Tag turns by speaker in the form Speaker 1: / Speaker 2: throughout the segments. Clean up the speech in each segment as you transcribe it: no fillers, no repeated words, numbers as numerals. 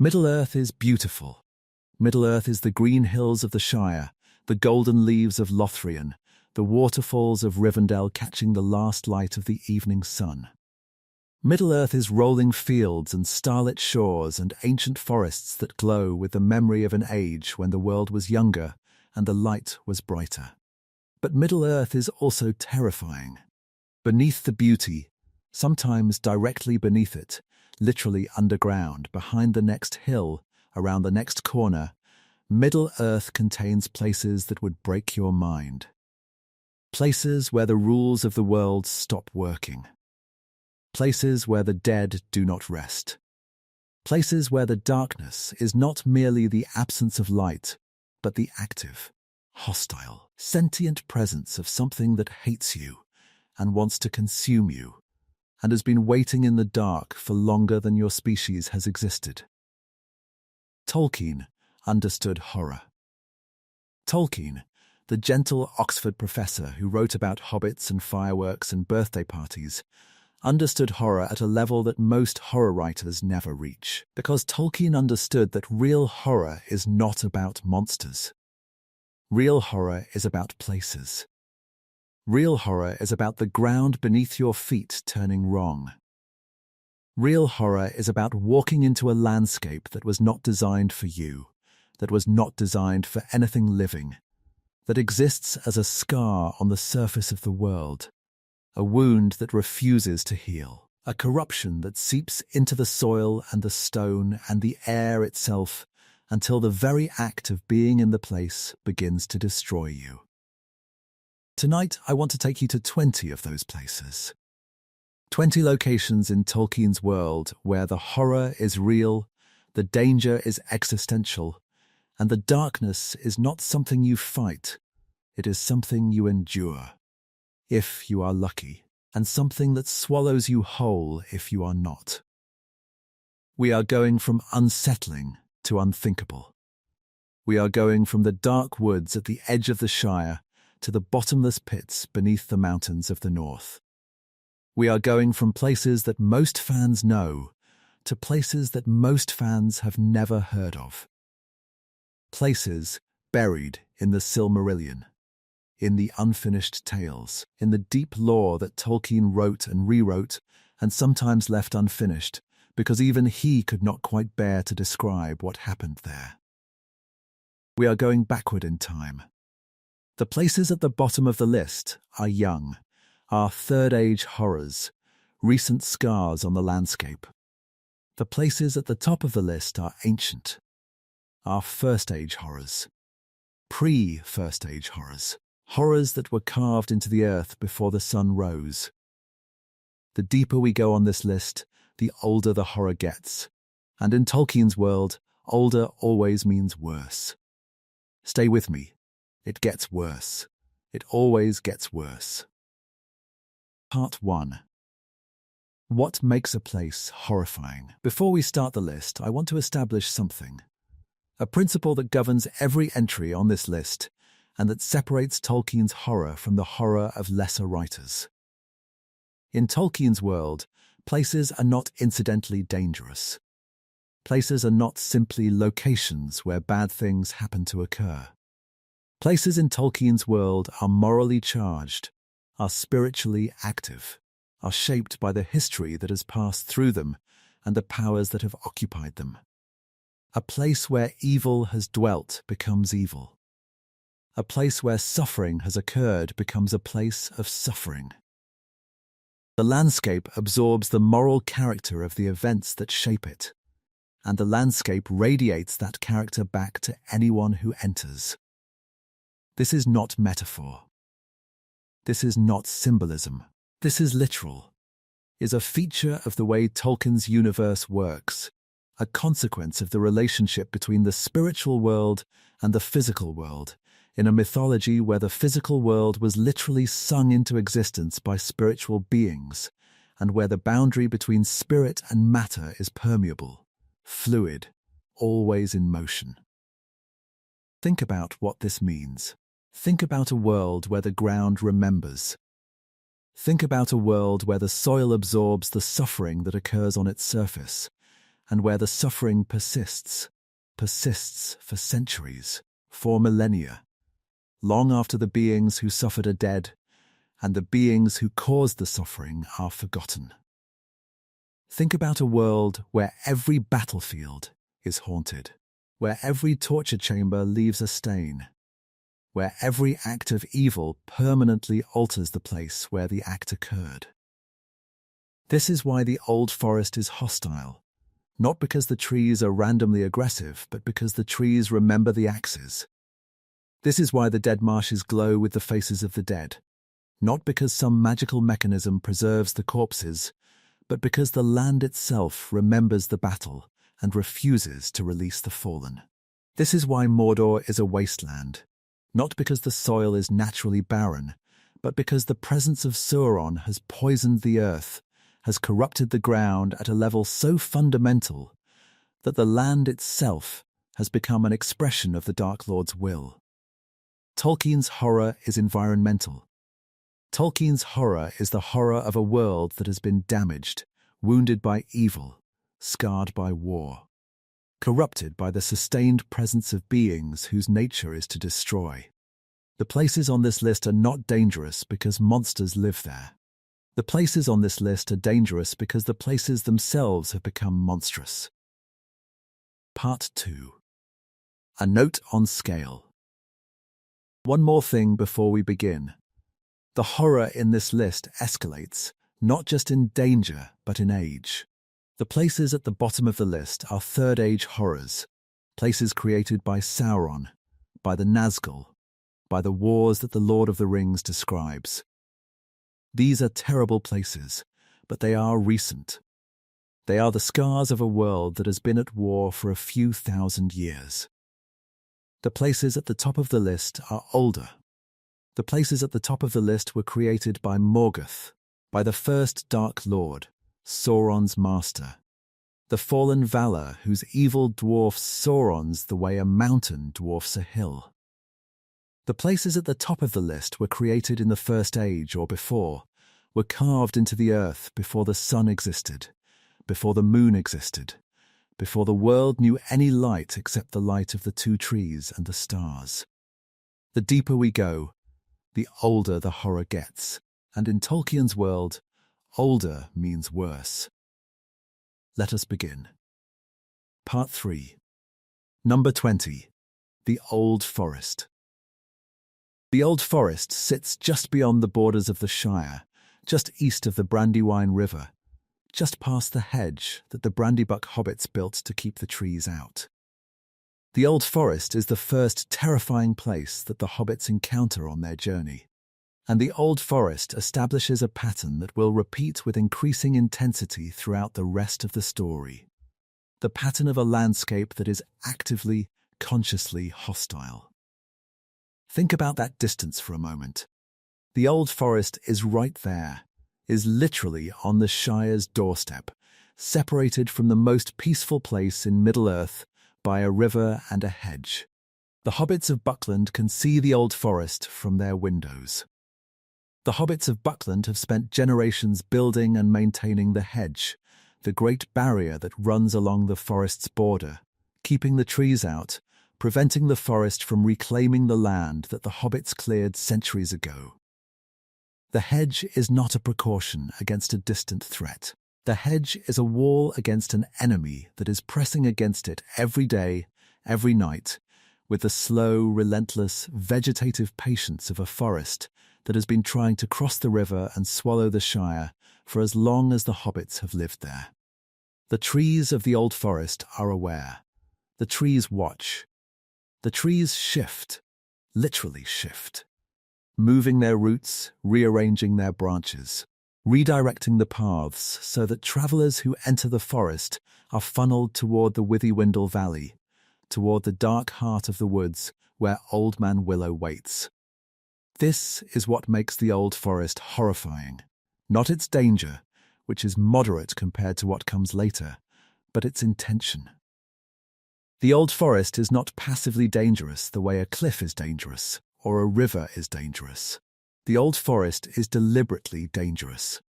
Speaker 1: Middle-earth is beautiful. Middle-earth is the green hills of the Shire, the golden leaves of Lothlorien, the waterfalls of Rivendell catching the last light of the evening sun. Middle-earth is rolling fields and starlit shores and ancient forests that glow with the memory of an age when the world was younger and the light was brighter. But Middle-earth is also terrifying. Beneath the beauty, sometimes directly beneath it, literally underground, behind the next hill, around the next corner, Middle-earth contains places that would break your mind. Places where the rules of the world stop working. Places where the dead do not rest. Places where the darkness is not merely the absence of light, but the active, hostile, sentient presence of something that hates you and wants to consume you, and has been waiting in the dark for longer than your species has existed. Tolkien understood horror. Tolkien, the gentle Oxford professor who wrote about hobbits and fireworks and birthday parties, understood horror at a level that most horror writers never reach, because Tolkien understood that real horror is not about monsters. Real horror is about places. Real horror is about the ground beneath your feet turning wrong. Real horror is about walking into a landscape that was not designed for you, that was not designed for anything living, that exists as a scar on the surface of the world, a wound that refuses to heal, a corruption that seeps into the soil and the stone and the air itself until the very act of being in the place begins to destroy you. Tonight, I want to take you to 20 of those places. 20 locations in Tolkien's world where the horror is real, the danger is existential, and the darkness is not something you fight, it is something you endure, if you are lucky, and something that swallows you whole if you are not. We are going from unsettling to unthinkable. We are going from the dark woods at the edge of the Shire to the bottomless pits beneath the mountains of the north. We are going from places that most fans know to places that most fans have never heard of. Places buried in the Silmarillion, in the unfinished tales, in the deep lore that Tolkien wrote and rewrote and sometimes left unfinished because even he could not quite bear to describe what happened there. We are going backward in time. The places at the bottom of the list are young, are third-age horrors, recent scars on the landscape. The places at the top of the list are ancient, are first-age horrors, pre-first-age horrors, horrors that were carved into the earth before the sun rose. The deeper we go on this list, the older the horror gets, and in Tolkien's world, older always means worse. Stay with me. It gets worse. It always gets worse. Part 1. What makes a place horrifying? Before we start the list, I want to establish something. A principle that governs every entry on this list and that separates Tolkien's horror from the horror of lesser writers. In Tolkien's world, places are not incidentally dangerous. Places are not simply locations where bad things happen to occur. Places in Tolkien's world are morally charged, are spiritually active, are shaped by the history that has passed through them and the powers that have occupied them. A place where evil has dwelt becomes evil. A place where suffering has occurred becomes a place of suffering. The landscape absorbs the moral character of the events that shape it, and the landscape radiates that character back to anyone who enters. This is not metaphor. This is not symbolism. This is literal, is a feature of the way Tolkien's universe works, a consequence of the relationship between the spiritual world and the physical world, in a mythology where the physical world was literally sung into existence by spiritual beings, and where the boundary between spirit and matter is permeable, fluid, always in motion. Think about what this means. Think about a world where the ground remembers. Think about a world where the soil absorbs the suffering that occurs on its surface, and where the suffering persists for centuries, for millennia, long after the beings who suffered are dead, and the beings who caused the suffering are forgotten. Think about a world where every battlefield is haunted, where every torture chamber leaves a stain, where every act of evil permanently alters the place where the act occurred. This is why the old forest is hostile, not because the trees are randomly aggressive, but because the trees remember the axes. This is why the dead marshes glow with the faces of the dead, not because some magical mechanism preserves the corpses, but because the land itself remembers the battle and refuses to release the fallen. This is why Mordor is a wasteland, not because the soil is naturally barren, but because the presence of Sauron has poisoned the earth, has corrupted the ground at a level so fundamental that the land itself has become an expression of the Dark Lord's will. Tolkien's horror is environmental. Tolkien's horror is the horror of a world that has been damaged, wounded by evil, scarred by war, corrupted by the sustained presence of beings whose nature is to destroy. The places on this list are not dangerous because monsters live there. The places on this list are dangerous because the places themselves have become monstrous. Part 2. A note on scale. One more thing before we begin. The horror in this list escalates, not just in danger, but in age. The places at the bottom of the list are Third Age horrors, places created by Sauron, by the Nazgul, by the wars that the Lord of the Rings describes. These are terrible places, but they are recent. They are the scars of a world that has been at war for a few thousand years. The places at the top of the list are older. The places at the top of the list were created by Morgoth, by the first Dark Lord, Sauron's master, the fallen Valar whose evil dwarfs Sauron's the way a mountain dwarfs a hill. The places at the top of the list were created in the First Age or before, were carved into the earth before the sun existed, before the moon existed, before the world knew any light except the light of the two trees and the stars. The deeper we go, the older the horror gets, and in Tolkien's world, older means worse. Let us begin. Part 3. Number 20. The Old Forest. The Old Forest sits just beyond the borders of the Shire, just east of the Brandywine River, just past the hedge that the Brandybuck hobbits built to keep the trees out. The Old Forest is the first terrifying place that the hobbits encounter on their journey, and the Old Forest establishes a pattern that will repeat with increasing intensity throughout the rest of the story. The pattern of a landscape that is actively, consciously hostile. Think about that distance for a moment. The Old Forest is right there, is literally on the Shire's doorstep, separated from the most peaceful place in Middle-earth by a river and a hedge. The hobbits of Buckland can see the Old Forest from their windows. The hobbits of Buckland have spent generations building and maintaining the hedge, the great barrier that runs along the forest's border, keeping the trees out, preventing the forest from reclaiming the land that the hobbits cleared centuries ago. The hedge is not a precaution against a distant threat. The hedge is a wall against an enemy that is pressing against it every day, every night, with the slow, relentless, vegetative patience of a forest that has been trying to cross the river and swallow the Shire for as long as the hobbits have lived there. The trees of the Old Forest are aware. The trees watch. The trees shift, literally shift, moving their roots, rearranging their branches, redirecting the paths so that travellers who enter the forest are funneled toward the Withywindle Valley, toward the dark heart of the woods where Old Man Willow waits. This is what makes the Old Forest horrifying, not its danger, which is moderate compared to what comes later, but its intention. The Old Forest is not passively dangerous the way a cliff is dangerous or a river is dangerous. The Old Forest is deliberately dangerous.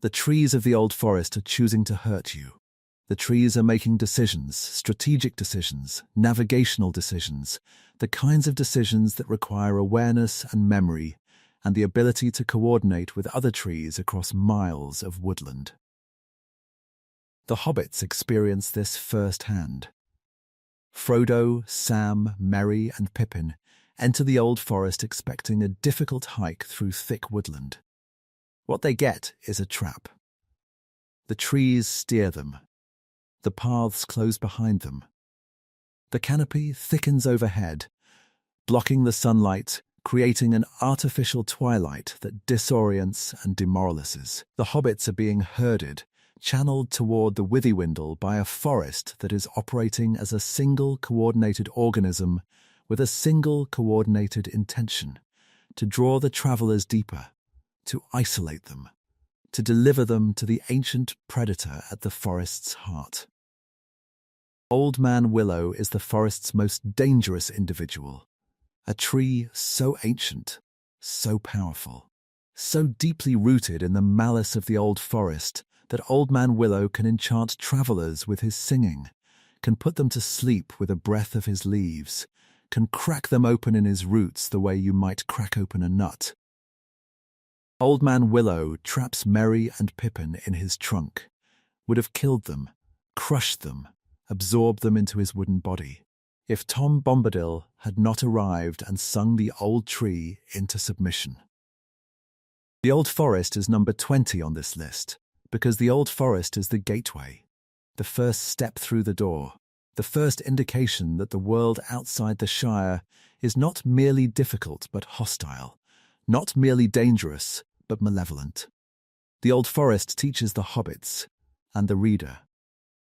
Speaker 1: The trees of the Old Forest are choosing to hurt you. The trees are making decisions, strategic decisions, navigational decisions, the kinds of decisions that require awareness and memory and the ability to coordinate with other trees across miles of woodland. The hobbits experience this firsthand. Frodo, Sam, Merry, and Pippin enter the old forest expecting a difficult hike through thick woodland. What they get is a trap. The trees steer them. The paths close behind them. The canopy thickens overhead, blocking the sunlight, creating an artificial twilight that disorients and demoralizes. The hobbits are being herded, channeled toward the Withywindle by a forest that is operating as a single coordinated organism with a single coordinated intention: to draw the travelers deeper, to isolate them, to deliver them to the ancient predator at the forest's heart. Old Man Willow is the forest's most dangerous individual, a tree so ancient, so powerful, so deeply rooted in the malice of the old forest that Old Man Willow can enchant travelers with his singing, can put them to sleep with a breath of his leaves, can crack them open in his roots the way you might crack open a nut. Old Man Willow traps Merry and Pippin in his trunk, would have killed them, crushed them, absorbed them into his wooden body, if Tom Bombadil had not arrived and sung the old tree into submission. The Old Forest is number 20 on this list, because the Old Forest is the gateway, the first step through the door, the first indication that the world outside the Shire is not merely difficult but hostile, not merely dangerous but malevolent. The Old Forest teaches the hobbits and the reader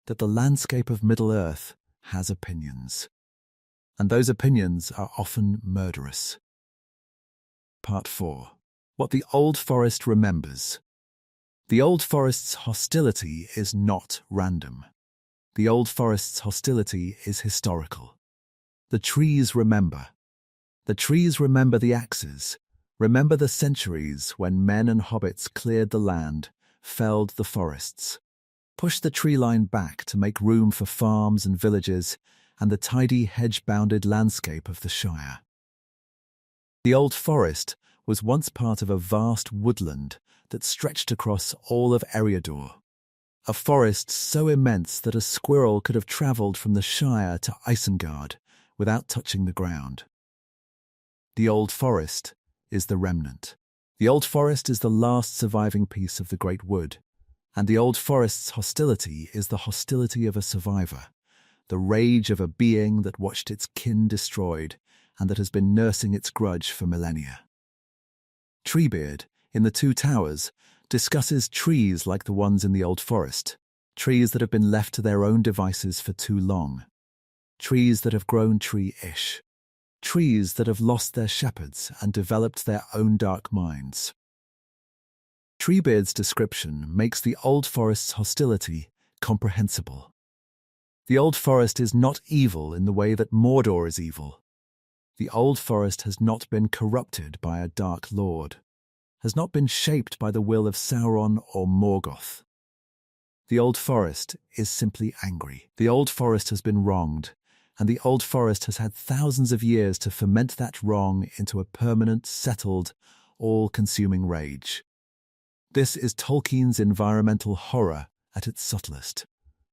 Speaker 1: that the landscape of Middle-earth has opinions, and those opinions are often murderous. Part 4. What the Old Forest remembers. The Old Forest's hostility is not random. The Old Forest's hostility is historical. The trees remember. The trees remember the axes, remember the centuries when men and hobbits cleared the land, felled the forests, pushed the tree line back to make room for farms and villages and the tidy hedge-bounded landscape of the Shire. The Old Forest was once part of a vast woodland that stretched across all of Eriador, a forest so immense that a squirrel could have travelled from the Shire to Isengard without touching the ground. The Old Forest is the remnant. The Old Forest is the last surviving piece of the Great Wood, and the Old Forest's hostility is the hostility of a survivor, the rage of a being that watched its kin destroyed and that has been nursing its grudge for millennia. Treebeard, in The Two Towers, discusses trees like the ones in the Old Forest, trees that have been left to their own devices for too long, trees that have grown tree-ish, trees that have lost their shepherds and developed their own dark minds. Treebeard's description makes the Old Forest's hostility comprehensible. The Old Forest is not evil in the way that Mordor is evil. The Old Forest has not been corrupted by a Dark Lord, has not been shaped by the will of Sauron or Morgoth. The Old Forest is simply angry. The Old Forest has been wronged, and the Old Forest has had thousands of years to ferment that wrong into a permanent, settled, all-consuming rage. This is Tolkien's environmental horror at its subtlest.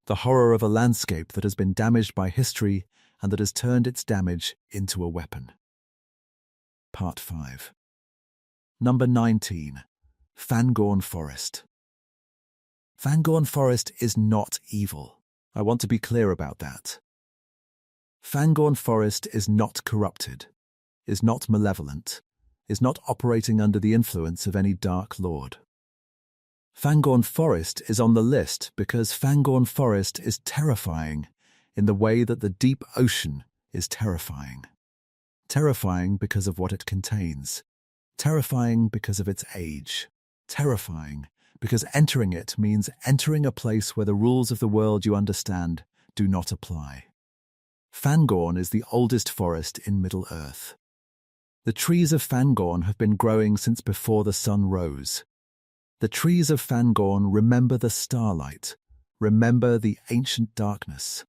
Speaker 1: The horror of a landscape that has been damaged by history and that has turned its damage into a weapon. Part 5. Number 19. Fangorn Forest. Fangorn Forest is not evil. I want to be clear about that. Fangorn Forest is not corrupted, is not malevolent, is not operating under the influence of any Dark Lord. Fangorn Forest is on the list because Fangorn Forest is terrifying in the way that the deep ocean is terrifying. Terrifying because of what it contains. Terrifying because of its age. Terrifying because entering it means entering a place where the rules of the world you understand do not apply. Fangorn is the oldest forest in Middle-earth. The trees of Fangorn have been growing since before the sun rose. The trees of Fangorn remember the starlight, remember the ancient darkness,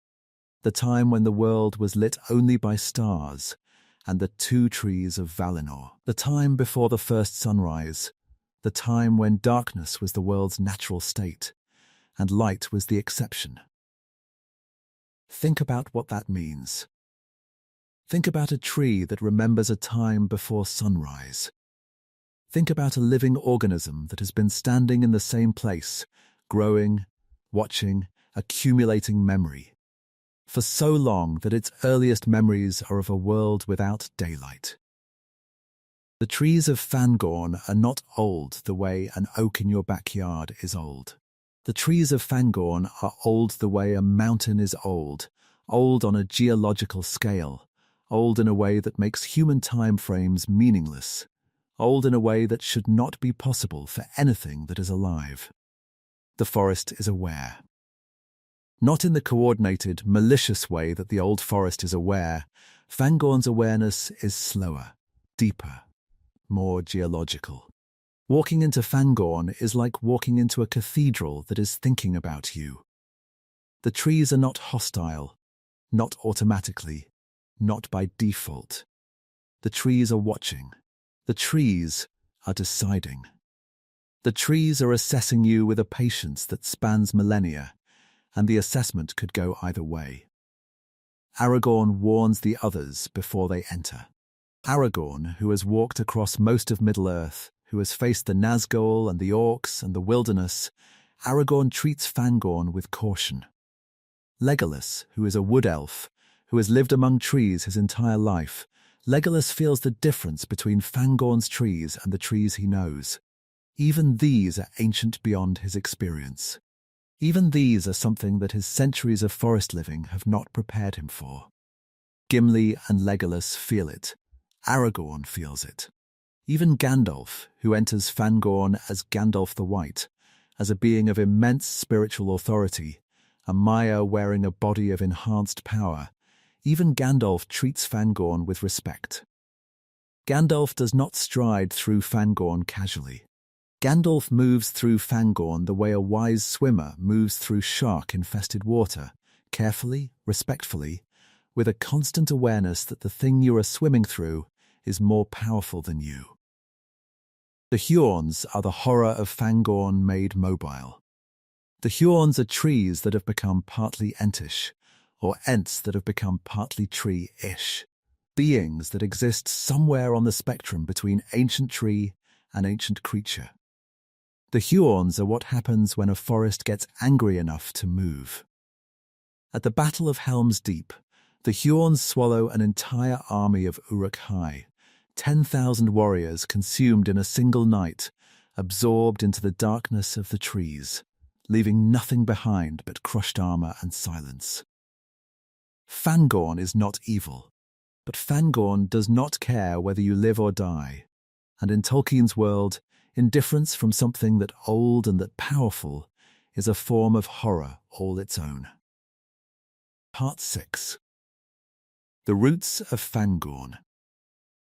Speaker 1: the time when the world was lit only by stars and the two trees of Valinor, the time before the first sunrise, the time when darkness was the world's natural state and light was the exception. Think about what that means. Think about a tree that remembers a time before sunrise. Think about a living organism that has been standing in the same place, growing, watching, accumulating memory, for so long that its earliest memories are of a world without daylight. The trees of Fangorn are not old the way an oak in your backyard is old. The trees of Fangorn are old the way a mountain is old on a geological scale, old in a way that makes human time frames meaningless, old in a way that should not be possible for anything that is alive. The forest is aware. Not in the coordinated, malicious way that the old forest is aware, Fangorn's awareness is slower, deeper, more geological. Walking into Fangorn is like walking into a cathedral that is thinking about you. The trees are not hostile, not automatically, not by default. The trees are watching. The trees are deciding. The trees are assessing you with a patience that spans millennia, and the assessment could go either way. Aragorn warns the others before they enter. Aragorn, who has walked across most of Middle-earth, who has faced the Nazgul and the Orcs and the wilderness, Aragorn treats Fangorn with caution. Legolas, who is a wood elf, who has lived among trees his entire life, Legolas feels the difference between Fangorn's trees and the trees he knows. Even these are ancient beyond his experience. Even these are something that his centuries of forest living have not prepared him for. Gimli and Legolas feel it. Aragorn feels it. Even Gandalf, who enters Fangorn as Gandalf the White, as a being of immense spiritual authority, a Maya wearing a body of enhanced power, even Gandalf treats Fangorn with respect. Gandalf does not stride through Fangorn casually. Gandalf moves through Fangorn the way a wise swimmer moves through shark-infested water, carefully, respectfully, with a constant awareness that the thing you are swimming through is more powerful than you. The Huorns are the horror of Fangorn made mobile. The Huorns are trees that have become partly Entish, or Ents that have become partly tree-ish. Beings that exist somewhere on the spectrum between ancient tree and ancient creature. The Huorns are what happens when a forest gets angry enough to move. At the Battle of Helm's Deep, the Huorns swallow an entire army of Uruk-hai, 10,000 warriors consumed in a single night, absorbed into the darkness of the trees, leaving nothing behind but crushed armor and silence. Fangorn is not evil, but Fangorn does not care whether you live or die, and in Tolkien's world, indifference from something that old and that powerful is a form of horror all its own. Part 6. The Roots of Fangorn.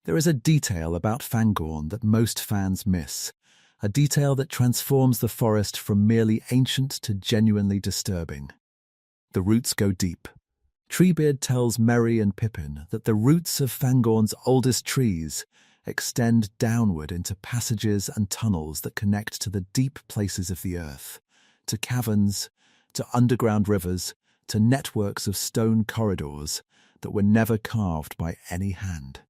Speaker 1: There is a detail about Fangorn that most fans miss, a detail that transforms the forest from merely ancient to genuinely disturbing. The roots go deep. Treebeard tells Merry and Pippin that the roots of Fangorn's oldest trees extend downward into passages and tunnels that connect to the deep places of the earth, to caverns, to underground rivers, to networks of stone corridors that were never carved by any hand.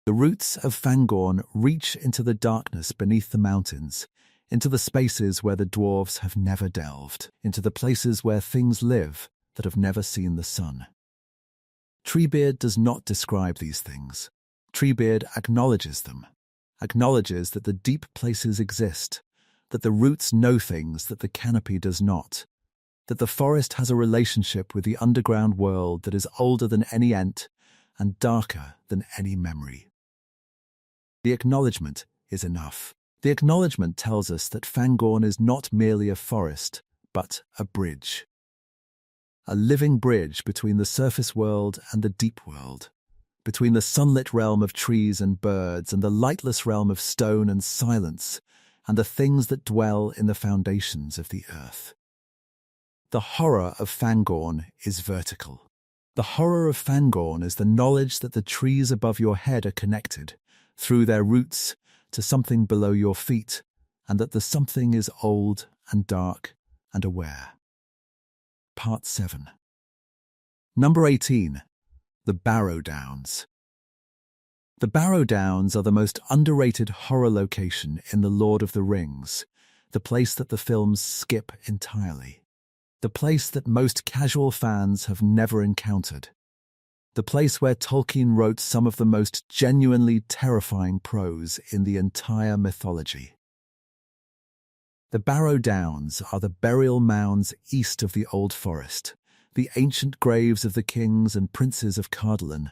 Speaker 1: The roots of Fangorn reach into the darkness beneath the mountains, into the spaces where the dwarves have never delved, into the places where things live that have never seen the sun. Treebeard does not describe these things. Treebeard acknowledges them, acknowledges that the deep places exist, that the roots know things that the canopy does not, that the forest has a relationship with the underground world that is older than any Ent and darker than any memory. The acknowledgement is enough. The acknowledgement tells us that Fangorn is not merely a forest, but a bridge. A living bridge between the surface world and the deep world, between the sunlit realm of trees and birds and the lightless realm of stone and silence, and the things that dwell in the foundations of the earth. The horror of Fangorn is vertical. The horror of Fangorn is the knowledge that the trees above your head are connected, through their roots, to something below your feet, and that the something is old and dark and aware. Part 7. Number 18. The Barrow Downs. The Barrow Downs are the most underrated horror location in The Lord of the Rings, the place that the films skip entirely. The place that most casual fans have never encountered. The place where Tolkien wrote some of the most genuinely terrifying prose in the entire mythology. The Barrow Downs are the burial mounds east of the Old Forest, the ancient graves of the kings and princes of Cardolan,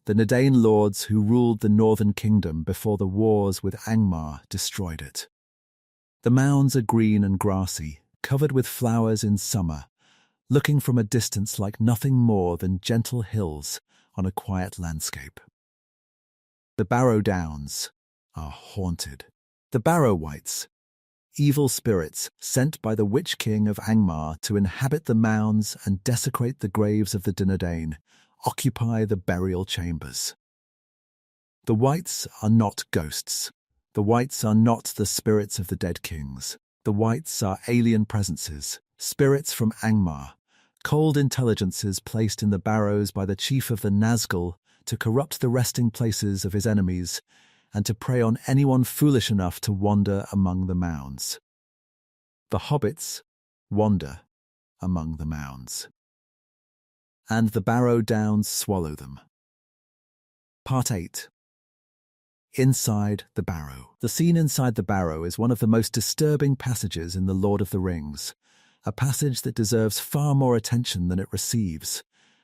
Speaker 1: the Nadain lords who ruled the Northern Kingdom before the wars with Angmar destroyed it. The mounds are green and grassy, covered with flowers in summer, looking from a distance like nothing more than gentle hills on a quiet landscape. The Barrow Downs are haunted. The Barrow-wights, evil spirits sent by the Witch King of Angmar to inhabit the mounds and desecrate the graves of the Dunedain, occupy the burial chambers. The wights are not ghosts. The wights are not the spirits of the dead kings. The wights are alien presences, spirits from Angmar, cold intelligences placed in the barrows by the chief of the Nazgul to corrupt the resting places of his enemies and to prey on anyone foolish enough to wander among the mounds. The hobbits wander among the mounds. And the Barrow Downs swallow them. Part 8. Inside the Barrow. The scene inside the Barrow is one of the most disturbing passages in The Lord of the Rings, a passage that deserves far more attention than it receives,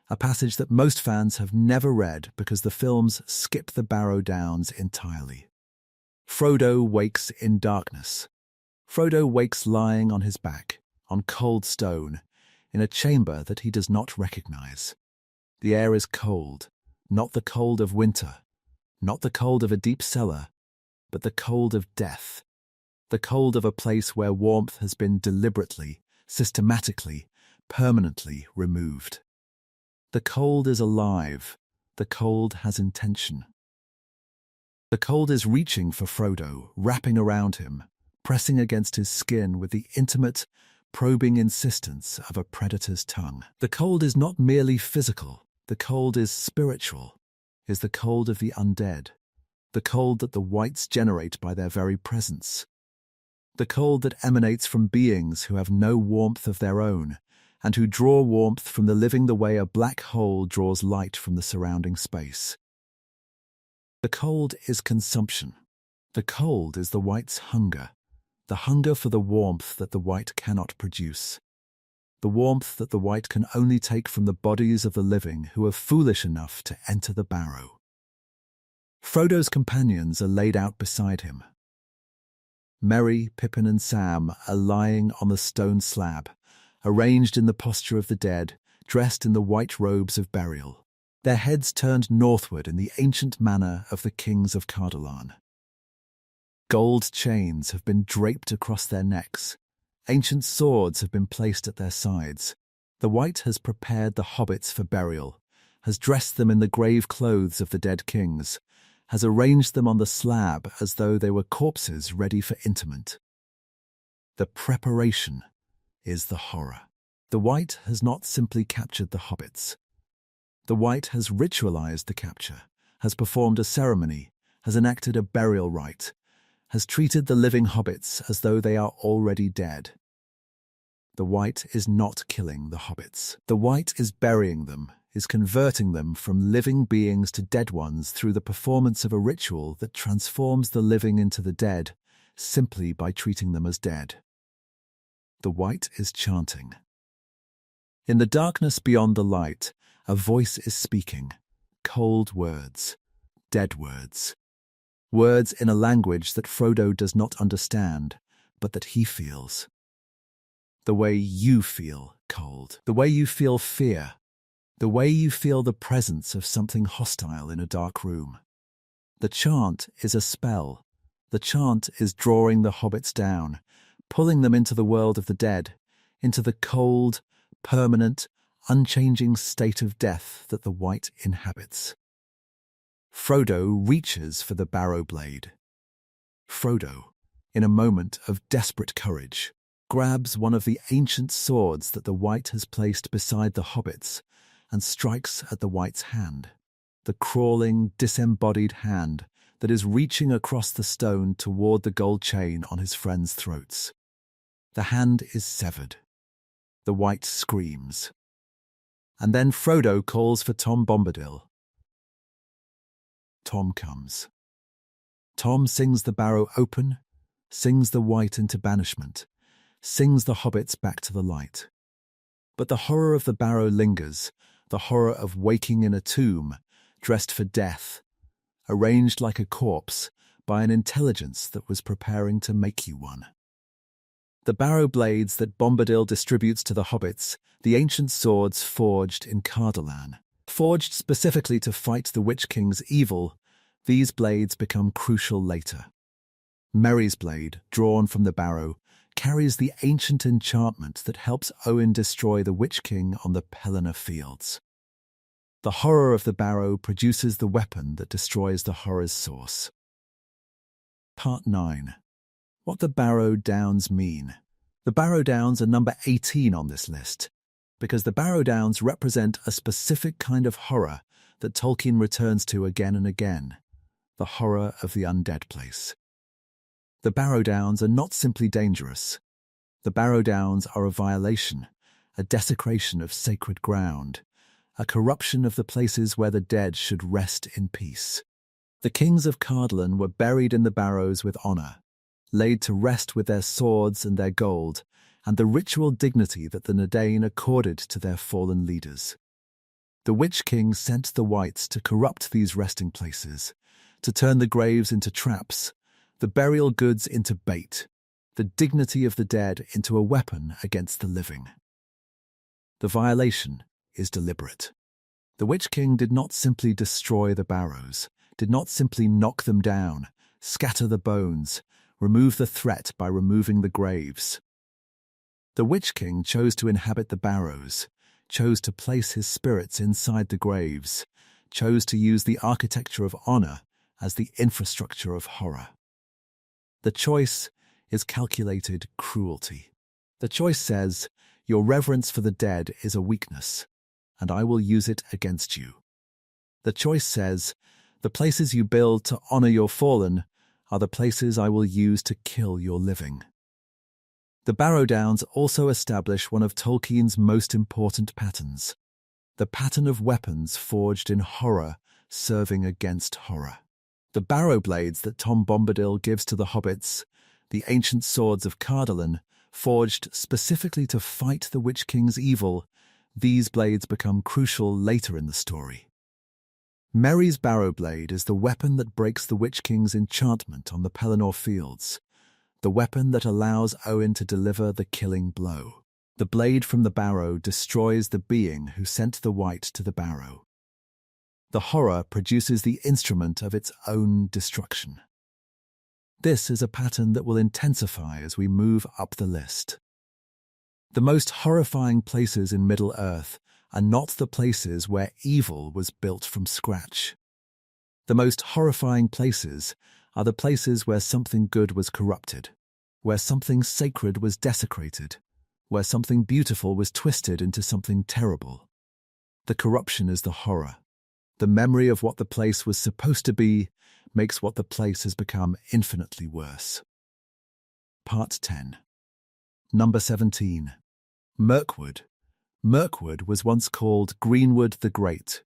Speaker 1: a passage that most fans have never read because the films skip the Barrow Downs entirely. Frodo wakes in darkness. Frodo wakes lying on his back, on cold stone, in a chamber that he does not recognize. The air is cold, not the cold of winter, not the cold of a deep cellar, but the cold of death, the cold of a place where warmth has been deliberately, systematically, permanently removed. The cold is alive, the cold has intention. The cold is reaching for Frodo, wrapping around him, pressing against his skin with the intimate, probing insistence of a predator's tongue. The cold is not merely physical, the cold is spiritual, is the cold of the undead, the cold that the wights generate by their very presence, the cold that emanates from beings who have no warmth of their own and who draw warmth from the living the way a black hole draws light from the surrounding space. The cold is consumption. The cold is the wight's hunger, the hunger for the warmth that the wight cannot produce, the warmth that the wight can only take from the bodies of the living who are foolish enough to enter the barrow. Frodo's companions are laid out beside him. Merry, Pippin and Sam are lying on the stone slab, arranged in the posture of the dead, dressed in the white robes of burial, their heads turned northward in the ancient manner of the kings of Cardolan. Gold chains have been draped across their necks. Ancient swords have been placed at their sides. The wight has prepared the hobbits for burial, has dressed them in the grave clothes of the dead kings, has arranged them on the slab as though they were corpses ready for interment. The preparation is the horror. The wight has not simply captured the hobbits. The wight has ritualized the capture, has performed a ceremony, has enacted a burial rite, has treated the living hobbits as though they are already dead. The wight is not killing the hobbits. The wight is burying them, is converting them from living beings to dead ones through the performance of a ritual that transforms the living into the dead, simply by treating them as dead. The wight is chanting. In the darkness beyond the light, a voice is speaking, cold words, dead words. Words in a language that Frodo does not understand, but that he feels. The way you feel cold, the way you feel fear, the way you feel the presence of something hostile in a dark room. The chant is a spell. The chant is drawing the hobbits down, pulling them into the world of the dead, into the cold, permanent, unchanging state of death that the White inhabits. Frodo reaches for the barrow blade. Frodo, in a moment of desperate courage, grabs one of the ancient swords that the White has placed beside the hobbits and strikes at the White's hand, the crawling, disembodied hand that is reaching across the stone toward the gold chain on his friends' throats. The hand is severed. The White screams. And then Frodo calls for Tom Bombadil. Tom comes. Tom sings the barrow open, sings the White into banishment, sings the hobbits back to the light. But the horror of the barrow lingers, the horror of waking in a tomb, dressed for death, arranged like a corpse by an intelligence that was preparing to make you one. The barrow blades that Bombadil distributes to the hobbits, the ancient swords forged in Cardolan, forged specifically to fight the Witch King's evil, these blades become crucial later. Merry's blade, drawn from the barrow, carries the ancient enchantment that helps Owen destroy the Witch King on the Pelennor fields. The horror of the barrow produces the weapon that destroys the horror's source. Part 9. What the Barrow Downs mean. The Barrow Downs are number 18 on this list, because the Barrow Downs represent a specific kind of horror that Tolkien returns to again and again, the horror of the undead place. The Barrow Downs are not simply dangerous. The Barrow Downs are a violation, a desecration of sacred ground, a corruption of the places where the dead should rest in peace. The kings of Cardolan were buried in the barrows with honour, laid to rest with their swords and their gold, and the ritual dignity that the Nadain accorded to their fallen leaders. The Witch King sent the Whites to corrupt these resting places, to turn the graves into traps, the burial goods into bait, the dignity of the dead into a weapon against the living. The violation is deliberate. The Witch King did not simply destroy the barrows, did not simply knock them down, scatter the bones, remove the threat by removing the graves. The Witch King chose to inhabit the barrows, chose to place his spirits inside the graves, chose to use the architecture of honor as the infrastructure of horror. The choice is calculated cruelty. The choice says, your reverence for the dead is a weakness, and I will use it against you. The choice says, the places you build to honor your fallen are the places I will use to kill your living. The Barrow Downs also establish one of Tolkien's most important patterns, the pattern of weapons forged in horror serving against horror. The barrow blades that Tom Bombadil gives to the hobbits, the ancient swords of Cardolan, forged specifically to fight the Witch King's evil, these blades become crucial later in the story. Merry's barrow blade is the weapon that breaks the Witch King's enchantment on the Pelennor fields, the weapon that allows Owen to deliver the killing blow. The blade from the barrow destroys the being who sent the White to the barrow. The horror produces the instrument of its own destruction. This is a pattern that will intensify as we move up the list. The most horrifying places in Middle-earth are not the places where evil was built from scratch. The most horrifying places are the places where something good was corrupted, where something sacred was desecrated, where something beautiful was twisted into something terrible. The corruption is the horror. The memory of what the place was supposed to be makes what the place has become infinitely worse. Part 10. Number 17. Mirkwood. Mirkwood was once called Greenwood the Great.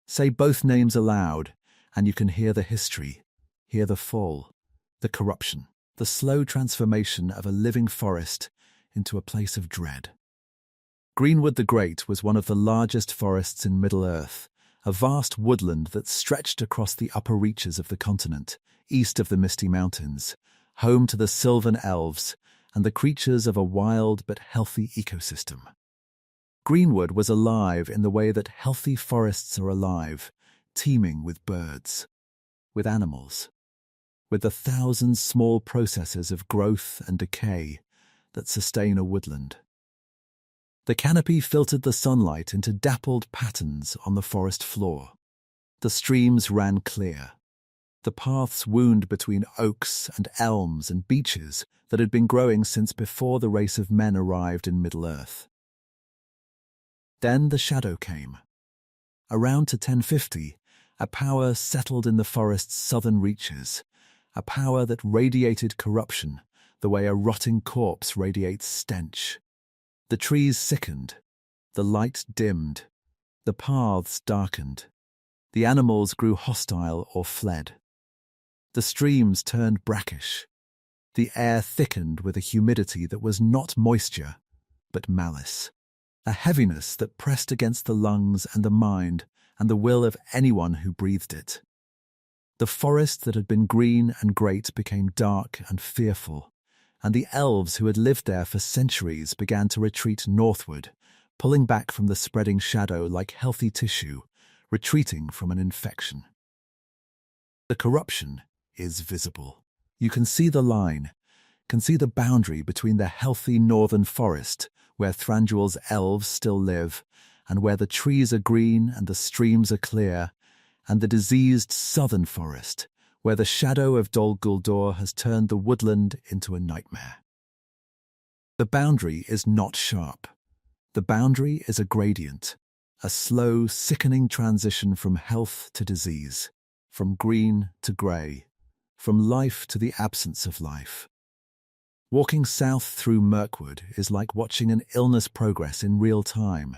Speaker 1: Say both names aloud, and you can hear the history, hear the fall, the corruption, the slow transformation of a living forest into a place of dread. Greenwood the Great was one of the largest forests in Middle-earth, a vast woodland that stretched across the upper reaches of the continent, east of the Misty Mountains, home to the Sylvan Elves and the creatures of a wild but healthy ecosystem. Greenwood was alive in the way that healthy forests are alive, teeming with birds, with animals, with the thousand small processes of growth and decay that sustain a woodland. The canopy filtered the sunlight into dappled patterns on the forest floor. The streams ran clear. The paths wound between oaks and elms and beeches that had been growing since before the race of men arrived in Middle-earth. Then the shadow came. Around to 1050, a power settled in the forest's southern reaches, a power that radiated corruption the way a rotting corpse radiates stench. The trees sickened, the light dimmed, the paths darkened, the animals grew hostile or fled. The streams turned brackish, the air thickened with a humidity that was not moisture, but malice, a heaviness that pressed against the lungs and the mind and the will of anyone who breathed it. The forest that had been green and great became dark and fearful, and the elves who had lived there for centuries began to retreat northward, pulling back from the spreading shadow like healthy tissue, retreating from an infection. The corruption is visible. You can see the line, can see the boundary between the healthy northern forest, where Thranduil's elves still live, and where the trees are green and the streams are clear, and the diseased southern forest, where the shadow of Dol Guldur has turned the woodland into a nightmare. The boundary is not sharp. The boundary is a gradient, a slow, sickening transition from health to disease, from green to grey, from life to the absence of life. Walking south through Mirkwood is like watching an illness progress in real time,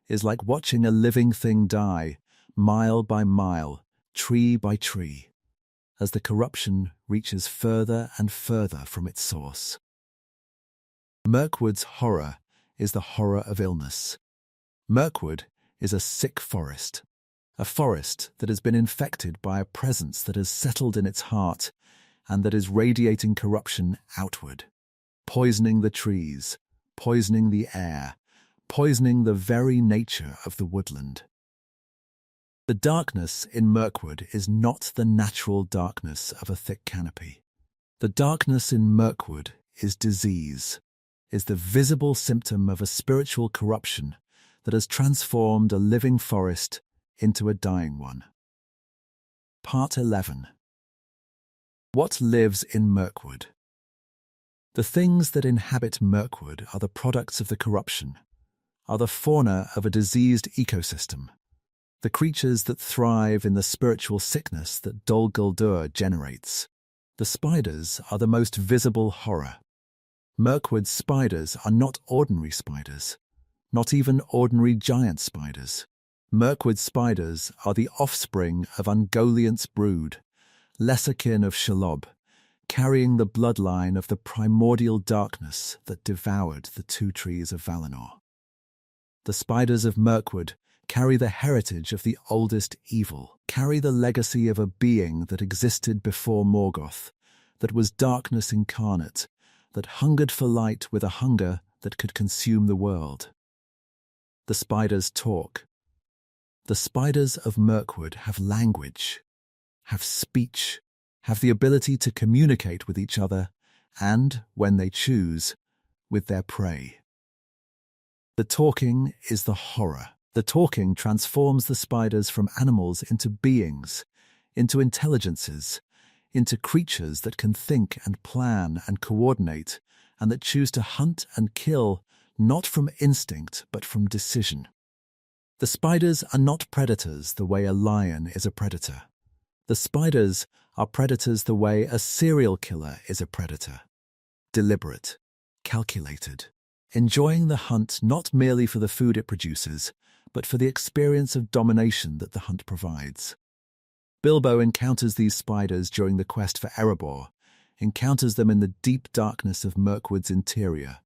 Speaker 1: is like watching a living thing die, mile by mile, tree by tree, as the corruption reaches further and further from its source. Mirkwood's horror is the horror of illness. Mirkwood is a sick forest, a forest that has been infected by a presence that has settled in its heart and that is radiating corruption outward, poisoning the trees, poisoning the air, poisoning the very nature of the woodland. The darkness in Mirkwood is not the natural darkness of a thick canopy. The darkness in Mirkwood is disease, is the visible symptom of a spiritual corruption that has transformed a living forest into a dying one. Part 11. What lives in Mirkwood? The things that inhabit Mirkwood are the products of the corruption, are the fauna of a diseased ecosystem, the creatures that thrive in the spiritual sickness that Dol Guldur generates. The spiders are the most visible horror. Mirkwood's spiders are not ordinary spiders, not even ordinary giant spiders. Mirkwood's spiders are the offspring of Ungoliant's brood, lesser kin of Shelob, carrying the bloodline of the primordial darkness that devoured the two trees of Valinor. The spiders of Mirkwood carry the heritage of the oldest evil, carry the legacy of a being that existed before Morgoth, that was darkness incarnate, that hungered for light with a hunger that could consume the world. The spiders talk. The spiders of Mirkwood have language, have speech, have the ability to communicate with each other and, when they choose, with their prey. The talking is the horror. The talking transforms the spiders from animals into beings, into intelligences, into creatures that can think and plan and coordinate, and that choose to hunt and kill not from instinct but from decision. The spiders are not predators the way a lion is a predator. The spiders are predators the way a serial killer is a predator. Deliberate, calculated, enjoying the hunt not merely for the food it produces, but for the experience of domination that the hunt provides. Bilbo encounters these spiders during the quest for Erebor, encounters them in the deep darkness of Mirkwood's interior,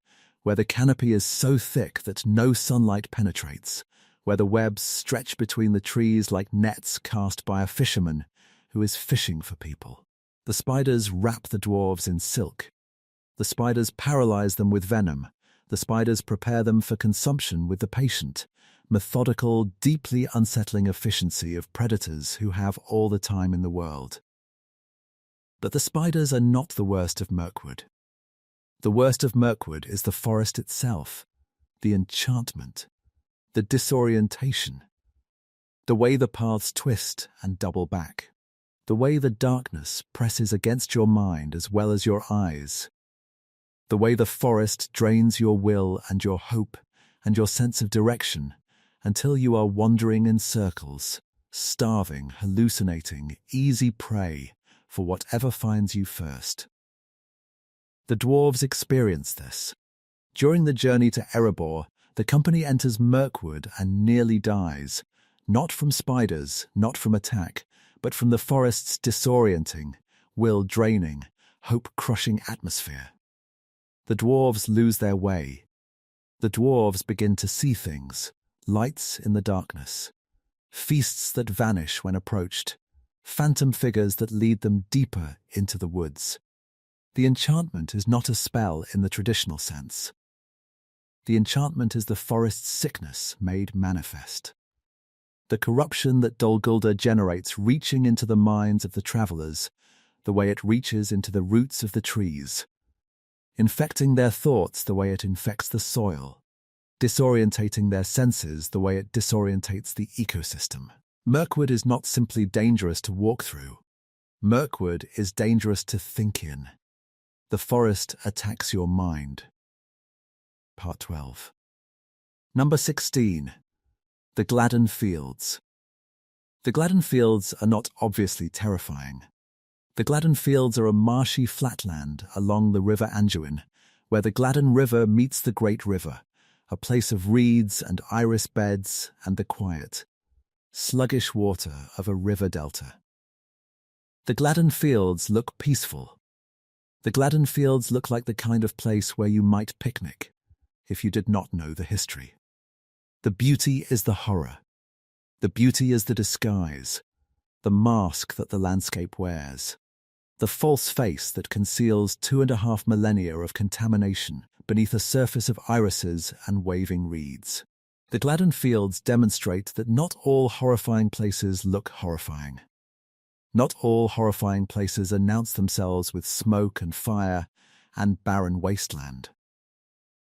Speaker 1: where the canopy is so thick that no sunlight penetrates, where the webs stretch between the trees like nets cast by a fisherman who is fishing for people. The spiders wrap the dwarves in silk. The spiders paralyze them with venom. The spiders prepare them for consumption with the patient, methodical, deeply unsettling efficiency of predators who have all the time in the world. But the spiders are not the worst of Mirkwood. The worst of Mirkwood is the forest itself, the enchantment, the disorientation, the way the paths twist and double back, the way the darkness presses against your mind as well as your eyes, the way the forest drains your will and your hope and your sense of direction until you are wandering in circles, starving, hallucinating, easy prey for whatever finds you first. The dwarves experience this. During the journey to Erebor, the company enters Mirkwood and nearly dies, not from spiders, not from attack, but from the forest's disorienting, will-draining, hope-crushing atmosphere. The dwarves lose their way. The dwarves begin to see things, lights in the darkness, feasts that vanish when approached, phantom figures that lead them deeper into the woods. The enchantment is not a spell in the traditional sense. The enchantment is the forest's sickness made manifest. The corruption that Dol Guldur generates reaching into the minds of the travellers, the way it reaches into the roots of the trees, infecting their thoughts the way it infects the soil, disorientating their senses the way it disorientates the ecosystem. Mirkwood is not simply dangerous to walk through. Mirkwood is dangerous to think in. The forest attacks your mind. Part 12. Number 16. The Gladden Fields. The Gladden Fields are not obviously terrifying. The Gladden Fields are a marshy flatland along the River Anduin, where the Gladden River meets the Great River, a place of reeds and iris beds and the quiet, sluggish water of a river delta. The Gladden Fields look peaceful. The Gladden Fields look like the kind of place where you might picnic, if you did not know the history. The beauty is the horror. The beauty is the disguise, the mask that the landscape wears, the false face that conceals 2.5 millennia of contamination beneath a surface of irises and waving reeds. The Gladden Fields demonstrate that not all horrifying places look horrifying. Not all horrifying places announce themselves with smoke and fire and barren wasteland.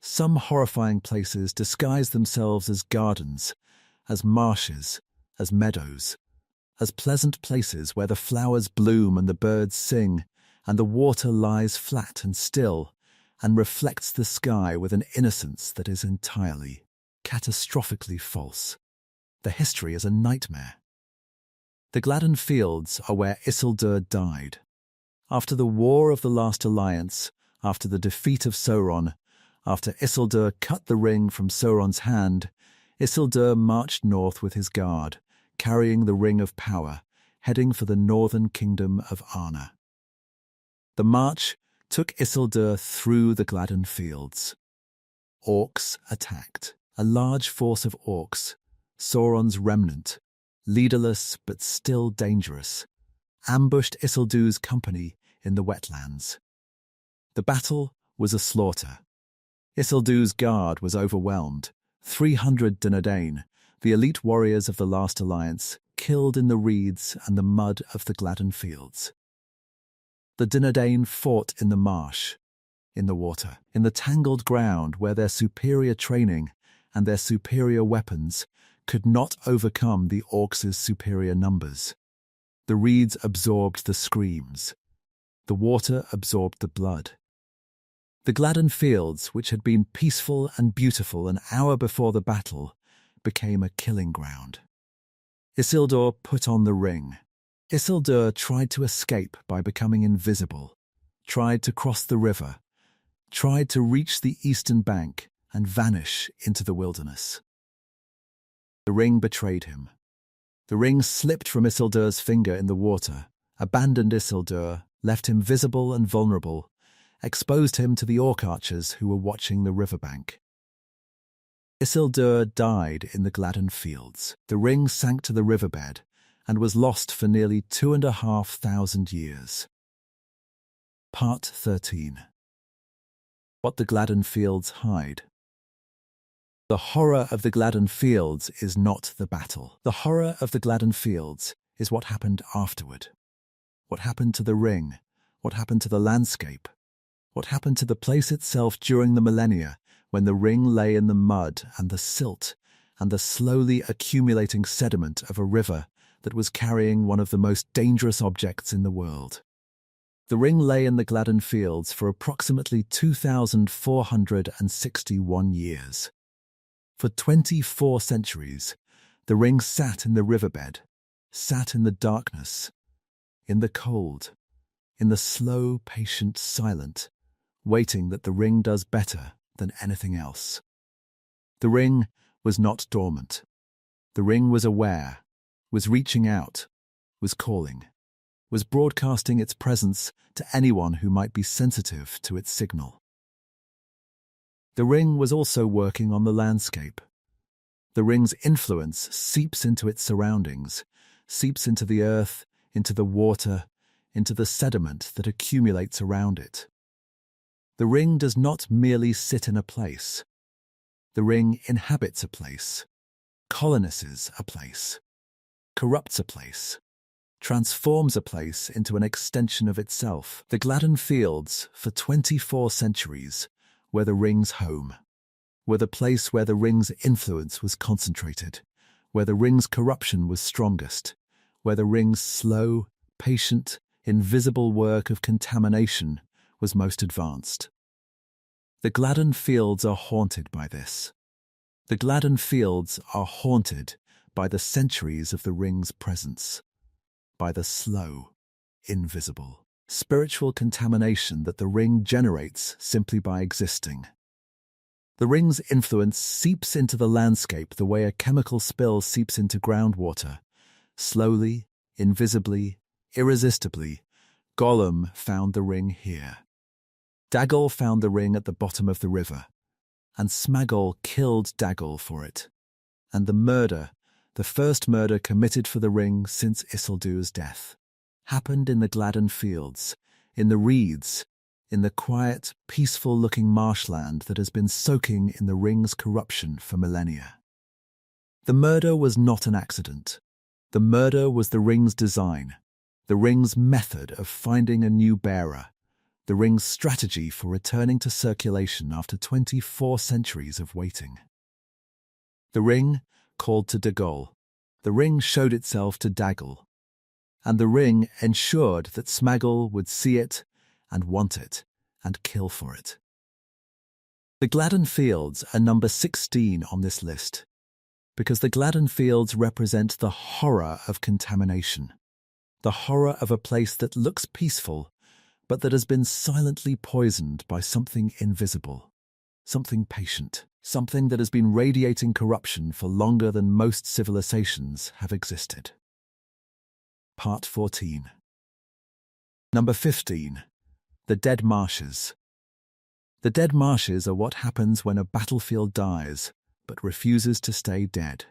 Speaker 1: Some horrifying places disguise themselves as gardens, as marshes, as meadows, as pleasant places where the flowers bloom and the birds sing, and the water lies flat and still, and reflects the sky with an innocence that is entirely, catastrophically false. The history is a nightmare. The Gladden Fields are where Isildur died. After the War of the Last Alliance, after the defeat of Sauron, after Isildur cut the ring from Sauron's hand, Isildur marched north with his guard, carrying the Ring of Power, heading for the northern kingdom of Arna. The march took Isildur through the Gladden Fields. Orcs attacked. A large force of orcs, Sauron's remnant, leaderless but still dangerous, ambushed Isildur's company in the wetlands. The battle was a slaughter. Isildur's guard was overwhelmed. 300 Dunedain, the elite warriors of the Last Alliance, killed in the reeds and the mud of the Gladden Fields. The Dunedain fought in the marsh, in the water, in the tangled ground where their superior training and their superior weapons could not overcome the orcs' superior numbers. The reeds absorbed the screams. The water absorbed the blood. The Gladden Fields, which had been peaceful and beautiful an hour before the battle, became a killing ground. Isildur put on the ring. Isildur tried to escape by becoming invisible, tried to cross the river, tried to reach the eastern bank and vanish into the wilderness. The ring betrayed him. The ring slipped from Isildur's finger in the water, abandoned Isildur, left him visible and vulnerable, exposed him to the orc archers who were watching the riverbank. Isildur died in the Gladden Fields. The ring sank to the riverbed and was lost for nearly 2,500 years. Part 13. What the Gladden Fields hide. The horror of the Gladden Fields is not the battle. The horror of the Gladden Fields is what happened afterward. What happened to the ring? What happened to the landscape? What happened to the place itself during the millennia when the ring lay in the mud and the silt and the slowly accumulating sediment of a river that was carrying one of the most dangerous objects in the world. The ring lay in the Gladden Fields for approximately 2,461 years. For 24 centuries, the ring sat in the riverbed, sat in the darkness, in the cold, in the slow, patient, silent, waiting that the ring does better than anything else. The ring was not dormant. The ring was aware, was reaching out, was calling, was broadcasting its presence to anyone who might be sensitive to its signal. The ring was also working on the landscape. The ring's influence seeps into its surroundings, seeps into the earth, into the water, into the sediment that accumulates around it. The ring does not merely sit in a place. The ring inhabits a place, colonizes a place, corrupts a place, transforms a place into an extension of itself. The Gladden Fields, for 24 centuries, were the ring's home, were the place where the ring's influence was concentrated, where the ring's corruption was strongest, where the ring's slow, patient, invisible work of contamination was most advanced. The Gladden Fields are haunted by this. The Gladden Fields are haunted by the centuries of the ring's presence, by the slow, invisible, spiritual contamination that the ring generates simply by existing. The ring's influence seeps into the landscape the way a chemical spill seeps into groundwater. Slowly, invisibly, irresistibly, Gollum found the ring here. Daggle found the ring at the bottom of the river, and Smaugol killed Daggle for it. And the first murder committed for the ring since Isildur's death, happened in the Gladden Fields, in the reeds, in the quiet, peaceful-looking marshland that has been soaking in the ring's corruption for millennia. The murder was not an accident. The murder was the ring's design, the ring's method of finding a new bearer, the ring's strategy for returning to circulation after 24 centuries of waiting. The ring called to Dagol. The ring showed itself to Daggle. And the ring ensured that Smaugol would see it and want it and kill for it. The Gladden Fields are number 16 on this list because the Gladden Fields represent the horror of contamination, the horror of a place that looks peaceful but that has been silently poisoned by something invisible, something patient, something that has been radiating corruption for longer than most civilizations have existed. Part 14. Number 15. The Dead Marshes. The dead marshes are what happens when a battlefield dies but refuses to stay dead.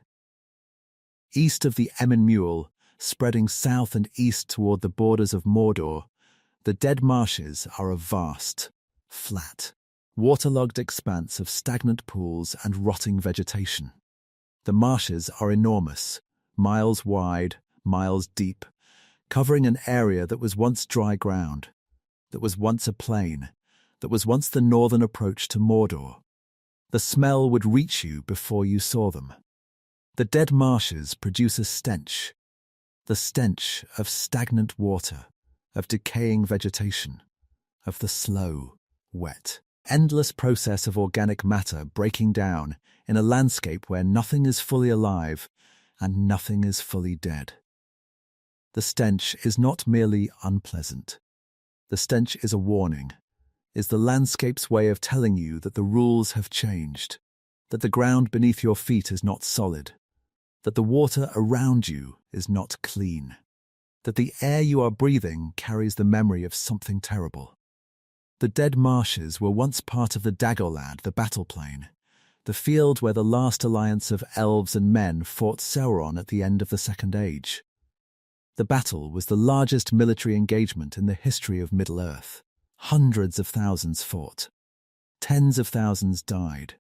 Speaker 1: East of the Emyn Muil, spreading south and east toward the borders of Mordor, the Dead Marshes are a vast, flat, waterlogged expanse of stagnant pools and rotting vegetation. The marshes are enormous, miles wide, miles deep, covering an area that was once dry ground, that was once a plain, that was once the northern approach to Mordor. The smell would reach you before you saw them. The dead marshes produce a stench, the stench of stagnant water, of decaying vegetation, of the slow, wet, endless process of organic matter breaking down in a landscape where nothing is fully alive and nothing is fully dead. The stench is not merely unpleasant. The stench is a warning, is the landscape's way of telling you that the rules have changed, that the ground beneath your feet is not solid, that the water around you is not clean, that the air you are breathing carries the memory of something terrible. The dead marshes were once part of the Dagorlad, the battle plain, the field where the last alliance of elves and men fought Sauron at the end of the Second Age. The battle was the largest military engagement in the history of Middle-earth. Hundreds of thousands fought. Tens of thousands died.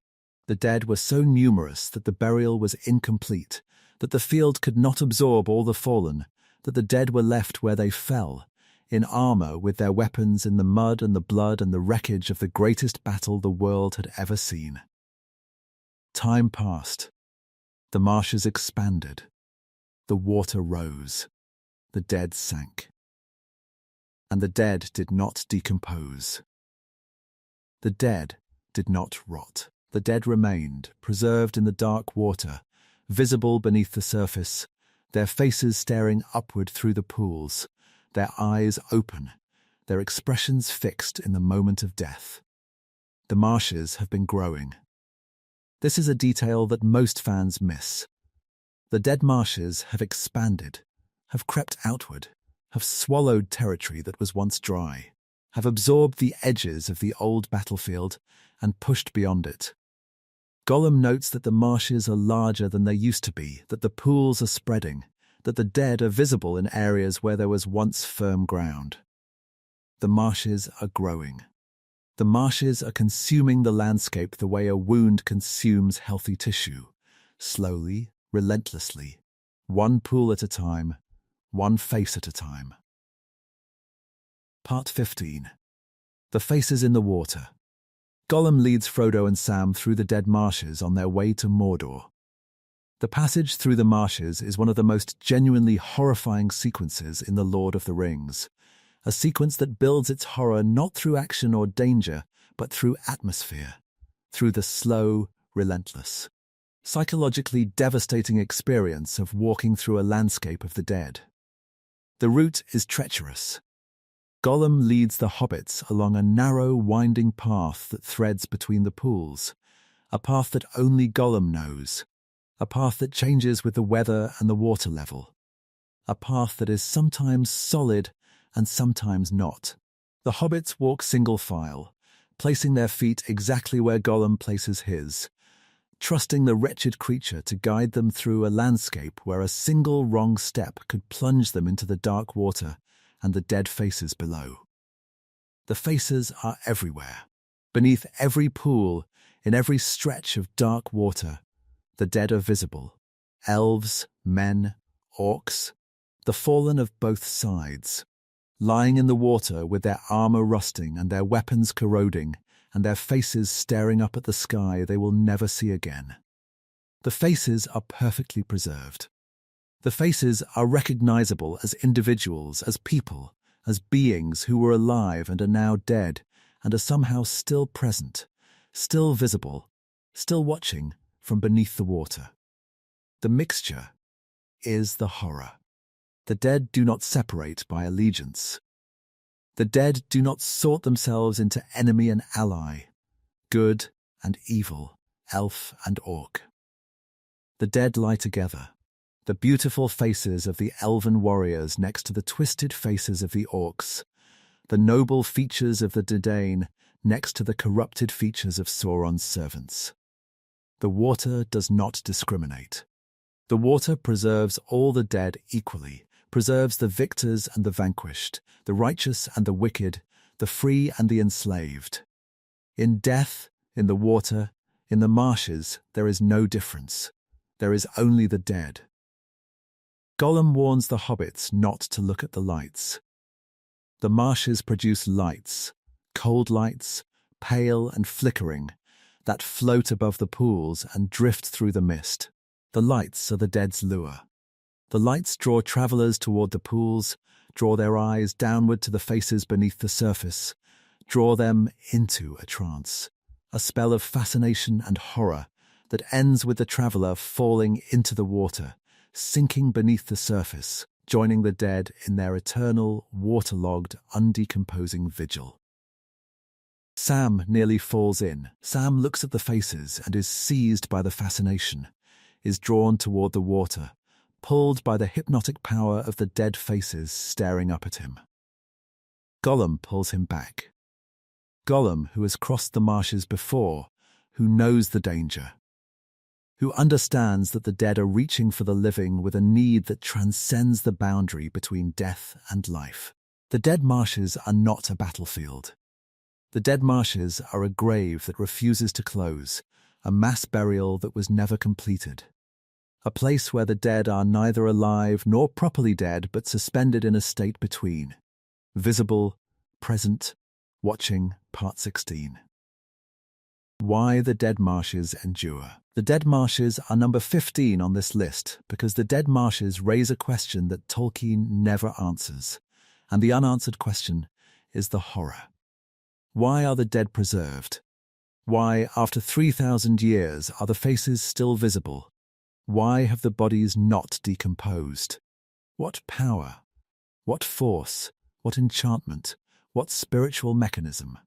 Speaker 1: The dead were so numerous that the burial was incomplete, that the field could not absorb all the fallen, that the dead were left where they fell, in armor with their weapons in the mud and the blood and the wreckage of the greatest battle the world had ever seen. Time passed. The marshes expanded. The water rose. The dead sank. And the dead did not decompose. The dead did not rot. The dead remained, preserved in the dark water, visible beneath the surface, their faces staring upward through the pools, their eyes open, their expressions fixed in the moment of death. The marshes have been growing. This is a detail that most fans miss. The dead marshes have expanded, have crept outward, have swallowed territory that was once dry, have absorbed the edges of the old battlefield and pushed beyond it. Gollum notes that the marshes are larger than they used to be, that the pools are spreading, that the dead are visible in areas where there was once firm ground. The marshes are growing. The marshes are consuming the landscape the way a wound consumes healthy tissue, slowly, relentlessly, one pool at a time, one face at a time. Part 15. The Faces in the Water. Gollum leads Frodo and Sam through the dead marshes on their way to Mordor. The passage through the marshes is one of the most genuinely horrifying sequences in The Lord of the Rings, a sequence that builds its horror not through action or danger, but through atmosphere, through the slow, relentless, psychologically devastating experience of walking through a landscape of the dead. The route is treacherous. Gollum leads the hobbits along a narrow, winding path that threads between the pools, a path that only Gollum knows, a path that changes with the weather and the water level, a path that is sometimes solid and sometimes not. The hobbits walk single file, placing their feet exactly where Gollum places his, trusting the wretched creature to guide them through a landscape where a single wrong step could plunge them into the dark water and the dead faces below. The faces are everywhere. Beneath every pool, in every stretch of dark water, the dead are visible. Elves, men, orcs, the fallen of both sides, lying in the water with their armor rusting and their weapons corroding and their faces staring up at the sky they will never see again. The faces are perfectly preserved. The faces are recognizable as individuals, as people, as beings who were alive and are now dead and are somehow still present, still visible, still watching from beneath the water. The mixture is the horror. The dead do not separate by allegiance. The dead do not sort themselves into enemy and ally, good and evil, elf and orc. The dead lie together. The beautiful faces of the elven warriors next to the twisted faces of the orcs, the noble features of the Dadain next to the corrupted features of Sauron's servants. The water does not discriminate. The water preserves all the dead equally, preserves the victors and the vanquished, the righteous and the wicked, the free and the enslaved. In death, in the water, in the marshes, there is no difference. There is only the dead. Gollum warns the hobbits not to look at the lights. The marshes produce lights, cold lights, pale and flickering, that float above the pools and drift through the mist. The lights are the dead's lure. The lights draw travellers toward the pools, draw their eyes downward to the faces beneath the surface, draw them into a trance, a spell of fascination and horror that ends with the traveller falling into the water, sinking beneath the surface, joining the dead in their eternal, waterlogged, undecomposing vigil. Sam nearly falls in. Sam looks at the faces and is seized by the fascination, is drawn toward the water, pulled by the hypnotic power of the dead faces staring up at him. Gollum pulls him back. Gollum, who has crossed the marshes before, who knows the danger, who understands that the dead are reaching for the living with a need that transcends the boundary between death and life. The dead marshes are not a battlefield. The dead marshes are a grave that refuses to close, a mass burial that was never completed. A place where the dead are neither alive nor properly dead but suspended in a state between. Visible, present, watching, Part 16. Why the dead marshes endure. The dead marshes are number 15 on this list because the dead marshes raise a question that Tolkien never answers. And the unanswered question is the horror. Why are the dead preserved? Why, after 3,000 years, are the faces still visible? Why have the bodies not decomposed? What power? What force? What enchantment? What spiritual mechanism?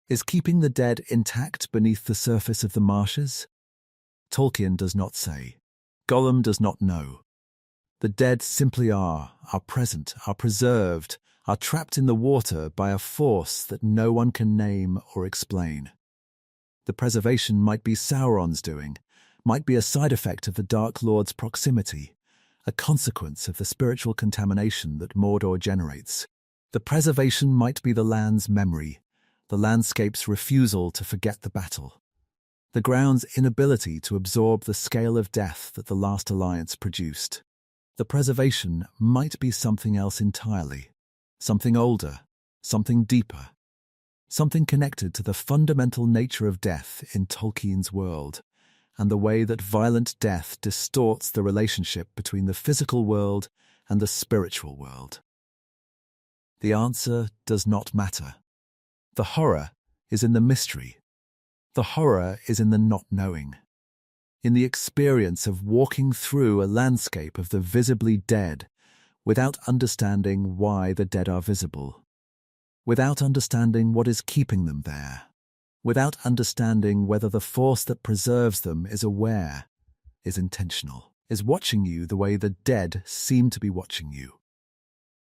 Speaker 1: Is keeping the dead intact beneath the surface of the marshes? Tolkien does not say. Gollum does not know. The dead simply are present, are preserved, are trapped in the water by a force that no one can name or explain. The preservation might be Sauron's doing, might be a side effect of the Dark Lord's proximity, a consequence of the spiritual contamination that Mordor generates. The preservation might be the land's memory, the landscape's refusal to forget the battle, the ground's inability to absorb the scale of death that the last alliance produced. The preservation might be something else entirely, something older, something deeper, something connected to the fundamental nature of death in Tolkien's world, and the way that violent death distorts the relationship between the physical world and the spiritual world. The answer does not matter. The horror is in the mystery. The horror is in the not knowing, in the experience of walking through a landscape of the visibly dead without understanding why the dead are visible, without understanding what is keeping them there, without understanding whether the force that preserves them is aware, is intentional, is watching you the way the dead seem to be watching you.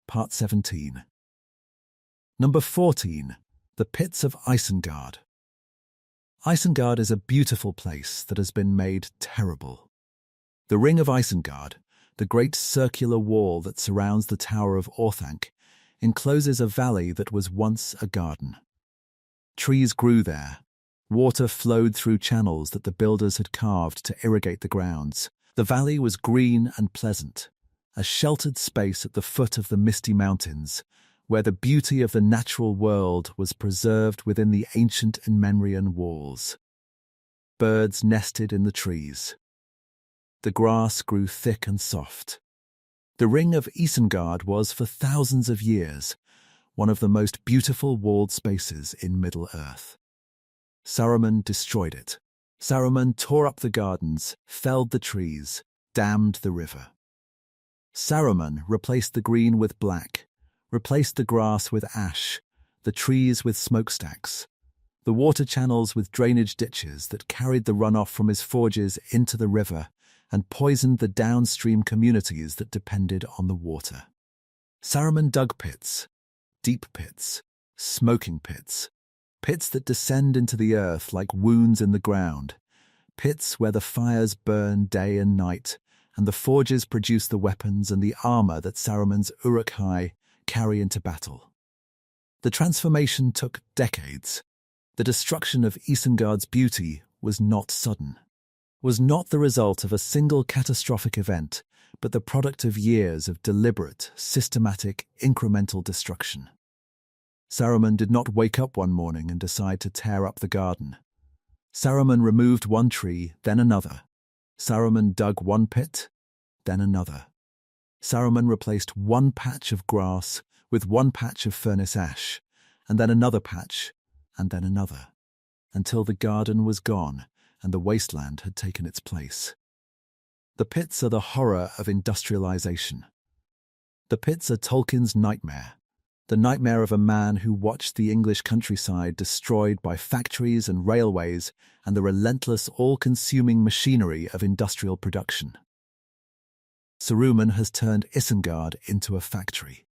Speaker 1: Part 17. Number 14. The Pits of Isengard. Isengard is a beautiful place that has been made terrible. The Ring of Isengard, the great circular wall that surrounds the Tower of Orthanc, encloses a valley that was once a garden. Trees grew there. Water flowed through channels that the builders had carved to irrigate the grounds. The valley was green and pleasant, a sheltered space at the foot of the misty mountains, where the beauty of the natural world was preserved within the ancient Enmenrian walls. Birds nested in the trees. The grass grew thick and soft. The Ring of Isengard was, for thousands of years, one of the most beautiful walled spaces in Middle-earth. Saruman destroyed it. Saruman tore up the gardens, felled the trees, dammed the river. Saruman replaced the green with black, replaced the grass with ash, the trees with smokestacks, the water channels with drainage ditches that carried the runoff from his forges into the river and poisoned the downstream communities that depended on the water. Saruman dug pits, deep pits, smoking pits, pits that descend into the earth like wounds in the ground, pits where the fires burn day and night, and the forges produce the weapons and the armor that Saruman's Uruk-hai carry into battle. The transformation took decades. The destruction of Isengard's beauty was not sudden, was not the result of a single catastrophic event, but the product of years of deliberate, systematic, incremental destruction. Saruman did not wake up one morning and decide to tear up the garden. Saruman removed one tree, then another. Saruman dug one pit, then another. Saruman replaced one patch of grass with one patch of furnace ash, and then another patch, and then another, until the garden was gone and the wasteland had taken its place. The pits are the horror of industrialization. The pits are Tolkien's nightmare, the nightmare of a man who watched the English countryside destroyed by factories and railways and the relentless, all-consuming machinery of industrial production. Saruman has turned Isengard into a factory.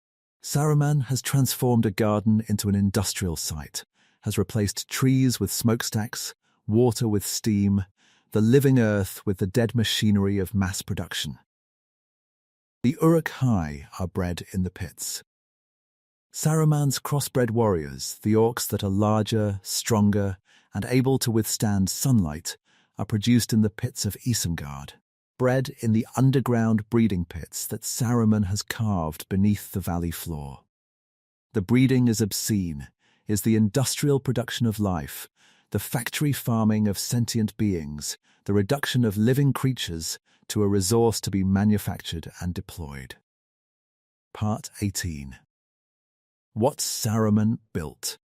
Speaker 1: Saruman has transformed a garden into an industrial site, has replaced trees with smokestacks, water with steam, the living earth with the dead machinery of mass production. The Uruk-hai are bred in the pits. Saruman's crossbred warriors, the orcs that are larger, stronger, and able to withstand sunlight, are produced in the pits of Isengard, bred in the underground breeding pits that Saruman has carved beneath the valley floor. The breeding is obscene, is the industrial production of life, the factory farming of sentient beings, the reduction of living creatures to a resource to be manufactured and deployed. Part 18. What Saruman built.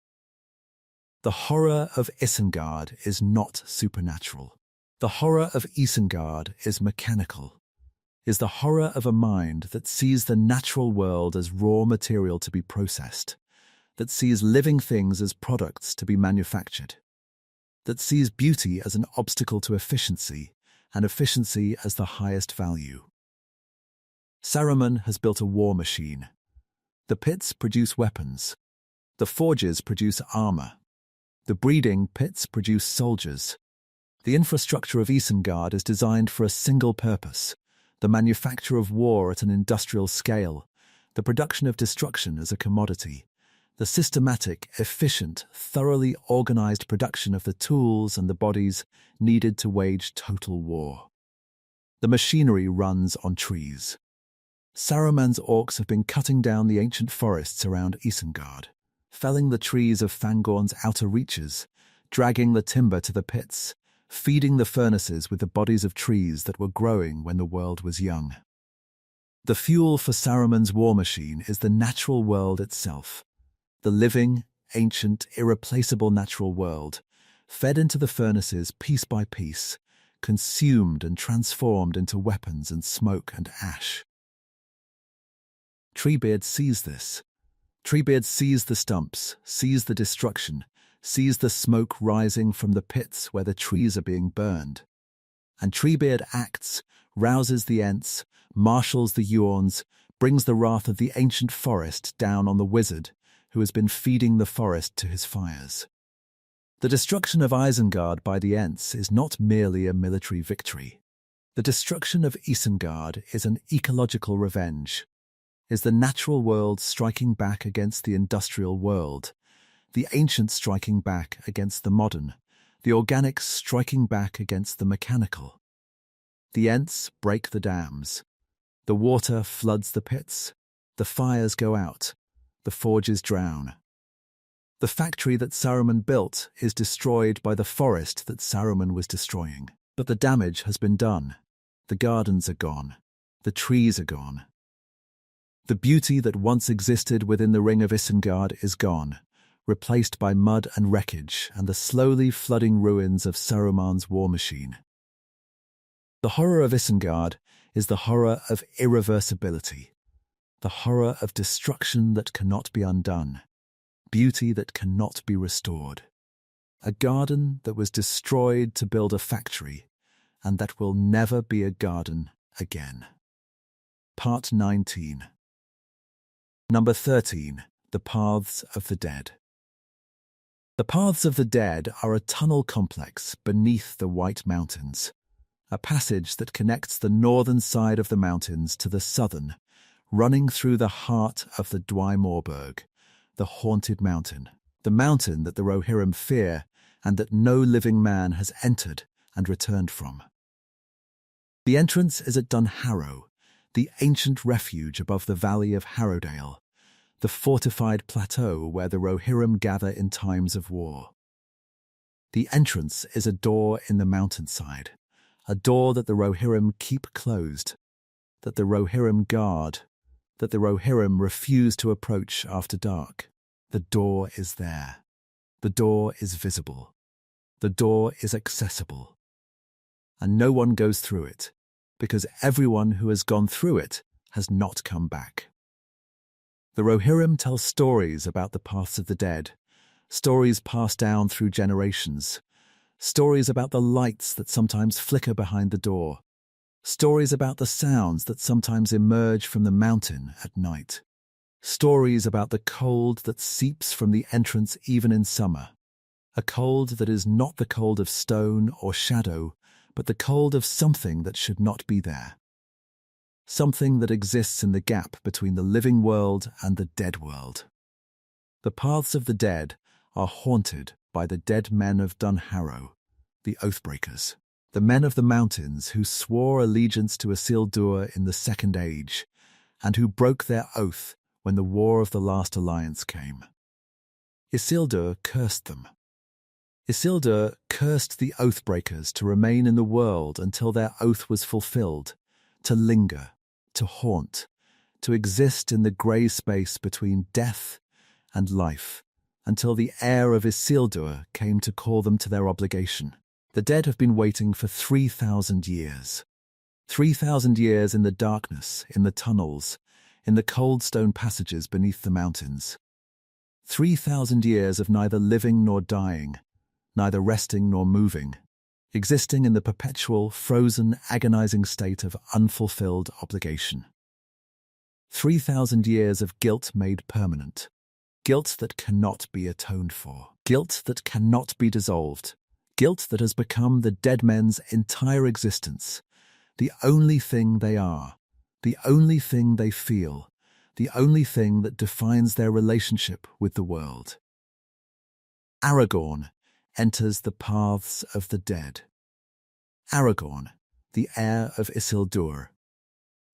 Speaker 1: The horror of Isengard is not supernatural. The horror of Isengard is mechanical, is the horror of a mind that sees the natural world as raw material to be processed, that sees living things as products to be manufactured, that sees beauty as an obstacle to efficiency, and efficiency as the highest value. Saruman has built a war machine. The pits produce weapons. The forges produce armor. The breeding pits produce soldiers. The infrastructure of Isengard is designed for a single purpose: the manufacture of war at an industrial scale, the production of destruction as a commodity, the systematic, efficient, thoroughly organized production of the tools and the bodies needed to wage total war. The machinery runs on trees. Saruman's orcs have been cutting down the ancient forests around Isengard, felling the trees of Fangorn's outer reaches, dragging the timber to the pits, feeding the furnaces with the bodies of trees that were growing when the world was young. The fuel for Saruman's war machine is the natural world itself, the living, ancient, irreplaceable natural world, fed into the furnaces piece by piece, consumed and transformed into weapons and smoke and ash. Treebeard sees this. Treebeard sees the stumps, sees the destruction, sees the smoke rising from the pits where the trees are being burned. And Treebeard acts, rouses the Ents, marshals the Yorns, brings the wrath of the ancient forest down on the wizard who has been feeding the forest to his fires. The destruction of Isengard by the Ents is not merely a military victory. The destruction of Isengard is an ecological revenge, is the natural world striking back against the industrial world, the ancient striking back against the modern, the organic striking back against the mechanical. The Ents break the dams. The water floods the pits. The fires go out. The forges drown. The factory that Saruman built is destroyed by the forest that Saruman was destroying. But the damage has been done. The gardens are gone. The trees are gone. The beauty that once existed within the ring of Isengard is gone, replaced by mud and wreckage and the slowly flooding ruins of Saruman's war machine. The horror of Isengard is the horror of irreversibility, the horror of destruction that cannot be undone, beauty that cannot be restored. A garden that was destroyed to build a factory, and that will never be a garden again. Part 19. Number 13. The Paths of the Dead. The Paths of the Dead are a tunnel complex beneath the White Mountains, a passage that connects the northern side of the mountains to the southern, running through the heart of the Dwy Morberg, the haunted mountain, the mountain that the Rohirrim fear and that no living man has entered and returned from. The entrance is at Dunharrow, the ancient refuge above the valley of Harrowdale, the fortified plateau where the Rohirrim gather in times of war. The entrance is a door in the mountainside, a door that the Rohirrim keep closed, that the Rohirrim guard, that the Rohirrim refuse to approach after dark. The door is there. The door is visible. The door is accessible. And no one goes through it, because everyone who has gone through it has not come back. The Rohirrim tell stories about the paths of the dead, stories passed down through generations, stories about the lights that sometimes flicker behind the door, stories about the sounds that sometimes emerge from the mountain at night, stories about the cold that seeps from the entrance even in summer, a cold that is not the cold of stone or shadow, but the cold of something that should not be there. Something that exists in the gap between the living world and the dead world. The paths of the dead are haunted by the dead men of Dunharrow, the Oathbreakers, the men of the mountains who swore allegiance to Isildur in the Second Age, and who broke their oath when the War of the Last Alliance came. Isildur cursed them. Isildur cursed the Oathbreakers to remain in the world until their oath was fulfilled, to linger, to haunt, to exist in the grey space between death and life, until the heir of Isildur came to call them to their obligation. The dead have been waiting for 3,000 years. 3,000 years in the darkness, in the tunnels, in the cold stone passages beneath the mountains. 3,000 years of neither living nor dying, neither resting nor moving, existing in the perpetual, frozen, agonizing state of unfulfilled obligation. 3,000 years of guilt made permanent, guilt that cannot be atoned for, guilt that cannot be dissolved, guilt that has become the dead men's entire existence, the only thing they are, the only thing they feel, the only thing that defines their relationship with the world. Aragorn enters the paths of the dead. Aragorn, the heir of Isildur,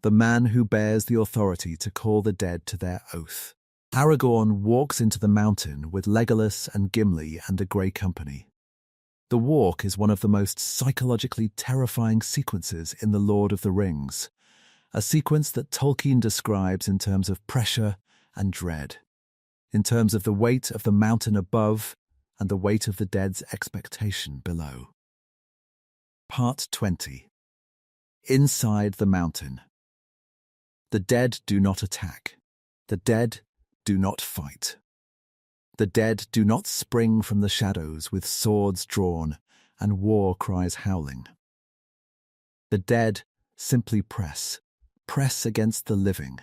Speaker 1: the man who bears the authority to call the dead to their oath. Aragorn walks into the mountain with Legolas and Gimli and a grey company. The walk is one of the most psychologically terrifying sequences in The Lord of the Rings, a sequence that Tolkien describes in terms of pressure and dread, in terms of the weight of the mountain above and the weight of the dead's expectation below. Part 20. Inside the mountain. The dead do not attack. The dead do not fight. The dead do not spring from the shadows with swords drawn and war cries howling. The dead simply press against the living,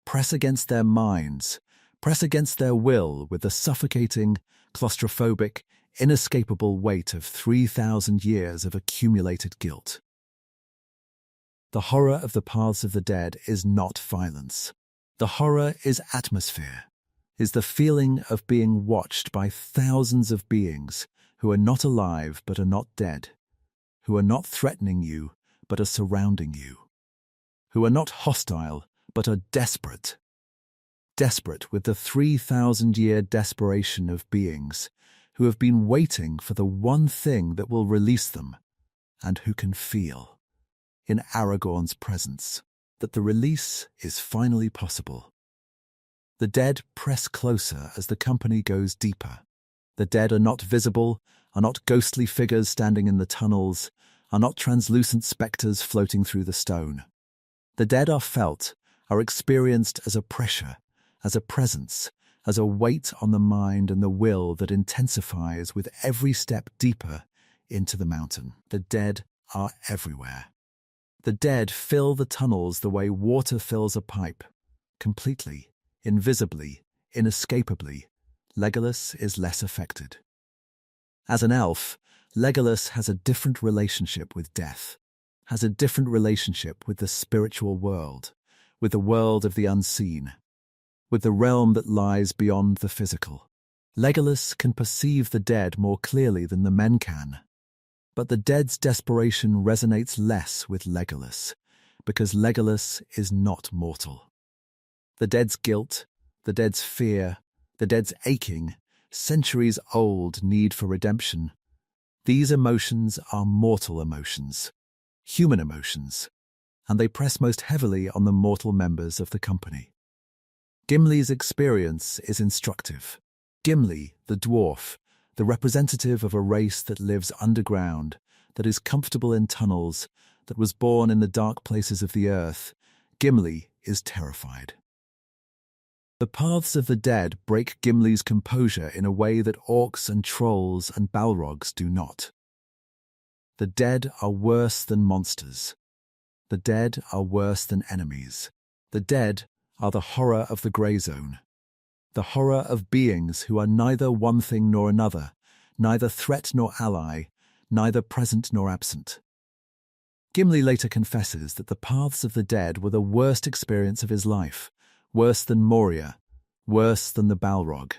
Speaker 1: press against their minds, press against their will with the suffocating, claustrophobic, inescapable weight of 3,000 years of accumulated guilt. The horror of the paths of the dead is not violence. The horror is atmosphere, is the feeling of being watched by thousands of beings who are not alive but are not dead, who are not threatening you but are surrounding you, who are not hostile but are desperate. Desperate with the 3,000-year desperation of beings who have been waiting for the one thing that will release them and who can feel, in Aragorn's presence, that the release is finally possible. The dead press closer as the company goes deeper. The dead are not visible, are not ghostly figures standing in the tunnels, are not translucent spectres floating through the stone. The dead are felt, are experienced as a pressure, as a presence, as a weight on the mind and the will that intensifies with every step deeper into the mountain. The dead are everywhere. The dead fill the tunnels the way water fills a pipe, completely, invisibly, inescapably. Legolas is less affected. As an elf, Legolas has a different relationship with death, has a different relationship with the spiritual world, with the world of the unseen, with the realm that lies beyond the physical. Legolas can perceive the dead more clearly than the men can. But the dead's desperation resonates less with Legolas, because Legolas is not mortal. The dead's guilt, the dead's fear, the dead's aching, centuries-old need for redemption, these emotions are mortal emotions, human emotions, and they press most heavily on the mortal members of the company. Gimli's experience is instructive. Gimli, the dwarf, the representative of a race that lives underground, that is comfortable in tunnels, that was born in the dark places of the earth, Gimli is terrified. The paths of the dead break Gimli's composure in a way that orcs and trolls and balrogs do not. The dead are worse than monsters. The dead are worse than enemies. The dead are the horror of the grey zone. The horror of beings who are neither one thing nor another, neither threat nor ally, neither present nor absent. Gimli later confesses that the paths of the dead were the worst experience of his life, worse than Moria, worse than the Balrog,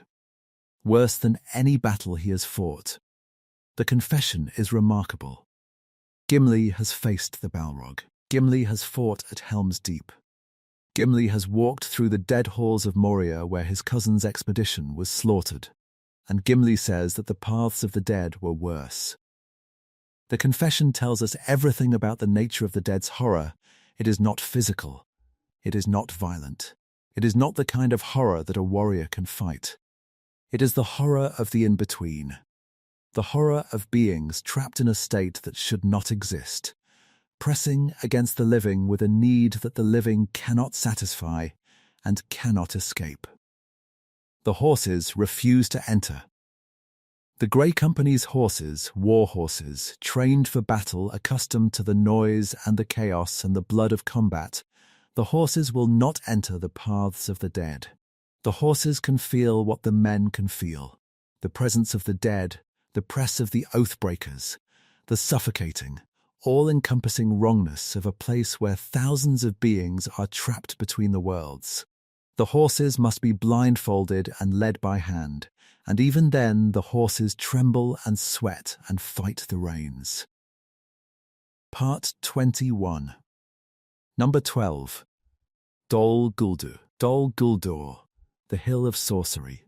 Speaker 1: worse than any battle he has fought. The confession is remarkable. Gimli has faced the Balrog. Gimli has fought at Helm's Deep. Gimli has walked through the dead halls of Moria where his cousin's expedition was slaughtered. and Gimli says that the paths of the dead were worse. The confession tells us everything about the nature of the dead's horror. It is not physical. It is not violent. It is not the kind of horror that a warrior can fight. It is the horror of the in-between. The horror of beings trapped in a state that should not exist, pressing against the living with a need that the living cannot satisfy and cannot escape. The horses refuse to enter. The Grey Company's horses, war horses, trained for battle, accustomed to the noise and the chaos and the blood of combat, the horses will not enter the paths of the dead. The horses can feel what the men can feel: the presence of the dead, the press of the oath-breakers, the suffocating, all-encompassing wrongness of a place where thousands of beings are trapped between the worlds. The horses must be blindfolded and led by hand, and even then the horses tremble and sweat and fight the reins. Part 21. Number 12. Dol Guldur. Dol Guldur, the Hill of Sorcery.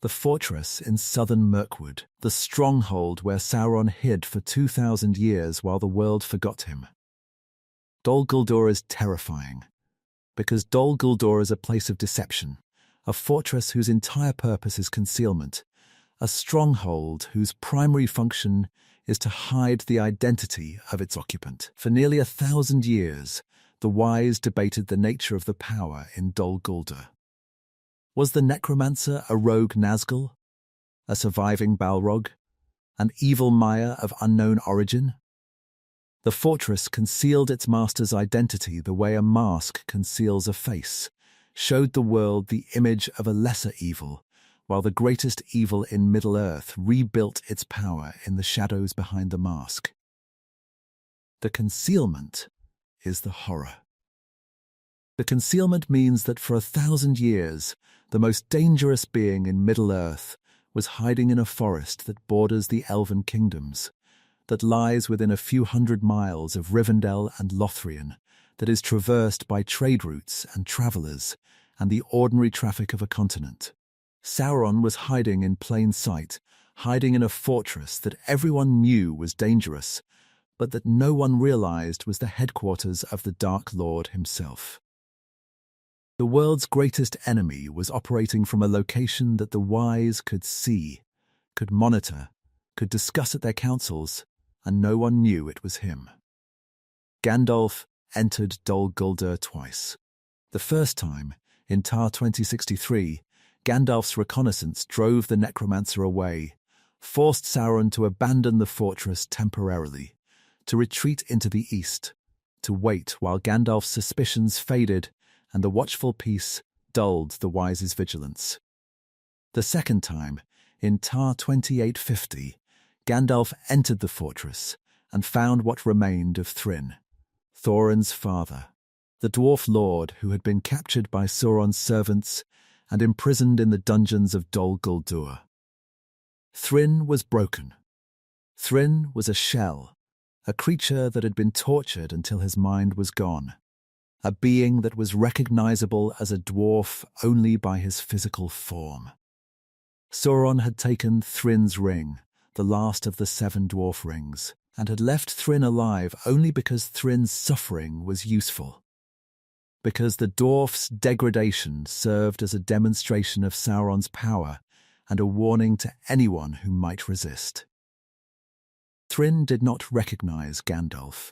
Speaker 1: The fortress in southern Mirkwood, the stronghold where Sauron hid for 2,000 years while the world forgot him. Dol Guldur is terrifying, because Dol Guldur is a place of deception, a fortress whose entire purpose is concealment, a stronghold whose primary function is to hide the identity of its occupant. For nearly 1,000 years, the wise debated the nature of the power in Dol Guldur. Was the necromancer a rogue Nazgul, a surviving Balrog, an evil Maya of unknown origin? The fortress concealed its master's identity the way a mask conceals a face, showed the world the image of a lesser evil, while the greatest evil in Middle-earth rebuilt its power in the shadows behind the mask. The concealment is the horror. The concealment means that for 1,000 years, the most dangerous being in Middle-earth was hiding in a forest that borders the Elven kingdoms, that lies within a few hundred miles of Rivendell and Lothlorien, that is traversed by trade routes and travellers and the ordinary traffic of a continent. Sauron was hiding in plain sight, hiding in a fortress that everyone knew was dangerous, but that no one realized was the headquarters of the Dark Lord himself. The world's greatest enemy was operating from a location that the wise could see, could monitor, could discuss at their councils, and no one knew it was him. Gandalf entered Dol Guldur twice. The first time, in Tar 2063, Gandalf's reconnaissance drove the necromancer away, forced Sauron to abandon the fortress temporarily, to retreat into the east, to wait while Gandalf's suspicions faded and the watchful peace dulled the wise's vigilance. The second time, in Tar 2850, Gandalf entered the fortress and found what remained of Thryn, Thorin's father, the dwarf lord who had been captured by Sauron's servants and imprisoned in the dungeons of Dol Guldur. Thryn was broken. Thryn was a shell, a creature that had been tortured until his mind was gone, a being that was recognizable as a dwarf only by his physical form. Sauron had taken Thryn's ring, the last of the 7 dwarf rings, and had left Thryn alive only because Thryn's suffering was useful. Because the dwarf's degradation served as a demonstration of Sauron's power and a warning to anyone who might resist. Thryn did not recognize Gandalf.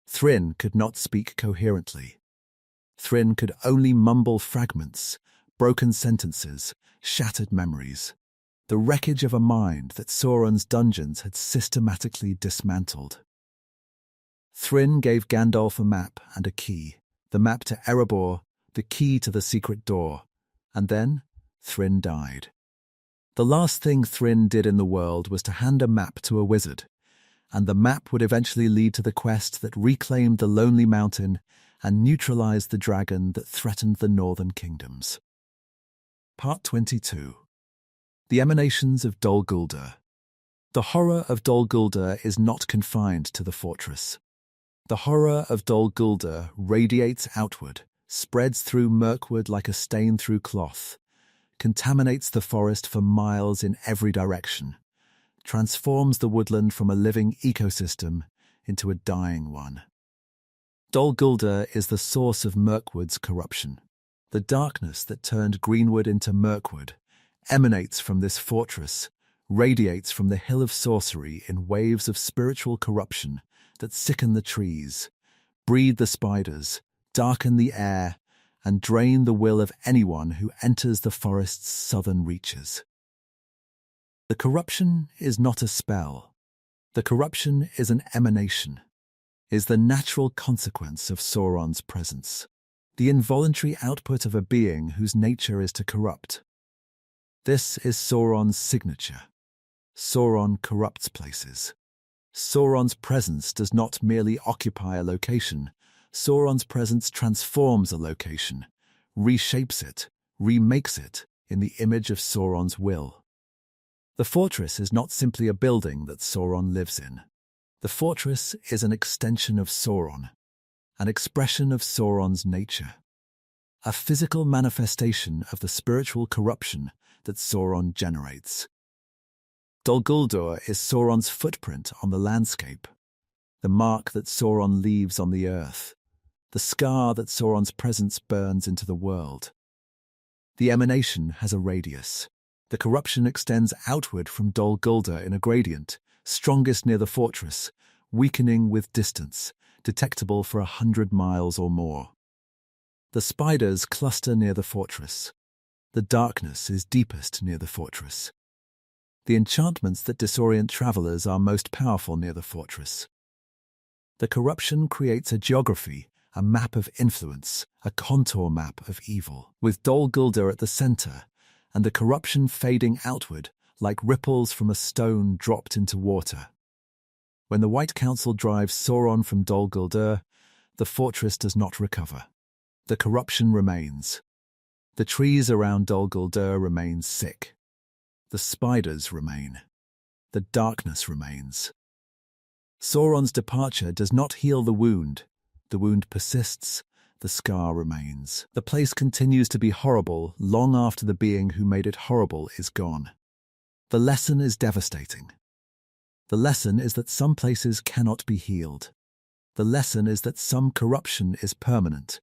Speaker 1: Thryn could not speak coherently. Thryn could only mumble fragments, broken sentences, shattered memories, the wreckage of a mind that Sauron's dungeons had systematically dismantled. Thryn gave Gandalf a map and a key, the map to Erebor, the key to the secret door, and then Thryn died. The last thing Thryn did in the world was to hand a map to a wizard, and the map would eventually lead to the quest that reclaimed the Lonely Mountain and neutralized the dragon that threatened the northern kingdoms. Part 22. The Emanations of Dol Guldur. The horror of Dol Guldur is not confined to the fortress. The horror of Dol Guldur radiates outward, spreads through Mirkwood like a stain through cloth, contaminates the forest for miles in every direction, transforms the woodland from a living ecosystem into a dying one. Dol Guldur is the source of Mirkwood's corruption. The darkness that turned Greenwood into Mirkwood emanates from this fortress, radiates from the Hill of Sorcery in waves of spiritual corruption that sicken the trees, breed the spiders, darken the air, and drain the will of anyone who enters the forest's southern reaches. The corruption is not a spell. The corruption is an emanation, is the natural consequence of Sauron's presence, the involuntary output of a being whose nature is to corrupt. This is Sauron's signature. Sauron corrupts places. Sauron's presence does not merely occupy a location. Sauron's presence transforms a location, reshapes it, remakes it in the image of Sauron's will. The fortress is not simply a building that Sauron lives in. The fortress is an extension of Sauron, an expression of Sauron's nature, a physical manifestation of the spiritual corruption that Sauron generates. Dol Guldur is Sauron's footprint on the landscape, the mark that Sauron leaves on the earth, the scar that Sauron's presence burns into the world. The emanation has a radius. The corruption extends outward from Dol Guldur in a gradient, strongest near the fortress, weakening with distance, detectable for 100 miles or more. The spiders cluster near the fortress. The darkness is deepest near the fortress. The enchantments that disorient travelers are most powerful near the fortress. The corruption creates a geography, a map of influence, a contour map of evil, with Dol Guldur at the center, and the corruption fading outward like ripples from a stone dropped into water. When the White Council drives Sauron from Dol Guldur, the fortress does not recover. The corruption remains. The trees around Dol Guldur remain sick. The spiders remain. The darkness remains. Sauron's departure does not heal the wound. The wound persists. The scar remains. The place continues to be horrible long after the being who made it horrible is gone. The lesson is devastating. The lesson is that some places cannot be healed. The lesson is that some corruption is permanent,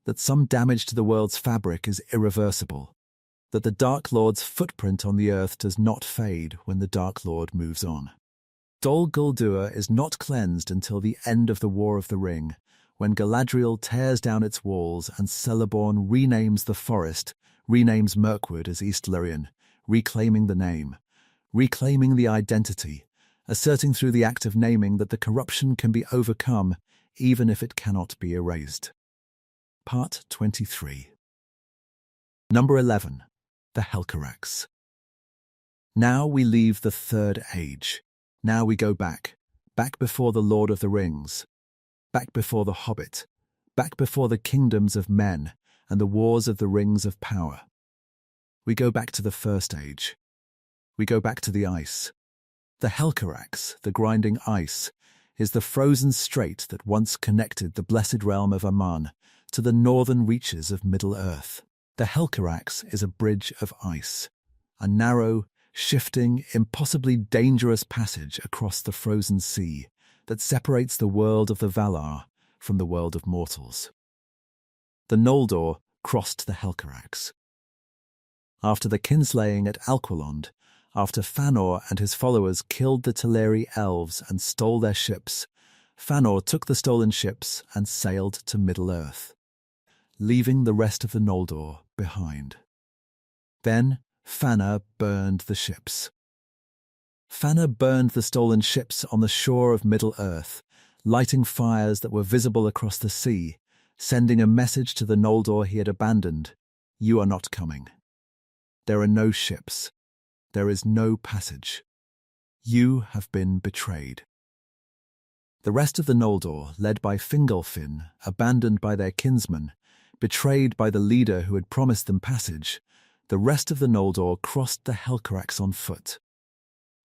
Speaker 1: that some damage to the world's fabric is irreversible, that the Dark Lord's footprint on the earth does not fade when the Dark Lord moves on. Dol Guldur is not cleansed until the end of the War of the Ring, when Galadriel tears down its walls and Celeborn renames the forest, renames Mirkwood as East Lyrien, reclaiming the name, reclaiming the identity, asserting through the act of naming that the corruption can be overcome even if it cannot be erased. Part 23. Number 11. The Helcarax. Now we leave the Third Age. Now we go back before the Lord of the Rings, back before the Hobbit, back before the kingdoms of men and the wars of the Rings of Power. We go back to the First Age. We go back to the ice. The Helcarax, the grinding ice, is the frozen strait that once connected the blessed realm of Aman to the northern reaches of Middle-earth. The Helcarax is a bridge of ice, a narrow, shifting, impossibly dangerous passage across the frozen sea that separates the world of the Valar from the world of mortals. The Noldor crossed the Helcarax. After the kinslaying at Alqualond, after Fëanor and his followers killed the Teleri elves and stole their ships, Fëanor took the stolen ships and sailed to Middle-earth, leaving the rest of the Noldor behind. Then Fëanor burned the ships. Fëanor burned the stolen ships on the shore of Middle-earth, lighting fires that were visible across the sea, sending a message to the Noldor he had abandoned: "You are not coming. There are no ships. There is no passage. You have been betrayed." The rest of the Noldor, led by Fingolfin, abandoned by their kinsmen, betrayed by the leader who had promised them passage, the rest of the Noldor crossed the Helcarax on foot.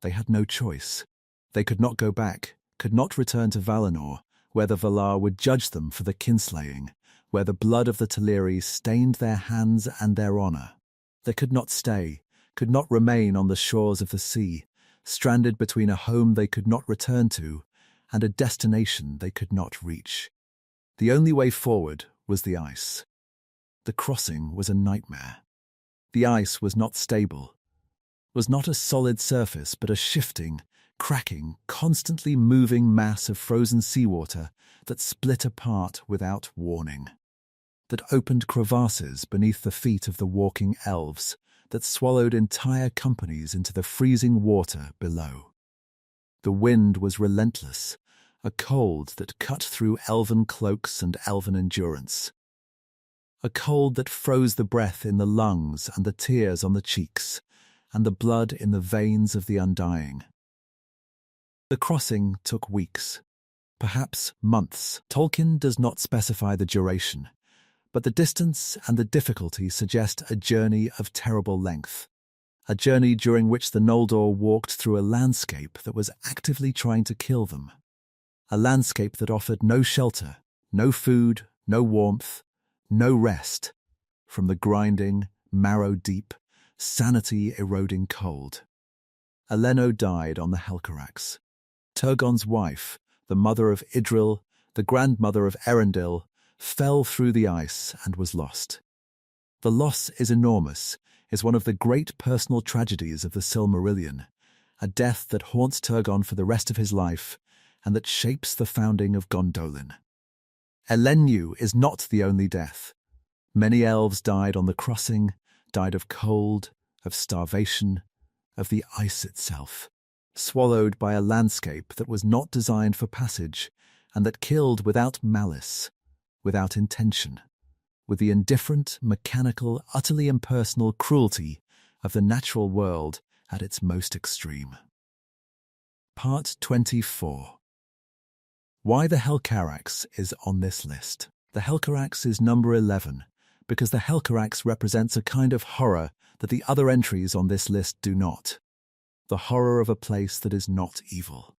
Speaker 1: They had no choice. They could not go back, could not return to Valinor, where the Valar would judge them for the kinslaying, where the blood of the Teleri stained their hands and their honor. They could not stay, could not remain on the shores of the sea, stranded between a home they could not return to and a destination they could not reach. The only way forward was the ice. The crossing was a nightmare. The ice was not stable, was not a solid surface but a shifting, cracking, constantly moving mass of frozen seawater that split apart without warning, that opened crevasses beneath the feet of the walking elves, that swallowed entire companies into the freezing water below. The wind was relentless, a cold that cut through elven cloaks and elven endurance. A cold that froze the breath in the lungs and the tears on the cheeks, and the blood in the veins of the undying. The crossing took weeks, perhaps months. Tolkien does not specify the duration, but the distance and the difficulty suggest a journey of terrible length, a journey during which the Noldor walked through a landscape that was actively trying to kill them, a landscape that offered no shelter, no food, no warmth, no rest from the grinding, marrow-deep, sanity-eroding cold. Eleno died on the Helcarax. Turgon's wife, the mother of Idril, the grandmother of Erendil, fell through the ice and was lost. The loss is enormous, is one of the great personal tragedies of the Silmarillion, a death that haunts Turgon for the rest of his life and that shapes the founding of Gondolin. Elenu is not the only death. Many elves died on the crossing, died of cold, of starvation, of the ice itself, swallowed by a landscape that was not designed for passage and that killed without malice, without intention, with the indifferent, mechanical, utterly impersonal cruelty of the natural world at its most extreme. Part 24. Why the Helcarax is on this list. The Helcarax is number 11 because the Helcarax represents a kind of horror that the other entries on this list do not. The horror of a place that is not evil.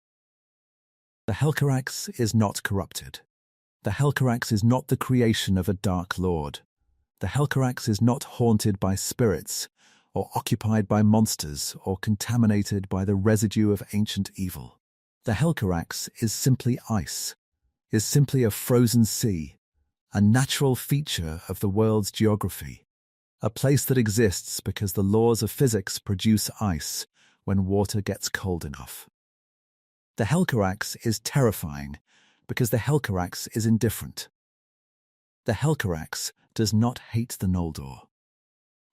Speaker 1: The Helcarax is not corrupted. The Helcarax is not the creation of a dark lord. The Helcarax is not haunted by spirits, or occupied by monsters, or contaminated by the residue of ancient evil. The Helcarax is simply ice, is simply a frozen sea, a natural feature of the world's geography, a place that exists because the laws of physics produce ice when water gets cold enough. The Helcarax is terrifying because the Helcarax is indifferent. The Helcarax does not hate the Noldor.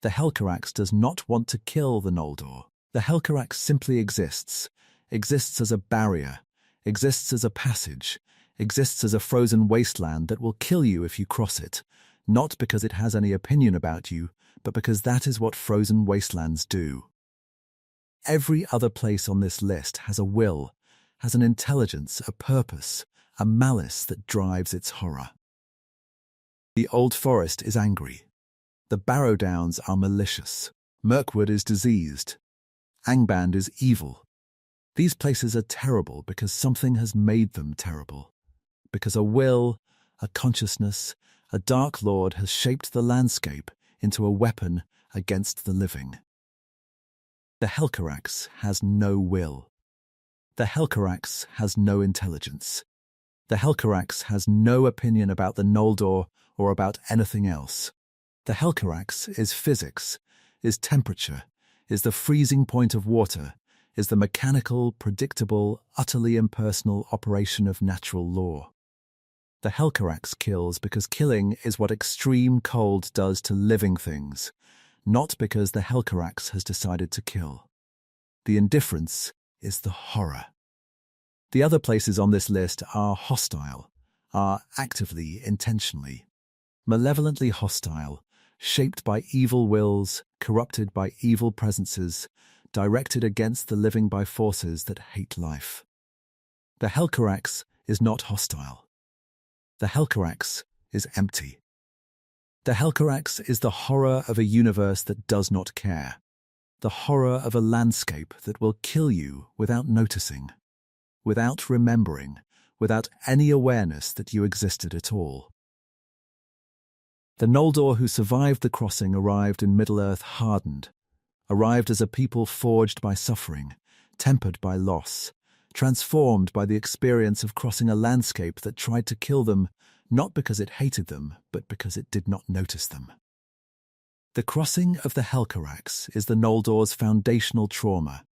Speaker 1: The Helcarax does not want to kill the Noldor. The Helcarax simply exists as a barrier, exists as a passage, exists as a frozen wasteland that will kill you if you cross it, not because it has any opinion about you, but because that is what frozen wastelands do. Every other place on this list has a will, has an intelligence, a purpose, a malice that drives its horror. The Old Forest is angry. The Barrow Downs are malicious. Mirkwood is diseased. Angband is evil. These places are terrible because something has made them terrible. Because a will, a consciousness, a dark lord has shaped the landscape into a weapon against the living. The Helcarax has no will. The Helcarax has no intelligence. The Helcarax has no opinion about the Noldor or about anything else. The Helcarax is physics, is temperature, is the freezing point of water, is the mechanical, predictable, utterly impersonal operation of natural law. The Helcarax kills because killing is what extreme cold does to living things, not because the Helcarax has decided to kill. The indifference is the horror. The other places on this list are hostile, are actively, intentionally, malevolently hostile, shaped by evil wills, corrupted by evil presences, directed against the living by forces that hate life. The Helcarax is not hostile. The Helcarax is empty. The Helcarax is the horror of a universe that does not care, the horror of a landscape that will kill you without noticing, without remembering, without any awareness that you existed at all. The Noldor who survived the crossing arrived in Middle-earth hardened, arrived as a people forged by suffering, tempered by loss, transformed by the experience of crossing a landscape that tried to kill them, not because it hated them, but because it did not notice them. The crossing of the Helcarax is the Noldor's foundational trauma,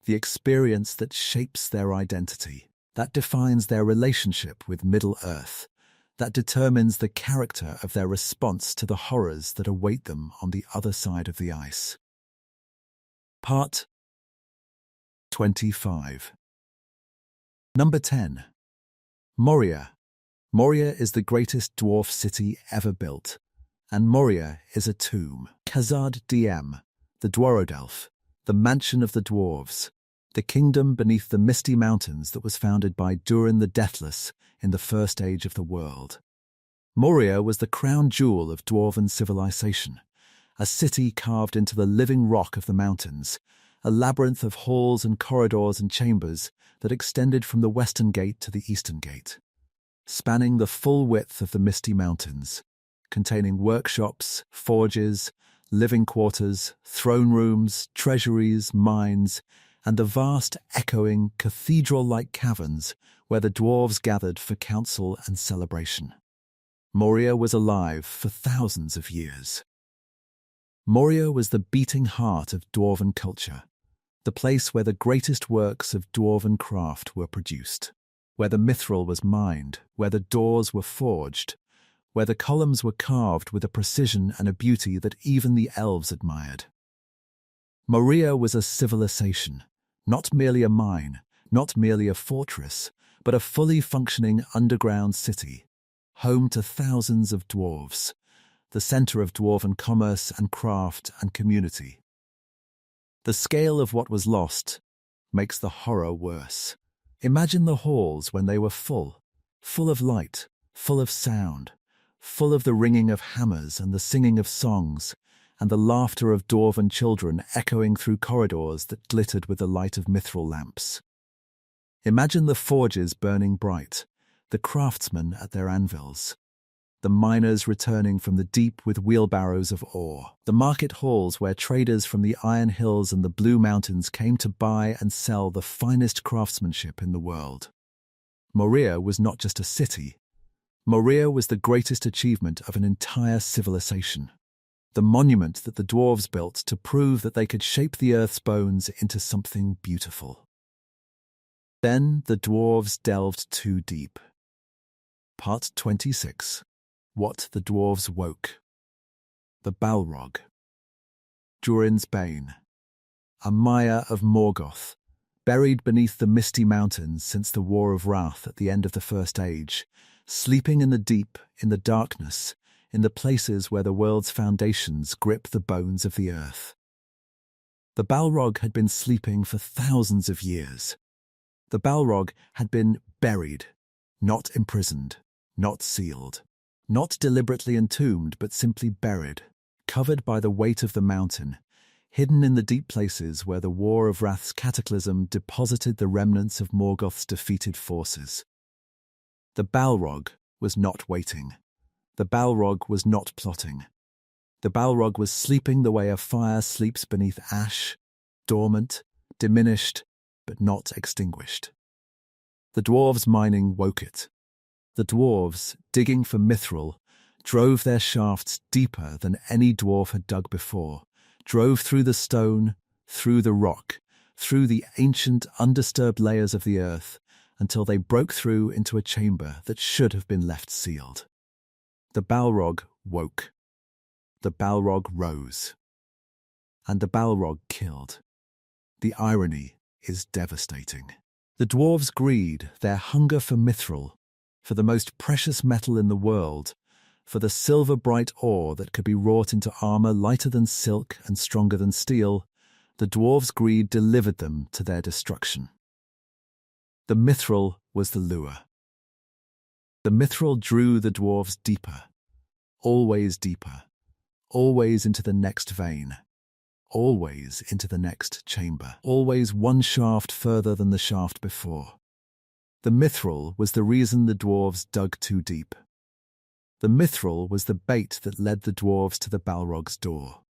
Speaker 1: the experience that shapes their identity, that defines their relationship with Middle-earth, that determines the character of their response to the horrors that await them on the other side of the ice. Part 25. Number 10. Moria. Moria is the greatest dwarf city ever built, and Moria is a tomb. Khazad Diem, the Dworodelf, the mansion of the dwarves, the kingdom beneath the misty mountains that was founded by Durin the Deathless in the first age of the world. Moria was the crown jewel of dwarven civilization, a city carved into the living rock of the mountains, a labyrinth of halls and corridors and chambers that extended from the western gate to the eastern gate, spanning the full width of the misty mountains, containing workshops, forges, living quarters, throne rooms, treasuries, mines, and the vast, echoing, cathedral-like caverns where the dwarves gathered for council and celebration. Moria was alive for thousands of years. Moria was the beating heart of dwarven culture, the place where the greatest works of dwarven craft were produced, where the mithril was mined, where the doors were forged, where the columns were carved with a precision and a beauty that even the elves admired. Moria was a civilization, not merely a mine, not merely a fortress, but a fully functioning underground city, home to thousands of dwarves, the center of dwarven commerce and craft and community. The scale of what was lost makes the horror worse. Imagine the halls when they were full of light, full of sound, full of the ringing of hammers and the singing of songs, and the laughter of dwarven children echoing through corridors that glittered with the light of mithril lamps. Imagine the forges burning bright, the craftsmen at their anvils, the miners returning from the deep with wheelbarrows of ore, the market halls where traders from the Iron Hills and the Blue Mountains came to buy and sell the finest craftsmanship in the world. Moria was not just a city. Moria was the greatest achievement of an entire civilization, the monument that the dwarves built to prove that they could shape the earth's bones into something beautiful. Then the dwarves delved too deep. Part 26. What the Dwarves Woke. The Balrog. Durin's Bane. A Maya of Morgoth, buried beneath the misty mountains since the War of Wrath at the end of the First Age, sleeping in the deep, in the darkness, in the places where the world's foundations grip the bones of the earth. The Balrog had been sleeping for thousands of years. The Balrog had been buried, not imprisoned, not sealed. Not deliberately entombed, but simply buried, covered by the weight of the mountain, hidden in the deep places where the War of Wrath's cataclysm deposited the remnants of Morgoth's defeated forces. The Balrog was not waiting. The Balrog was not plotting. The Balrog was sleeping the way a fire sleeps beneath ash, dormant, diminished, but not extinguished. The dwarves mining woke it. The dwarves, digging for mithril, drove their shafts deeper than any dwarf had dug before, drove through the stone, through the rock, through the ancient, undisturbed layers of the earth, until they broke through into a chamber that should have been left sealed. The Balrog woke. The Balrog rose. And the Balrog killed. The irony is devastating. The dwarves' greed, their hunger for mithril, for the most precious metal in the world, for the silver-bright ore that could be wrought into armor lighter than silk and stronger than steel, the dwarves' greed delivered them to their destruction. The mithril was the lure. The mithril drew the dwarves deeper, always into the next vein, always into the next chamber, always one shaft further than the shaft before. The mithril was the reason the dwarves dug too deep. The mithril was the bait that led the dwarves to the Balrog's door.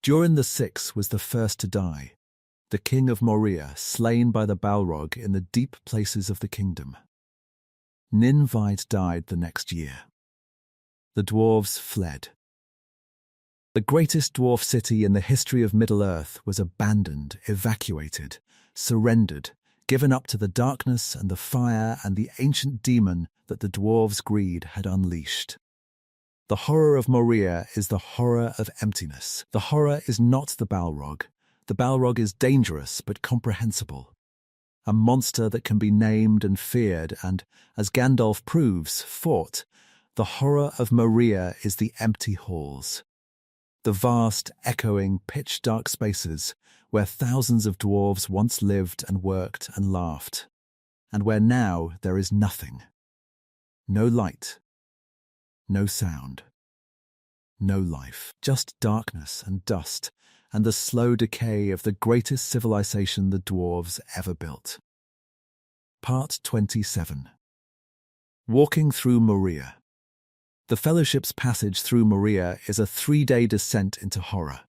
Speaker 1: Durin the Sixth was the first to die, the king of Moria, slain by the Balrog in the deep places of the kingdom. Ninvide died the next year. The dwarves fled. The greatest dwarf city in the history of Middle-earth was abandoned, evacuated, surrendered, given up to the darkness and the fire and the ancient demon that the dwarves' greed had unleashed. The horror of Moria is the horror of emptiness. The horror is not the Balrog. The Balrog is dangerous but comprehensible. A monster that can be named and feared and, as Gandalf proves, fought. The horror of Moria is the empty halls. The vast, echoing, pitch-dark spaces where thousands of dwarves once lived and worked and laughed, and where now there is nothing. No light, no sound, no life, just darkness and dust and the slow decay of the greatest civilization the dwarves ever built. Part 27. Walking through Moria. The Fellowship's passage through Moria is a 3-day descent into horror.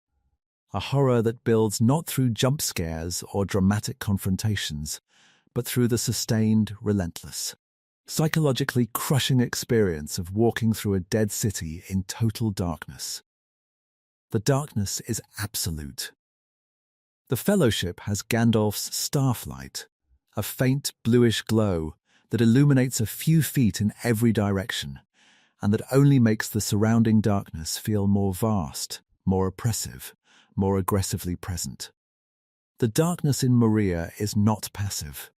Speaker 1: A horror that builds not through jump scares or dramatic confrontations, but through the sustained, relentless, psychologically crushing experience of walking through a dead city in total darkness. The darkness is absolute. The Fellowship has Gandalf's Starflight, a faint bluish glow that illuminates a few feet in every direction, and that only makes the surrounding darkness feel more vast, more oppressive, more aggressively present. The darkness in Moria is not passive.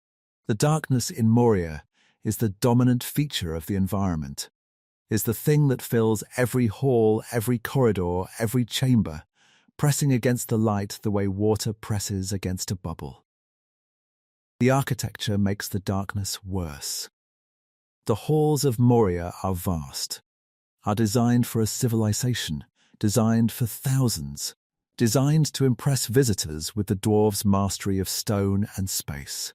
Speaker 1: The darkness in Moria is the dominant feature of the environment, is the thing that fills every hall, every corridor, every chamber, pressing against the light the way water presses against a bubble. The architecture makes the darkness worse. The halls of Moria are vast, are designed for a civilization, designed for thousands, designed to impress visitors with the dwarves' mastery of stone and space.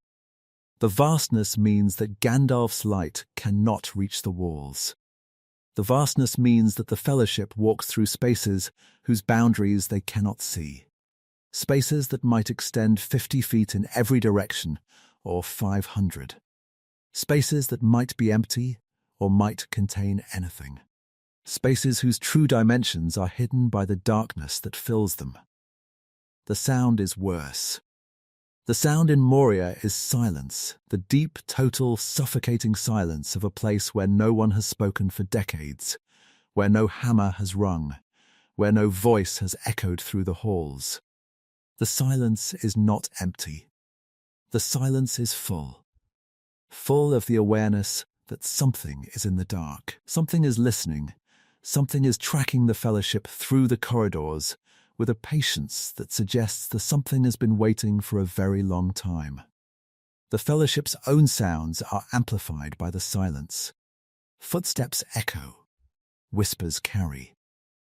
Speaker 1: The vastness means that Gandalf's light cannot reach the walls. The vastness means that the Fellowship walks through spaces whose boundaries they cannot see. Spaces that might extend 50 feet in every direction, or 500. Spaces that might be empty, or might contain anything. Spaces whose true dimensions are hidden by the darkness that fills them. The sound is worse. The sound in Moria is silence, the deep, total, suffocating silence of a place where no one has spoken for decades, where no hammer has rung, where no voice has echoed through the halls. The silence is not empty. The silence is full. Full of the awareness that something is in the dark, something is listening, something is tracking the Fellowship through the corridors with a patience that suggests the something has been waiting for a very long time. The Fellowship's own sounds are amplified by the silence. Footsteps echo. Whispers carry.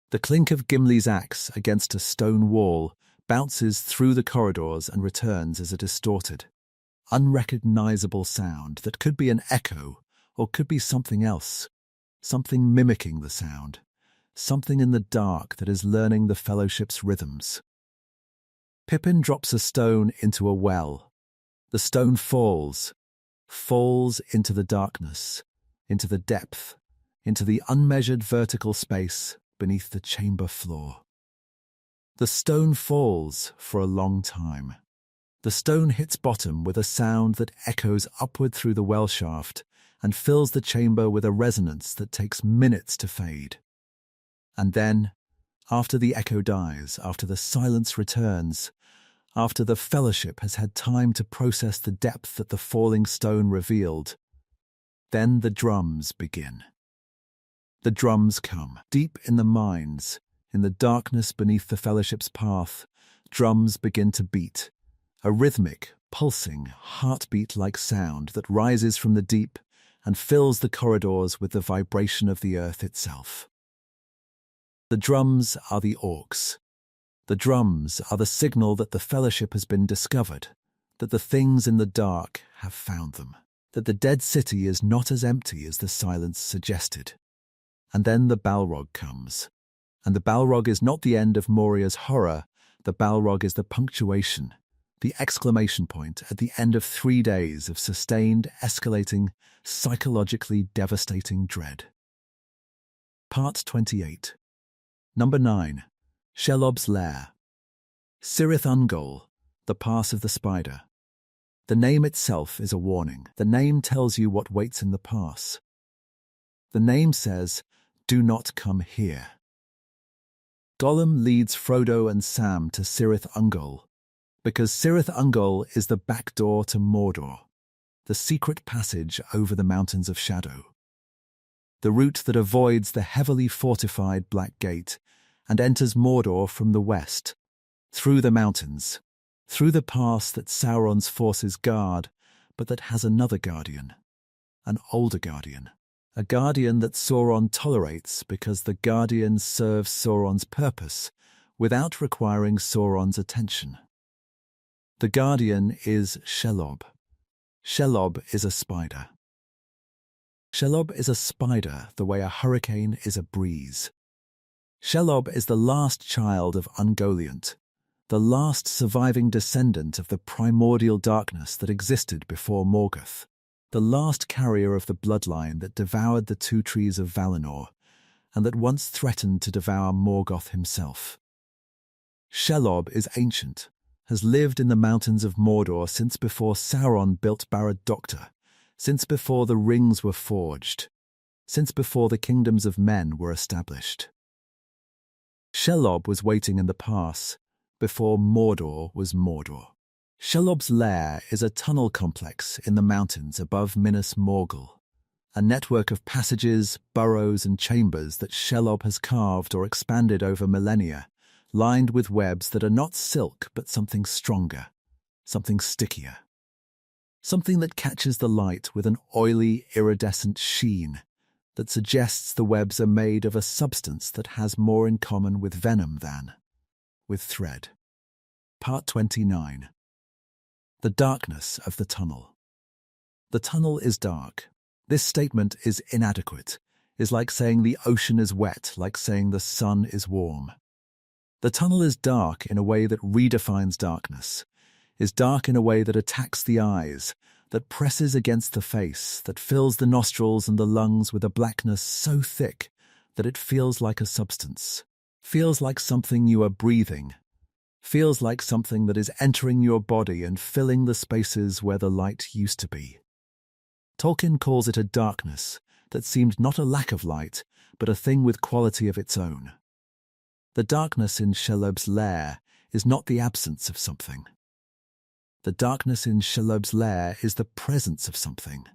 Speaker 1: The clink of Gimli's axe against a stone wall bounces through the corridors and returns as a distorted, unrecognizable sound that could be an echo or could be something else, something mimicking the sound, something in the dark that is learning the Fellowship's rhythms. Pippin drops a stone into a well. The stone falls into the darkness, into the depth, into the unmeasured vertical space beneath the chamber floor. The stone falls for a long time. The stone hits bottom with a sound that echoes upward through the well shaft and fills the chamber with a resonance that takes minutes to fade. And then, after the echo dies, after the silence returns, after the Fellowship has had time to process the depth that the falling stone revealed, then the drums begin. The drums come. Deep in the mines, in the darkness beneath the Fellowship's path, drums begin to beat, a rhythmic, pulsing, heartbeat-like sound that rises from the deep and fills the corridors with the vibration of the earth itself. The drums are the orcs. The drums are the signal that the Fellowship has been discovered, that the things in the dark have found them. that the dead city is not as empty as the silence suggested. And then the Balrog comes. And the Balrog is not the end of Moria's horror, the Balrog is the punctuation, the exclamation point at the end of 3 days of sustained, escalating, psychologically devastating dread. Part 28. Number 9. Shelob's Lair. Cirith Ungol, the Pass of the Spider. The name itself is a warning. The name tells you what waits in the pass. The name says, "Do not come here." Gollum leads Frodo and Sam to Cirith Ungol, because Cirith Ungol is the back door to Mordor, the secret passage over the Mountains of Shadow. The route that avoids the heavily fortified Black Gate and enters Mordor from the west, through the mountains, through the pass that Sauron's forces guard, but that has another guardian, an older guardian, a guardian that Sauron tolerates because the guardian serves Sauron's purpose without requiring Sauron's attention. The guardian is Shelob. Shelob is a spider. Shelob is a spider the way a hurricane is a breeze. Shelob is the last child of Ungoliant, the last surviving descendant of the primordial darkness that existed before Morgoth, the last carrier of the bloodline that devoured the 2 trees of Valinor, and that once threatened to devour Morgoth himself. Shelob is ancient, has lived in the mountains of Mordor since before Sauron built Barad-dûrthr, since before the rings were forged, since before the kingdoms of men were established. Shelob was waiting in the pass before Mordor was Mordor. Shelob's lair is a tunnel complex in the mountains above Minas Morgul, a network of passages, burrows and chambers that Shelob has carved or expanded over millennia, lined with webs that are not silk but something stronger, something stickier. Something that catches the light with an oily, iridescent sheen that suggests the webs are made of a substance that has more in common with venom than with thread. Part 29. The darkness of the tunnel. The tunnel is dark. This statement is inadequate, is like saying the ocean is wet, like saying the sun is warm. The tunnel is dark in a way that redefines darkness, is dark in a way that attacks the eyes, that presses against the face, that fills the nostrils and the lungs with a blackness so thick that it feels like a substance, feels like something you are breathing, feels like something that is entering your body and filling the spaces where the light used to be. Tolkien calls it a darkness that seemed not a lack of light, but a thing with quality of its own. The darkness in Shelob's lair is not the absence of something. The darkness in Shelob's lair is the presence of something,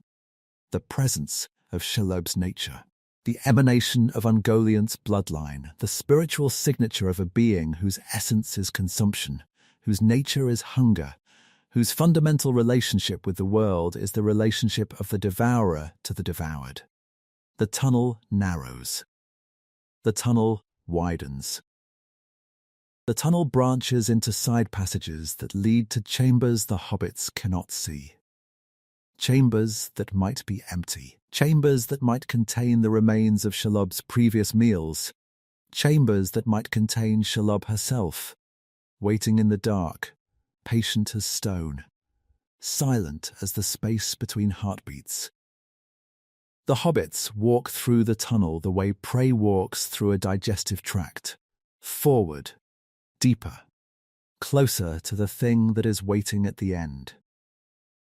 Speaker 1: the presence of Shelob's nature, the emanation of Ungoliant's bloodline, the spiritual signature of a being whose essence is consumption, whose nature is hunger, whose fundamental relationship with the world is the relationship of the devourer to the devoured. The tunnel narrows. The tunnel widens. The tunnel branches into side passages that lead to chambers the hobbits cannot see. Chambers that might be empty. Chambers that might contain the remains of Shelob's previous meals. Chambers that might contain Shelob herself, waiting in the dark, patient as stone, silent as the space between heartbeats. The hobbits walk through the tunnel the way prey walks through a digestive tract, forward, deeper, closer to the thing that is waiting at the end.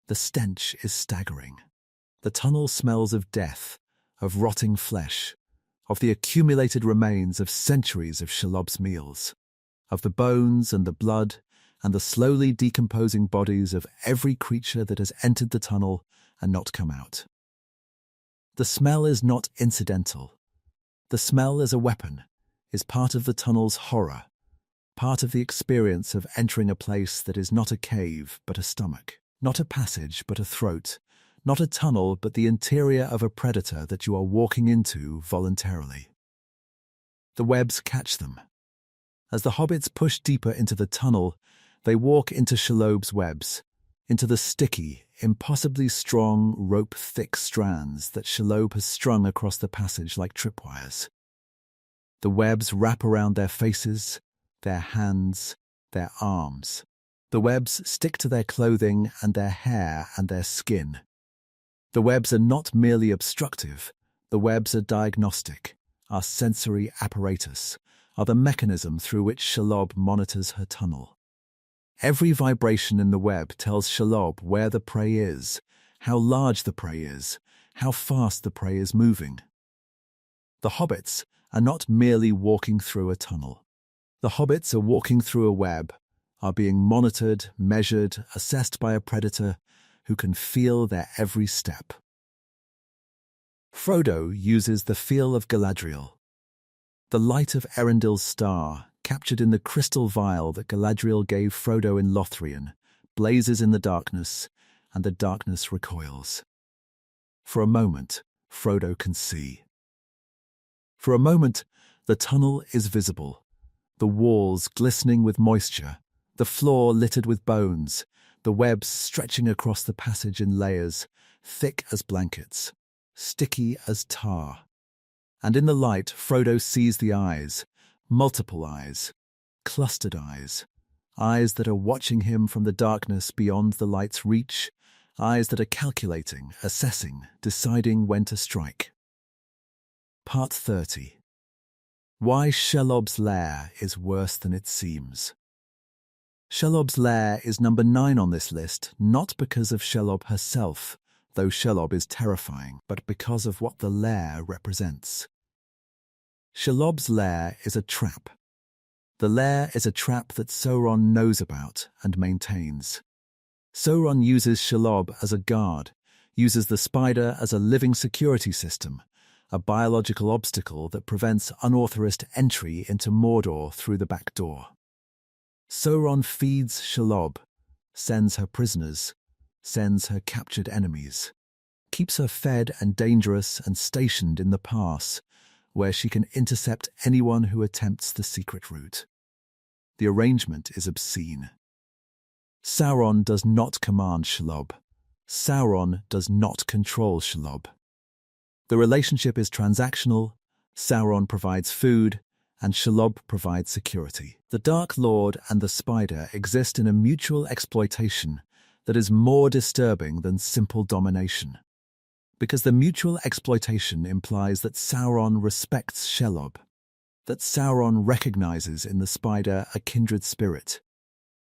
Speaker 1: The stench is staggering. The tunnel smells of death, of rotting flesh, of the accumulated remains of centuries of Shelob's meals, of the bones and the blood and the slowly decomposing bodies of every creature that has entered the tunnel and not come out. The smell is not incidental. The smell is a weapon, is part of the tunnel's horror, part of the experience of entering a place that is not a cave but a stomach, not a passage but a throat, not a tunnel but the interior of a predator that you are walking into voluntarily. The webs catch them. As the hobbits push deeper into the tunnel, they walk into Shelob's webs, into the sticky, impossibly strong, rope-thick strands that Shelob has strung across the passage like tripwires. The webs wrap around their faces, their hands, their arms. The webs stick to their clothing and their hair and their skin. The webs are not merely obstructive, the webs are diagnostic, our sensory apparatus, are the mechanism through which Shelob monitors her tunnel. Every vibration in the web tells Shelob where the prey is, how large the prey is, how fast the prey is moving. The hobbits are not merely walking through a tunnel. The hobbits are walking through a web, are being monitored, measured, assessed by a predator who can feel their every step. Frodo uses the feel of Galadriel. The light of Erendil's star, captured in the crystal vial that Galadriel gave Frodo in Lothlorien, blazes in the darkness, and the darkness recoils. For a moment, Frodo can see. For a moment, the tunnel is visible, the walls glistening with moisture, the floor littered with bones, the webs stretching across the passage in layers, thick as blankets, sticky as tar. And in the light, Frodo sees the eyes, multiple eyes, clustered eyes, eyes that are watching him from the darkness beyond the light's reach, eyes that are calculating, assessing, deciding when to strike. Part 30. Why Shelob's lair is worse than it seems. Shelob's lair is number 9 on this list, not because of Shelob herself, though Shelob is terrifying, but because of what the lair represents. Shelob's lair is a trap. The lair is a trap that Sauron knows about and maintains. Sauron uses Shelob as a guard, uses the spider as a living security system, a biological obstacle that prevents unauthorized entry into Mordor through the back door. Sauron feeds Shelob, sends her prisoners, sends her captured enemies, keeps her fed and dangerous and stationed in the pass, where she can intercept anyone who attempts the secret route. The arrangement is obscene. Sauron does not command Shelob. Sauron does not control Shelob. The relationship is transactional. Sauron provides food, and Shelob provides security. The Dark Lord and the Spider exist in a mutual exploitation that is more disturbing than simple domination. Because the mutual exploitation implies that Sauron respects Shelob, that Sauron recognizes in the spider a kindred spirit,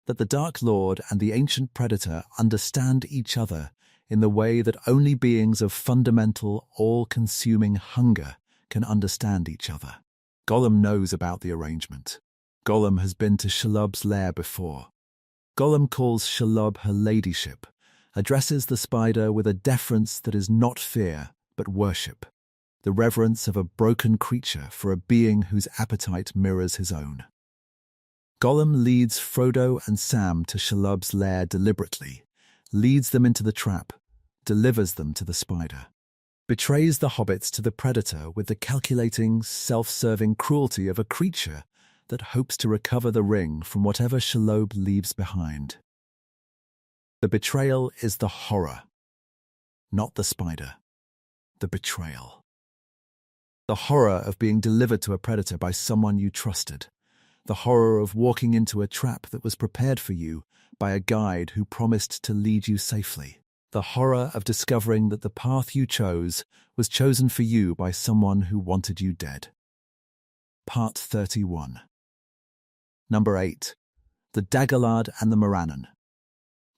Speaker 1: that the Dark Lord and the ancient predator understand each other in the way that only beings of fundamental, all-consuming hunger can understand each other. Gollum knows about the arrangement. Gollum has been to Shelob's lair before. Gollum calls Shelob her ladyship, addresses the spider with a deference that is not fear, but worship, the reverence of a broken creature for a being whose appetite mirrors his own. Gollum leads Frodo and Sam to Shelob's lair deliberately, leads them into the trap, delivers them to the spider, betrays the hobbits to the predator with the calculating, self-serving cruelty of a creature that hopes to recover the ring from whatever Shelob leaves behind. The betrayal is the horror, not the spider. The betrayal. The horror of being delivered to a predator by someone you trusted. The horror of walking into a trap that was prepared for you by a guide who promised to lead you safely. The horror of discovering that the path you chose was chosen for you by someone who wanted you dead. Part 31. Number 8. The Daggerlard and the Morannon.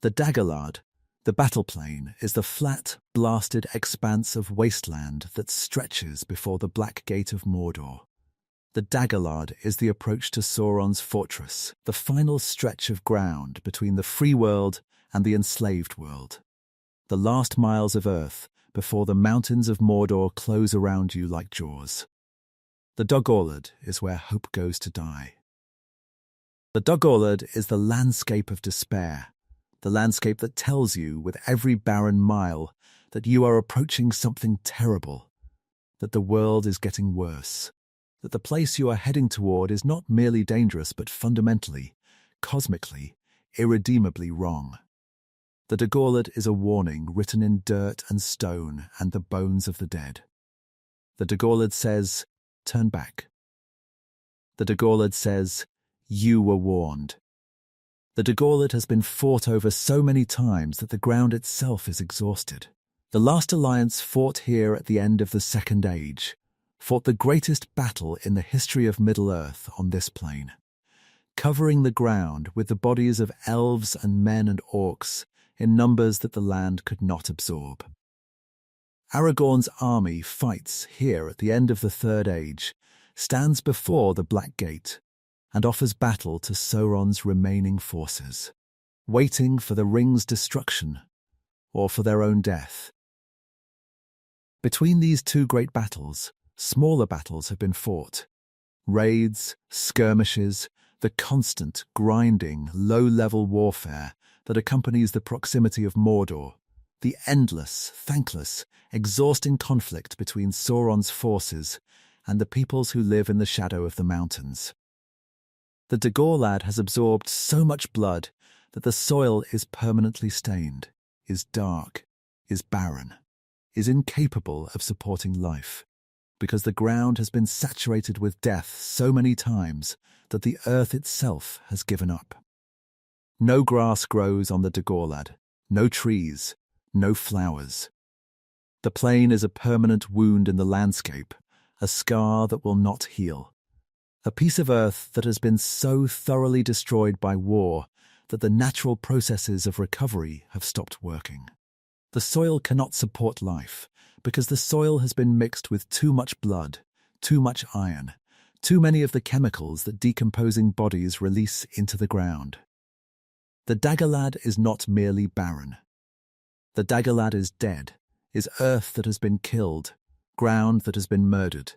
Speaker 1: The Daggerlard, the battle plane, is the flat, blasted expanse of wasteland that stretches before the Black Gate of Mordor. The Daggerlard is the approach to Sauron's fortress, the final stretch of ground between the free world and the enslaved world. The last miles of earth before the mountains of Mordor close around you like jaws. The Dagorlad is where hope goes to die. The Dagorlad is the landscape of despair, the landscape that tells you with every barren mile that you are approaching something terrible, that the world is getting worse, that the place you are heading toward is not merely dangerous but fundamentally, cosmically, irredeemably wrong. The Dagorlad is a warning written in dirt and stone and the bones of the dead. The Dagorlad says, "Turn back." The Dagorlad says, "You were warned." The Dagorlad has been fought over so many times that the ground itself is exhausted. The last alliance fought here at the end of the Second Age, fought the greatest battle in the history of Middle-earth on this plane, covering the ground with the bodies of elves and men and orcs in numbers that the land could not absorb. Aragorn's army fights here at the end of the Third Age, stands before the Black Gate, and offers battle to Sauron's remaining forces, waiting for the ring's destruction or for their own death. Between these two great battles, smaller battles have been fought. Raids, skirmishes, the constant, grinding, low-level warfare that accompanies the proximity of Mordor, the endless, thankless, exhausting conflict between Sauron's forces and the peoples who live in the shadow of the mountains. The Dagorlad has absorbed so much blood that the soil is permanently stained, is dark, is barren, is incapable of supporting life, because the ground has been saturated with death so many times that the earth itself has given up. No grass grows on the Dagorlad, no trees, no flowers. The plain is a permanent wound in the landscape, a scar that will not heal. A piece of earth that has been so thoroughly destroyed by war that the natural processes of recovery have stopped working. The soil cannot support life because the soil has been mixed with too much blood, too much iron, too many of the chemicals that decomposing bodies release into the ground. The Dagorlad is not merely barren. The Dagorlad is dead, is earth that has been killed, ground that has been murdered,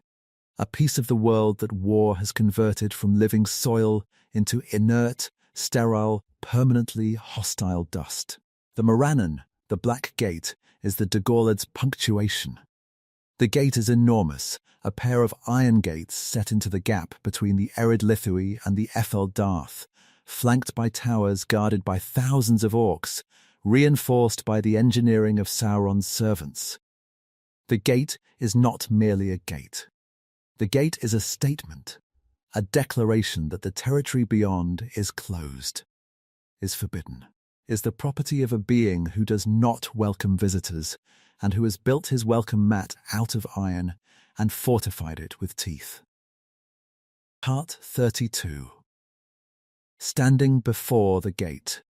Speaker 1: a piece of the world that war has converted from living soil into inert, sterile, permanently hostile dust. The Morannon, the Black Gate, is the Dagorlad's punctuation. The gate is enormous, a pair of iron gates set into the gap between the Ered Lithui and the Ethel Darth, flanked by towers guarded by thousands of orcs, reinforced by the engineering of Sauron's servants. The gate is not merely a gate. The gate is a statement, a declaration that the territory beyond is closed, is forbidden, is the property of a being who does not welcome visitors and who has built his welcome mat out of iron and fortified it with teeth. Part 32. Standing before the gate.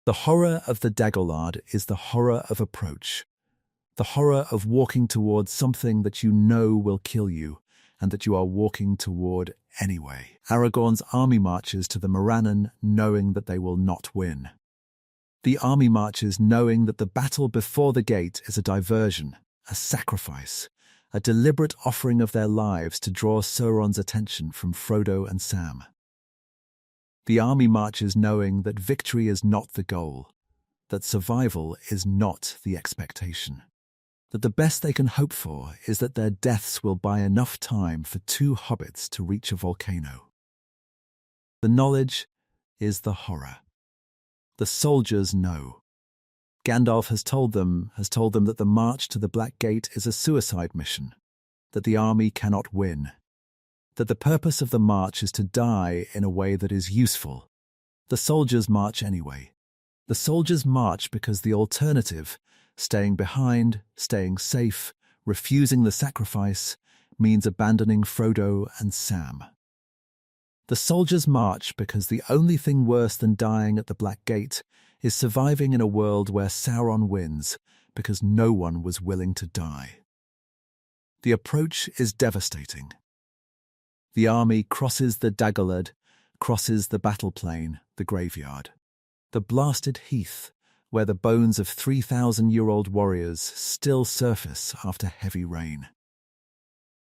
Speaker 1: The horror of the Dagorlad is the horror of approach, the horror of walking towards something that you know will kill you and that you are walking toward anyway. Aragorn's army marches to the Morannon knowing that they will not win. The army marches knowing that the battle before the gate is a diversion, a sacrifice, a deliberate offering of their lives to draw Sauron's attention from Frodo and Sam. The army marches knowing that victory is not the goal, that survival is not the expectation, that the best they can hope for is that their deaths will buy enough time for 2 hobbits to reach a volcano. The knowledge is the horror. The soldiers know. Gandalf has told them that the march to the Black Gate is a suicide mission, that the army cannot win, that the purpose of the march is to die in a way that is useful. The soldiers march anyway. The soldiers march because the alternative, staying behind, staying safe, refusing the sacrifice, means abandoning Frodo and Sam. The soldiers march because the only thing worse than dying at the Black Gate is surviving in a world where Sauron wins because no one was willing to die. The approach is devastating. The army crosses the Dagorlad, crosses the battle plain, the graveyard, the blasted heath, where the bones of 3,000-year-old warriors still surface after heavy rain.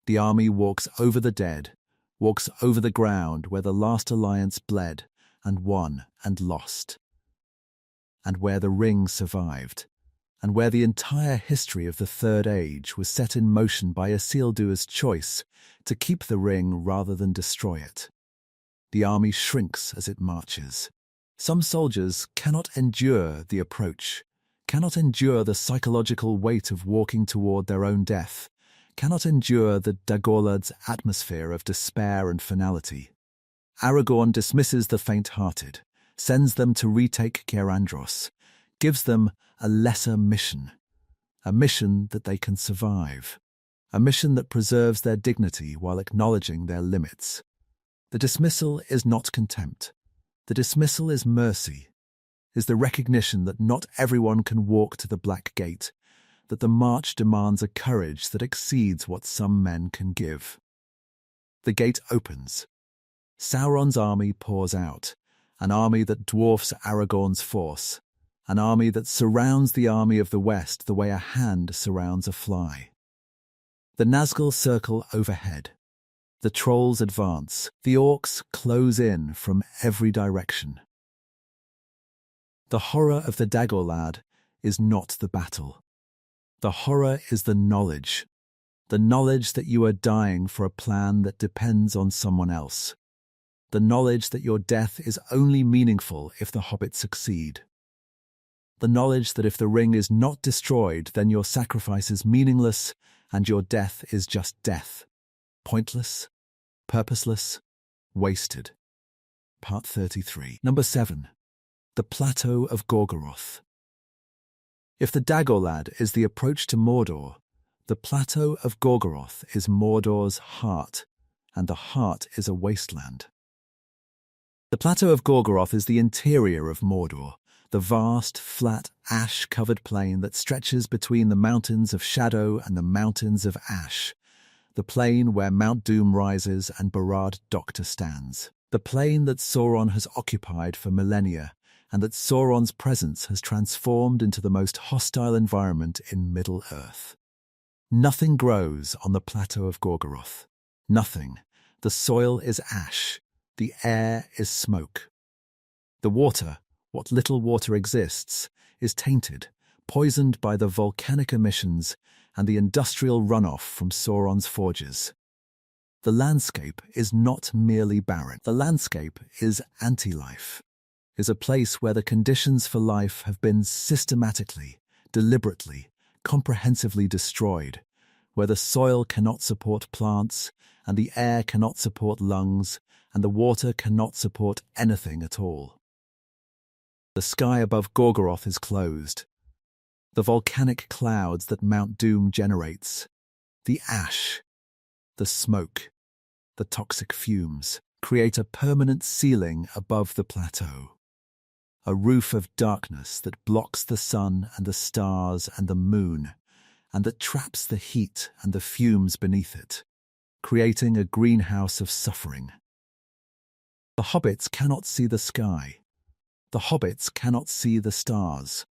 Speaker 1: The army walks over the dead, walks over the ground where the last alliance bled and won and lost, and where the ring survived, and where the entire history of the Third Age was set in motion by Isildur's choice to keep the ring rather than destroy it. The army shrinks as it marches. Some soldiers cannot endure the approach, cannot endure the psychological weight of walking toward their own death, cannot endure the Dagorlad's atmosphere of despair and finality. Aragorn dismisses the faint-hearted, sends them to retake Cair-Andros, gives them a lesser mission, a mission that they can survive, a mission that preserves their dignity while acknowledging their limits. The dismissal is not contempt. The dismissal is mercy, is the recognition that not everyone can walk to the Black Gate, that the march demands a courage that exceeds what some men can give. The gate opens. Sauron's army pours out, an army that dwarfs Aragorn's force, an army that surrounds the army of the West the way a hand surrounds a fly. The Nazgul circle overhead. The trolls advance, the orcs close in from every direction. The horror of the Dagorlad is not the battle. The horror is the knowledge that you are dying for a plan that depends on someone else. The knowledge that your death is only meaningful if the hobbits succeed. The knowledge that if the ring is not destroyed, then your sacrifice is meaningless and your death is just death. Pointless, purposeless, wasted. Part 33. Number 7. The Plateau of Gorgoroth. If the Dagorlad is the approach to Mordor, the Plateau of Gorgoroth is Mordor's heart, and the heart is a wasteland. The Plateau of Gorgoroth is the interior of Mordor, the vast, flat, ash-covered plain that stretches between the mountains of Shadow and the mountains of Ash, the plain where Mount Doom rises and Barad Doctor stands, the plain that Sauron has occupied for millennia and that Sauron's presence has transformed into the most hostile environment in Middle-earth. Nothing grows on the Plateau of Gorgoroth. Nothing. The soil is ash. The air is smoke. The water, what little water exists, is tainted, poisoned by the volcanic emissions and the industrial runoff from Sauron's forges. The landscape is not merely barren. The landscape is anti-life, is a place where the conditions for life have been systematically, deliberately, comprehensively destroyed, where the soil cannot support plants, and the air cannot support lungs, and the water cannot support anything at all. The sky above Gorgoroth is closed. The volcanic clouds that Mount Doom generates, the ash, the smoke, the toxic fumes, create a permanent ceiling above the plateau. A roof of darkness that blocks the sun and the stars and the moon, and that traps the heat and the fumes beneath it, creating a greenhouse of suffering. The hobbits cannot see the sky. The hobbits cannot see the stars.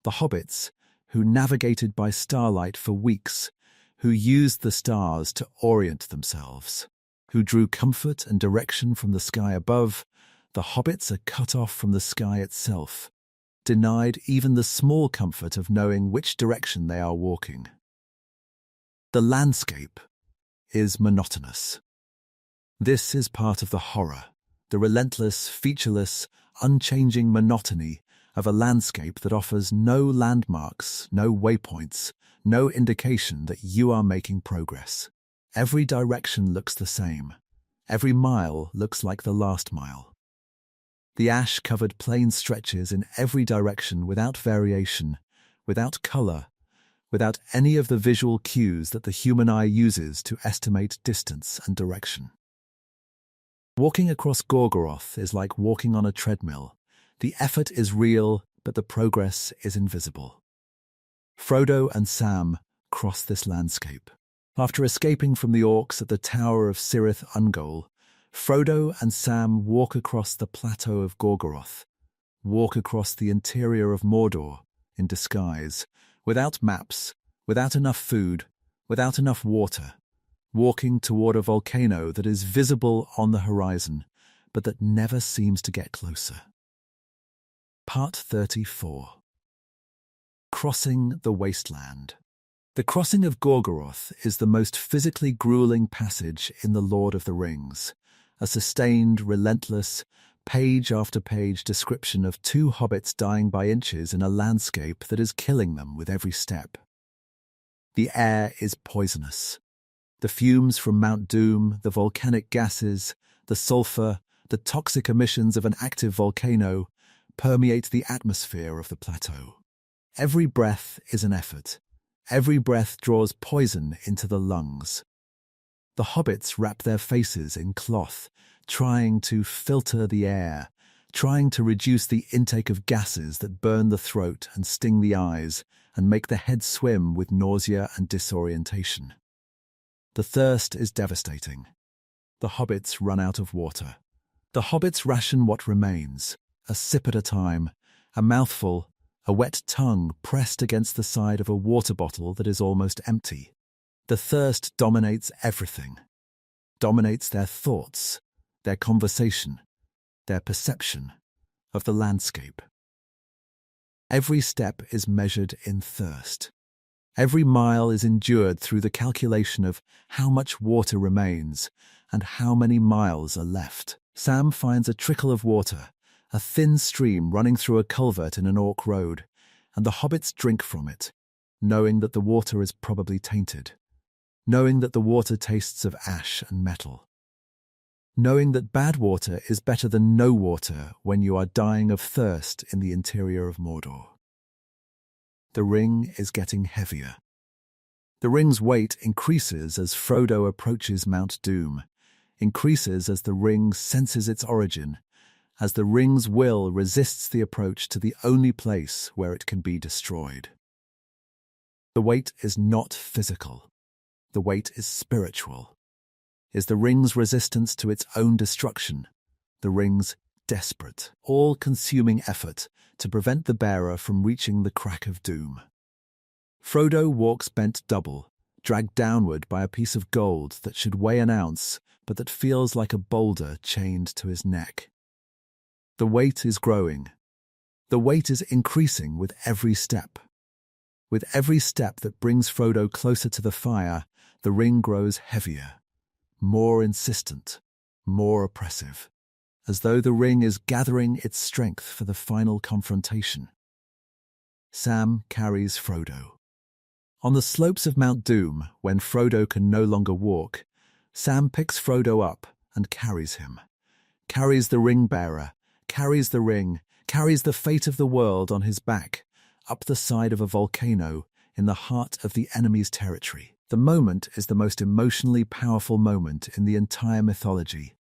Speaker 1: The hobbits, who navigated by starlight for weeks, who used the stars to orient themselves, who drew comfort and direction from the sky above, the hobbits are cut off from the sky itself, denied even the small comfort of knowing which direction they are walking. The landscape is monotonous. This is part of the horror, the relentless, featureless, unchanging monotony of a landscape that offers no landmarks, no waypoints, no indication that you are making progress. Every direction looks the same. Every mile looks like the last mile. The ash-covered plain stretches in every direction without variation, without colour, without any of the visual cues that the human eye uses to estimate distance and direction. Walking across Gorgoroth is like walking on a treadmill. The effort is real, but the progress is invisible. Frodo and Sam cross this landscape. After escaping from the orcs at the Tower of Cirith Ungol, Frodo and Sam walk across the Plateau of Gorgoroth, walk across the interior of Mordor in disguise, without maps, without enough food, without enough water, walking toward a volcano that is visible on the horizon, but that never seems to get closer. Part 34. Crossing the Wasteland. The crossing of Gorgoroth is the most physically grueling passage in The Lord of the Rings, a sustained, relentless, page after page description of two hobbits dying by inches in a landscape that is killing them with every step. The air is poisonous. The fumes from Mount Doom, the volcanic gases, the sulfur, the toxic emissions of an active volcano permeate the atmosphere of the plateau. Every breath is an effort. Every breath draws poison into the lungs. The hobbits wrap their faces in cloth, trying to filter the air, trying to reduce the intake of gases that burn the throat and sting the eyes and make the head swim with nausea and disorientation. The thirst is devastating. The hobbits run out of water. The hobbits ration what remains, a sip at a time, a mouthful, a wet tongue pressed against the side of a water bottle that is almost empty. The thirst dominates everything, dominates their thoughts, their conversation, their perception of the landscape. Every step is measured in thirst. Every mile is endured through the calculation of how much water remains and how many miles are left. Sam finds a trickle of water, a thin stream running through a culvert in an orc road, and the hobbits drink from it, knowing that the water is probably tainted, knowing that the water tastes of ash and metal, knowing that bad water is better than no water when you are dying of thirst in the interior of Mordor. The ring is getting heavier. The ring's weight increases as Frodo approaches Mount Doom, increases as the ring senses its origin, as the ring's will resists the approach to the only place where it can be destroyed. The weight is not physical. The weight is spiritual. Is the ring's resistance to its own destruction, the ring's desperate, all-consuming effort to prevent the bearer from reaching the crack of doom. Frodo walks bent double, dragged downward by a piece of gold that should weigh an ounce, but that feels like a boulder chained to his neck. The weight is growing. The weight is increasing with every step. With every step that brings Frodo closer to the fire, the ring grows heavier, more insistent, more oppressive, as though the ring is gathering its strength for the final confrontation. Sam carries Frodo. On the slopes of Mount Doom, when Frodo can no longer walk, Sam picks Frodo up and carries him, carries the ring-bearer, carries the ring, carries the fate of the world on his back, up the side of a volcano in the heart of the enemy's territory. The moment is the most emotionally powerful moment in the entire mythology,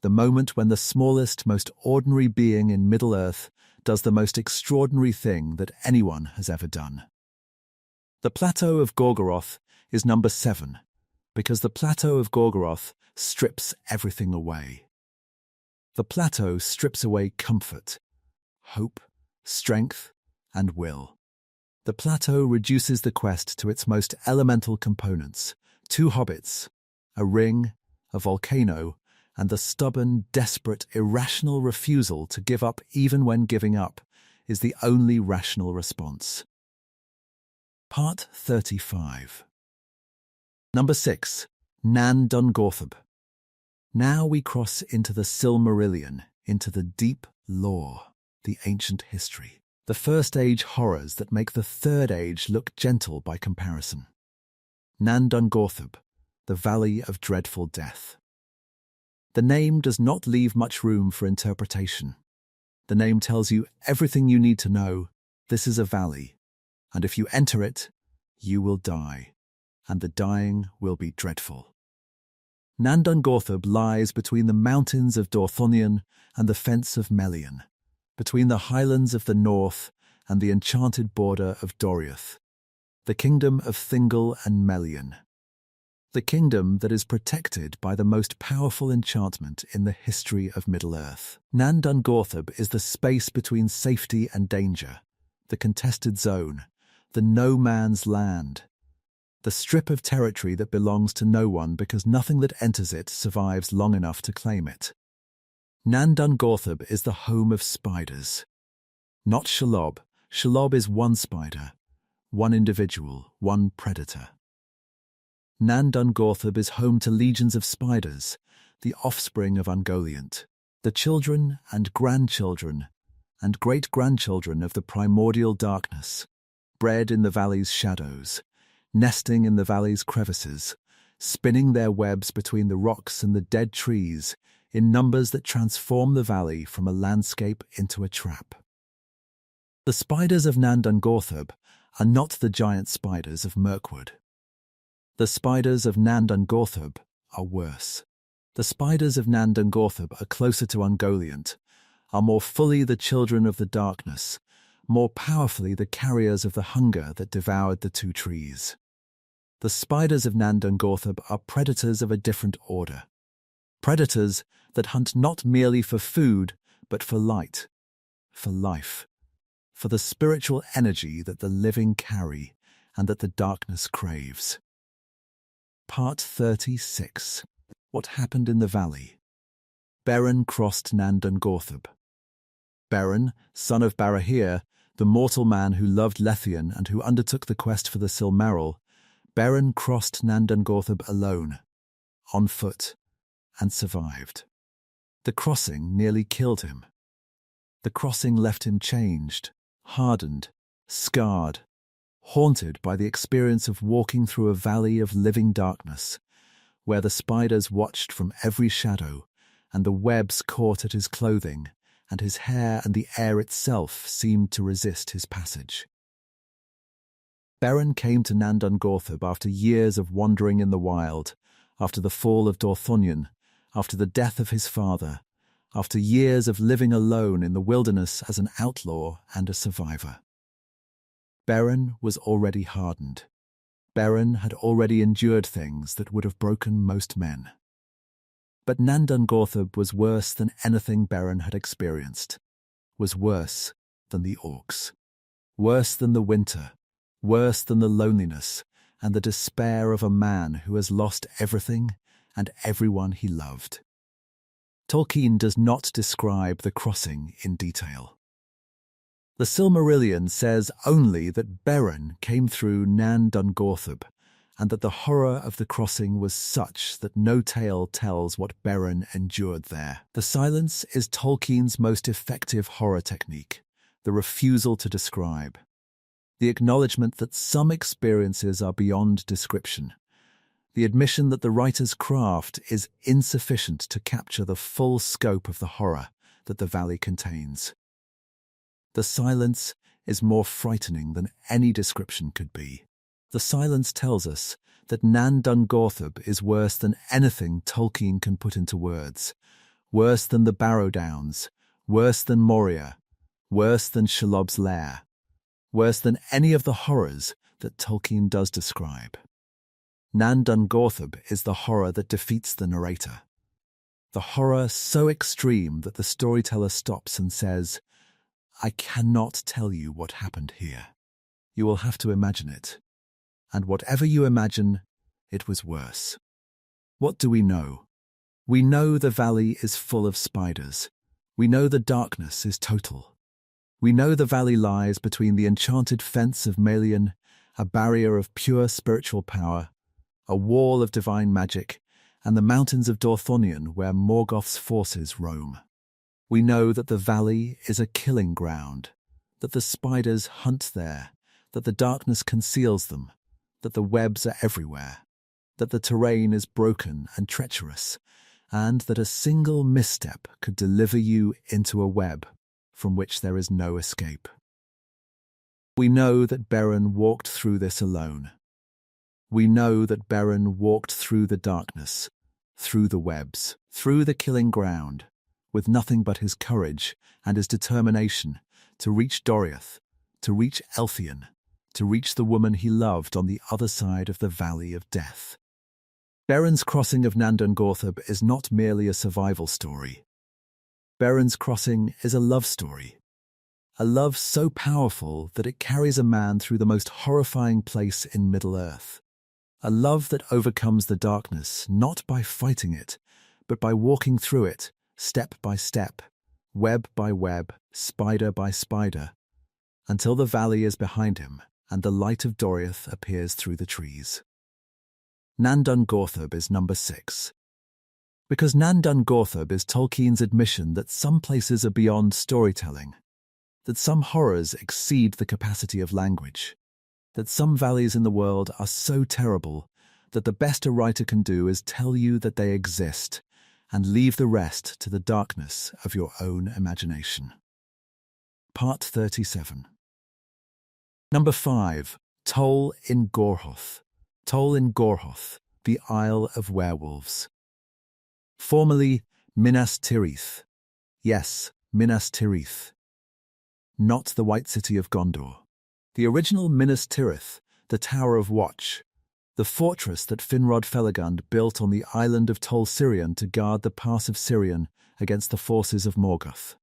Speaker 1: the moment when the smallest, most ordinary being in Middle-earth does the most extraordinary thing that anyone has ever done. The Plateau of Gorgoroth is number 7, because the Plateau of Gorgoroth strips everything away. The plateau strips away comfort, hope, strength, and will. The plateau reduces the quest to its most elemental components: 2 hobbits, a ring, a volcano, and the stubborn, desperate, irrational refusal to give up even when giving up is the only rational response. Part 35. Number 6. Nan Dungorthab. Now we cross into the Silmarillion, into the deep lore, the ancient history, the First Age horrors that make the Third Age look gentle by comparison. Nan Dungorthab, the Valley of Dreadful Death. The name does not leave much room for interpretation. The name tells you everything you need to know. This is a valley, and if you enter it, you will die, and the dying will be dreadful. Nan Dungorthab lies between the mountains of Dorthonion and the fence of Melian, between the highlands of the north and the enchanted border of Doriath, the kingdom of Thingol and Melian, the kingdom that is protected by the most powerful enchantment in the history of Middle-earth. Nan Dungorthab is the space between safety and danger, the contested zone, the no-man's land, the strip of territory that belongs to no one because nothing that enters it survives long enough to claim it. Nan Dungorthab is the home of spiders. Not Shelob. Shelob is one spider, one individual, one predator. Nan Dungorthab is home to legions of spiders, the offspring of Ungoliant. the children and grandchildren and great-grandchildren of the primordial darkness, bred in the valley's shadows, nesting in the valley's crevices, spinning their webs between the rocks and the dead trees in numbers that transform the valley from a landscape into a trap. The spiders of Nandungorthub are not the giant spiders of Mirkwood. The spiders of Nandungorthub are worse. The spiders of Nandungorthub are closer to Ungoliant, are more fully the children of the darkness, more powerfully the carriers of the hunger that devoured the two trees. The spiders of Nandungorthub are predators of a different order. Predators that hunt not merely for food, but for light, for life, for the spiritual energy that the living carry and that the darkness craves. Part 36. What happened in the valley? Beren crossed Nandungorthub. Beren, son of Barahir, the mortal man who loved Lethian and who undertook the quest for the Silmaril, Beren crossed Nandungorthub alone, on foot, and survived. The crossing nearly killed him. The crossing left him changed, hardened, scarred, haunted by the experience of walking through a valley of living darkness, where the spiders watched from every shadow, and the webs caught at his clothing, and his hair and the air itself seemed to resist his passage. Beren came to Nandungorthub after years of wandering in the wild, after the fall of Dorthonion, after the death of his father, after years of living alone in the wilderness as an outlaw and a survivor. Beren was already hardened. Beren had already endured things that would have broken most men. But Nandungorthub was worse than anything Beren had experienced, was worse than the orcs, worse than the winter, worse than the loneliness and the despair of a man who has lost everything and everyone he loved. Tolkien does not describe the crossing in detail. The Silmarillion says only that Beren came through Nandungorthub, and that the horror of the crossing was such that no tale tells what Beren endured there. The silence is Tolkien's most effective horror technique, the refusal to describe. The acknowledgement that some experiences are beyond description. The admission that the writer's craft is insufficient to capture the full scope of the horror that the valley contains. The silence is more frightening than any description could be. The silence tells us that Nandungorthub is worse than anything Tolkien can put into words, worse than the Barrow Downs, worse than Moria, worse than Shelob's Lair, worse than any of the horrors that Tolkien does describe. Nandungorthub is the horror that defeats the narrator. The horror so extreme that the storyteller stops and says, "I cannot tell you what happened here. You will have to imagine it. And whatever you imagine, it was worse." What do we know? We know the valley is full of spiders. We know the darkness is total. We know the valley lies between the enchanted fence of Melian, a barrier of pure spiritual power, a wall of divine magic, and the mountains of Dorthonion where Morgoth's forces roam. We know that the valley is a killing ground, that the spiders hunt there, that the darkness conceals them, that the webs are everywhere, that the terrain is broken and treacherous, and that a single misstep could deliver you into a web from which there is no escape. We know that Beren walked through this alone. We know that Beren walked through the darkness, through the webs, through the killing ground, with nothing but his courage and his determination to reach Doriath, to reach Elthian, to reach the woman he loved on the other side of the Valley of Death. Beren's crossing of Nandungorthub is not merely a survival story. Beren's crossing is a love story. A love so powerful that it carries a man through the most horrifying place in Middle-earth. A love that overcomes the darkness not by fighting it, but by walking through it, step by step, web by web, spider by spider, until the valley is behind him and the light of Doriath appears through the trees. Nandungorthub is number 6. Because Nandan Gorthab is Tolkien's admission that some places are beyond storytelling, that some horrors exceed the capacity of language, that some valleys in the world are so terrible that the best a writer can do is tell you that they exist and leave the rest to the darkness of your own imagination. Part 37. Number 5. Tol in Gorhoth. Tol in Gorhoth, the Isle of Werewolves. Formerly Minas Tirith. Yes, Minas Tirith. Not the White City of Gondor. The original Minas Tirith, the Tower of Watch, the fortress that Finrod Felagund built on the island of Tol Sirion to guard the pass of Sirion against the forces of Morgoth.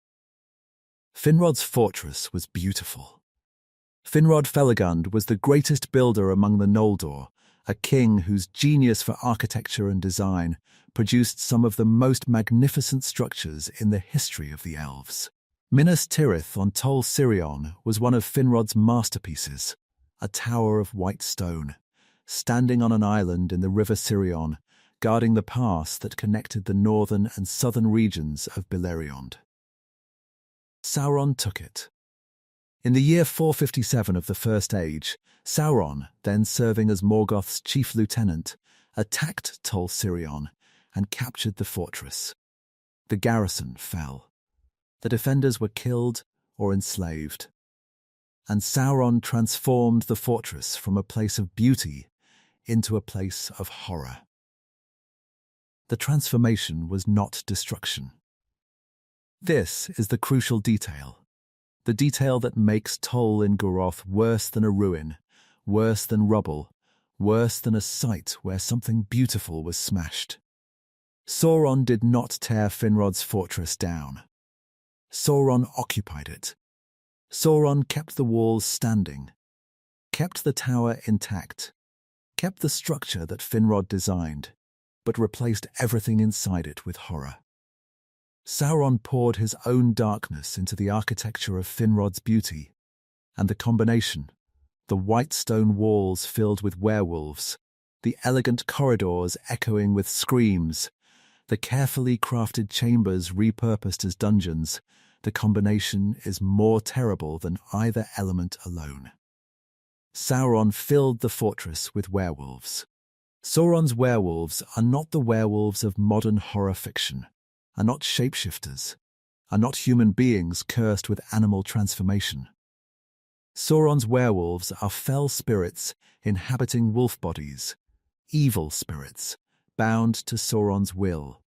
Speaker 1: Finrod's fortress was beautiful. Finrod Felagund was the greatest builder among the Noldor, a king whose genius for architecture and design produced some of the most magnificent structures in the history of the elves. Minas Tirith on Tol Sirion was one of Finrod's masterpieces, a tower of white stone, standing on an island in the river Sirion, guarding the pass that connected the northern and southern regions of Beleriand. Sauron took it. In the year 457 of the First Age, Sauron, then serving as Morgoth's chief lieutenant, attacked Tol Sirion and captured the fortress. The garrison fell. The defenders were killed or enslaved. And Sauron transformed the fortress from a place of beauty into a place of horror. The transformation was not destruction. This is the crucial detail. The detail that makes Tol in Gorhoth worse than a ruin, worse than rubble, worse than a site where something beautiful was smashed. Sauron did not tear Finrod's fortress down. Sauron occupied it. Sauron kept the walls standing, kept the tower intact, kept the structure that Finrod designed, but replaced everything inside it with horror. Sauron poured his own darkness into the architecture of Finrod's beauty, and the combination, the white stone walls filled with werewolves, the elegant corridors echoing with screams, the carefully crafted chambers repurposed as dungeons, the combination is more terrible than either element alone. Sauron filled the fortress with werewolves. Sauron's werewolves are not the werewolves of modern horror fiction, are not shapeshifters, are not human beings cursed with animal transformation. Sauron's werewolves are fell spirits inhabiting wolf bodies, evil spirits, bound to Sauron's will,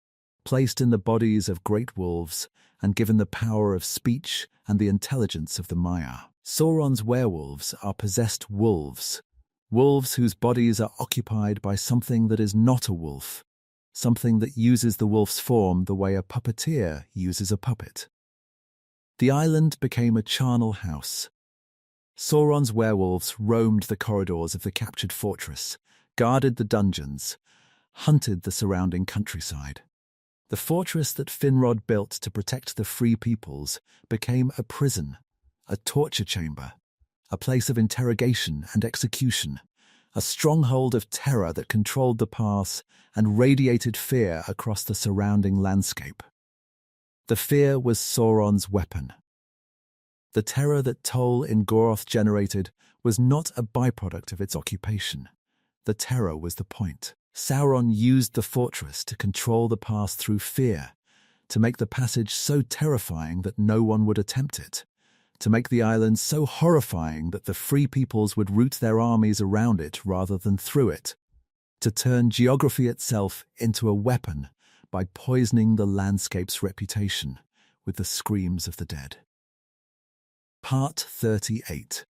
Speaker 1: placed in the bodies of great wolves and given the power of speech and the intelligence of the Maiar. Sauron's werewolves are possessed wolves, wolves whose bodies are occupied by something that is not a wolf, something that uses the wolf's form the way a puppeteer uses a puppet. The island became a charnel house. Sauron's werewolves roamed the corridors of the captured fortress, guarded the dungeons, hunted the surrounding countryside. The fortress that Finrod built to protect the free peoples became a prison, a torture chamber, a place of interrogation and execution, a stronghold of terror that controlled the pass and radiated fear across the surrounding landscape. The fear was Sauron's weapon. The terror that Tol in Gorhoth generated was not a byproduct of its occupation. The terror was the point. Sauron used the fortress to control the pass through fear, to make the passage so terrifying that no one would attempt it, to make the island so horrifying that the free peoples would route their armies around it rather than through it, to turn geography itself into a weapon by poisoning the landscape's reputation with the screams of the dead. Part 38.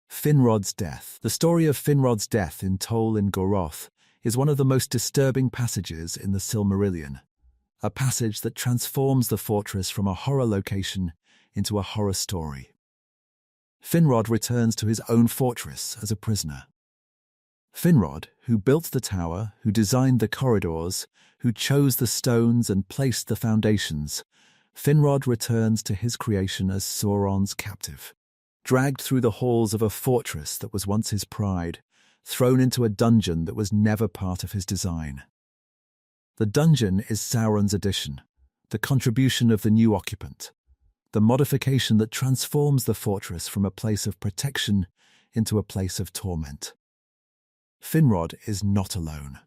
Speaker 1: Finrod's death. The story of Finrod's death in Tol in Gorhoth is one of the most disturbing passages in the Silmarillion, a passage that transforms the fortress from a horror location into a horror story. Finrod returns to his own fortress as a prisoner. Finrod, who built the tower, who designed the corridors, who chose the stones and placed the foundations, Finrod returns to his creation as Sauron's captive, dragged through the halls of a fortress that was once his pride, thrown into a dungeon that was never part of his design. The dungeon is Sauron's addition, the contribution of the new occupant, the modification that transforms the fortress from a place of protection into a place of torment. Finrod is not alone.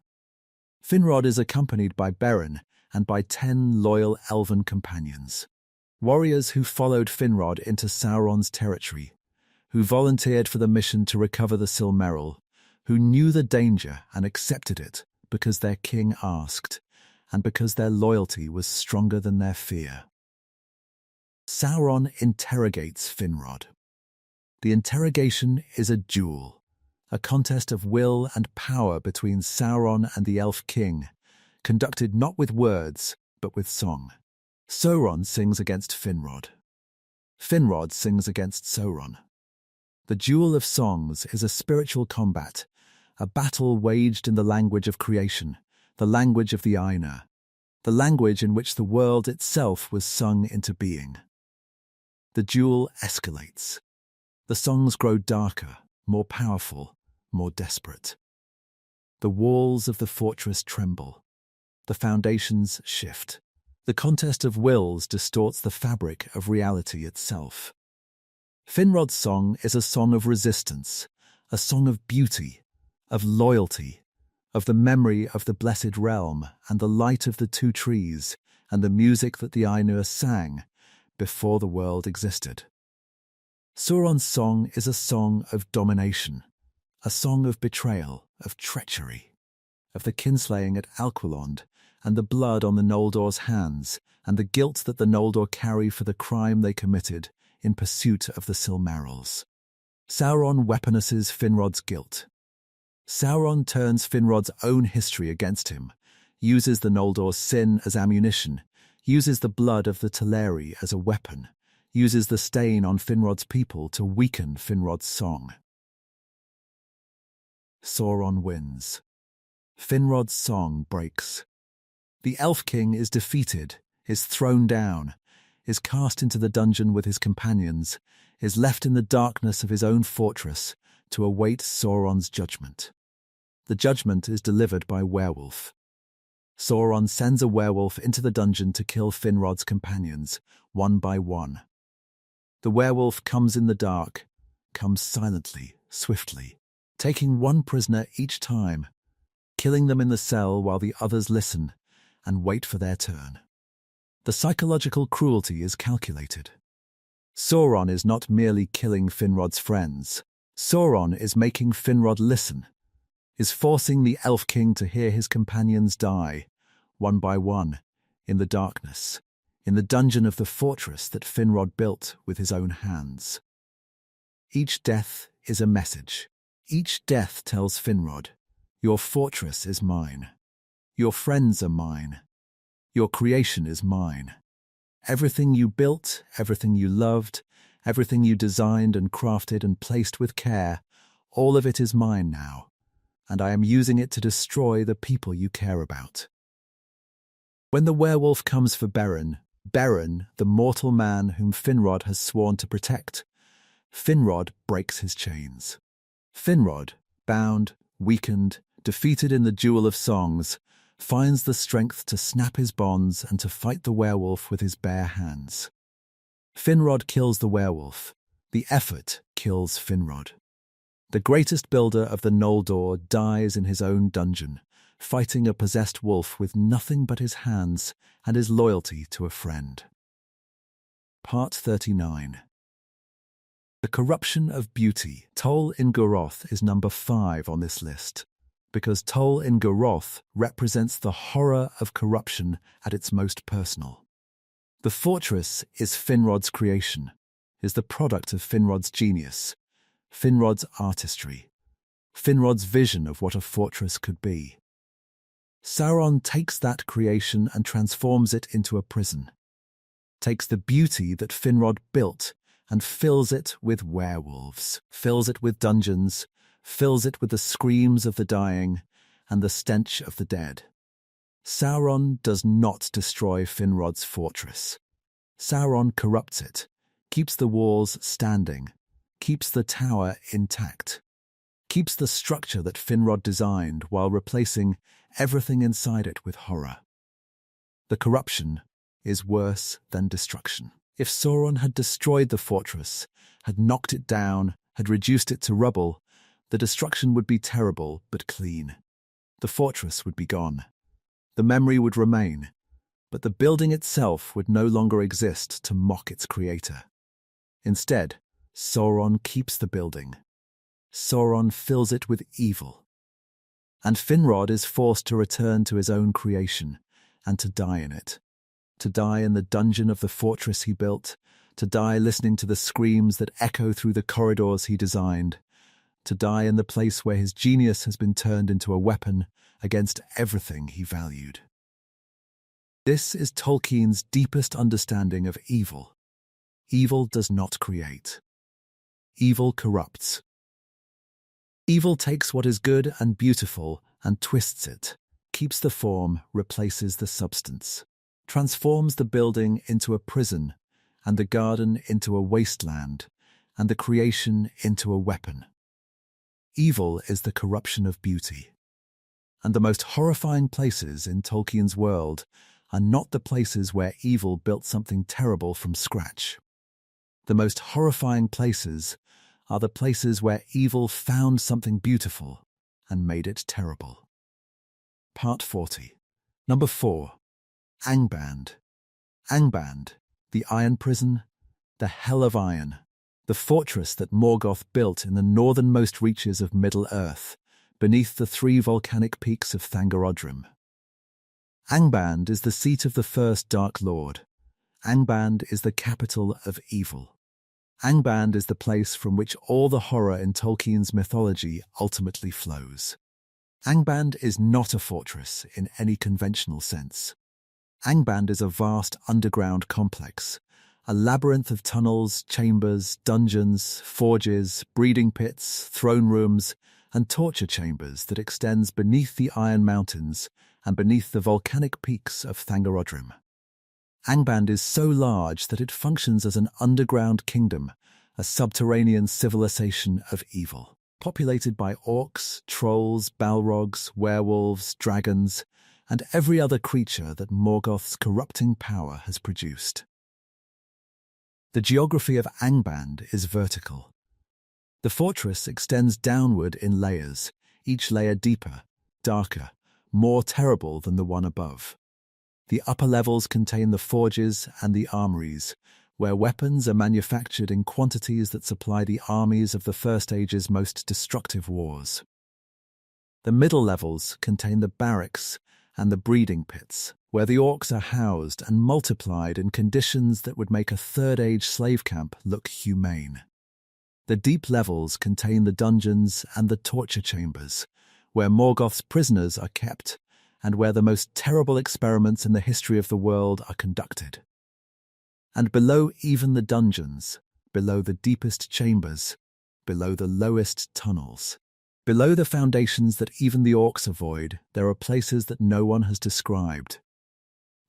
Speaker 1: Finrod is accompanied by Beren and by 10 loyal elven companions, warriors who followed Finrod into Sauron's territory, who volunteered for the mission to recover the Silmaril, who knew the danger and accepted it because their king asked, and because their loyalty was stronger than their fear. Sauron interrogates Finrod. The interrogation is a duel, a contest of will and power between Sauron and the Elf King, conducted not with words, but with song. Sauron sings against Finrod. Finrod sings against Sauron. The duel of songs is a spiritual combat, a battle waged in the language of creation, the language of the Aina, the language in which the world itself was sung into being. The duel escalates. The songs grow darker, more powerful, more desperate. The walls of the fortress tremble. The foundations shift. The contest of wills distorts the fabric of reality itself. Finrod's song is a song of resistance, a song of beauty, of loyalty, of the memory of the blessed realm and the light of the two trees and the music that the Ainur sang before the world existed. Sauron's song is a song of domination, a song of betrayal, of treachery, of the kinslaying at Alquilond and the blood on the Noldor's hands and the guilt that the Noldor carry for the crime they committed in pursuit of the Silmarils. Sauron weaponizes Finrod's guilt. Sauron turns Finrod's own history against him, uses the Noldor's sin as ammunition, uses the blood of the Teleri as a weapon, uses the stain on Finrod's people to weaken Finrod's song. Sauron wins. Finrod's song breaks. The Elf King is defeated, is thrown down, is cast into the dungeon with his companions, is left in the darkness of his own fortress to await Sauron's judgment. The judgment is delivered by werewolf. Sauron sends a werewolf into the dungeon to kill Finrod's companions, one by one. The werewolf comes in the dark, comes silently, swiftly, taking one prisoner each time, killing them in the cell while the others listen and wait for their turn. The psychological cruelty is calculated. Sauron is not merely killing Finrod's friends. Sauron is making Finrod listen, is forcing the Elf King to hear his companions die, one by one, in the darkness, in the dungeon of the fortress that Finrod built with his own hands. Each death is a message. Each death tells Finrod, "Your fortress is mine. Your friends are mine. Your creation is mine. Everything you built, everything you loved, everything you designed and crafted and placed with care, all of it is mine now, and I am using it to destroy the people you care about." When the werewolf comes for Beren, the mortal man whom Finrod has sworn to protect, Finrod breaks his chains. Finrod, bound, weakened, defeated in the duel of songs, finds the strength to snap his bonds and to fight the werewolf with his bare hands. Finrod kills the werewolf. The effort kills Finrod. The greatest builder of the Noldor dies in his own dungeon, fighting a possessed wolf with nothing but his hands and his loyalty to a friend. Part 39. The corruption of beauty. Tol in Goroth is number 5 on this list, because Tol in Goroth represents the horror of corruption at its most personal. The fortress is Finrod's creation, is the product of Finrod's genius, Finrod's artistry, Finrod's vision of what a fortress could be. Sauron takes that creation and transforms it into a prison, takes the beauty that Finrod built and fills it with werewolves, fills it with dungeons, fills it with the screams of the dying and the stench of the dead. Sauron does not destroy Finrod's fortress. Sauron corrupts it, keeps the walls standing, keeps the tower intact, keeps the structure that Finrod designed while replacing everything inside it with horror. The corruption is worse than destruction. If Sauron had destroyed the fortress, had knocked it down, had reduced it to rubble, the destruction would be terrible but clean. The fortress would be gone. The memory would remain, but the building itself would no longer exist to mock its creator. Instead, Sauron keeps the building. Sauron fills it with evil. And Finrod is forced to return to his own creation and to die in it. To die in the dungeon of the fortress he built, to die listening to the screams that echo through the corridors he designed, to die in the place where his genius has been turned into a weapon against everything he valued. This is Tolkien's deepest understanding of evil. Evil does not create. Evil corrupts. Evil takes what is good and beautiful and twists it, keeps the form, replaces the substance, transforms the building into a prison, and the garden into a wasteland, and the creation into a weapon. Evil is the corruption of beauty. And the most horrifying places in Tolkien's world are not the places where evil built something terrible from scratch. The most horrifying places are the places where evil found something beautiful and made it terrible. Part 40. Number 4. Angband. Angband, the Iron Prison, the Hell of Iron, the fortress that Morgoth built in the northernmost reaches of Middle-earth, beneath the 3 volcanic peaks of Thangorodrim. Angband is the seat of the first Dark Lord. Angband is the capital of evil. Angband is the place from which all the horror in Tolkien's mythology ultimately flows. Angband is not a fortress in any conventional sense. Angband is a vast underground complex, a labyrinth of tunnels, chambers, dungeons, forges, breeding pits, throne rooms, and torture chambers that extends beneath the Iron Mountains and beneath the volcanic peaks of Thangorodrim. Angband is so large that it functions as an underground kingdom, a subterranean civilization of evil, populated by orcs, trolls, balrogs, werewolves, dragons, and every other creature that Morgoth's corrupting power has produced. The geography of Angband is vertical. The fortress extends downward in layers, each layer deeper, darker, more terrible than the one above. The upper levels contain the forges and the armories, where weapons are manufactured in quantities that supply the armies of the First Age's most destructive wars. The middle levels contain the barracks and the breeding pits, where the orcs are housed and multiplied in conditions that would make a Third Age slave camp look humane. The deep levels contain the dungeons and the torture chambers, where Morgoth's prisoners are kept and where the most terrible experiments in the history of the world are conducted. And below even the dungeons, below the deepest chambers, below the lowest tunnels, below the foundations that even the orcs avoid, there are places that no one has described.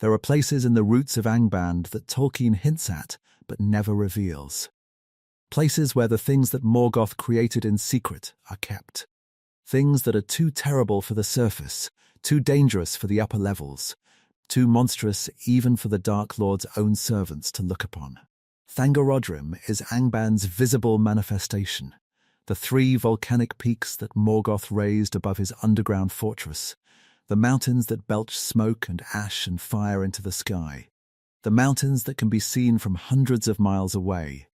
Speaker 1: There are places in the roots of Angband that Tolkien hints at but never reveals. Places where the things that Morgoth created in secret are kept. Things that are too terrible for the surface, too dangerous for the upper levels, too monstrous even for the Dark Lord's own servants to look upon. Thangorodrim is Angband's visible manifestation, the 3 volcanic peaks that Morgoth raised above his underground fortress, the mountains that belch smoke and ash and fire into the sky, the mountains that can be seen from hundreds of miles away,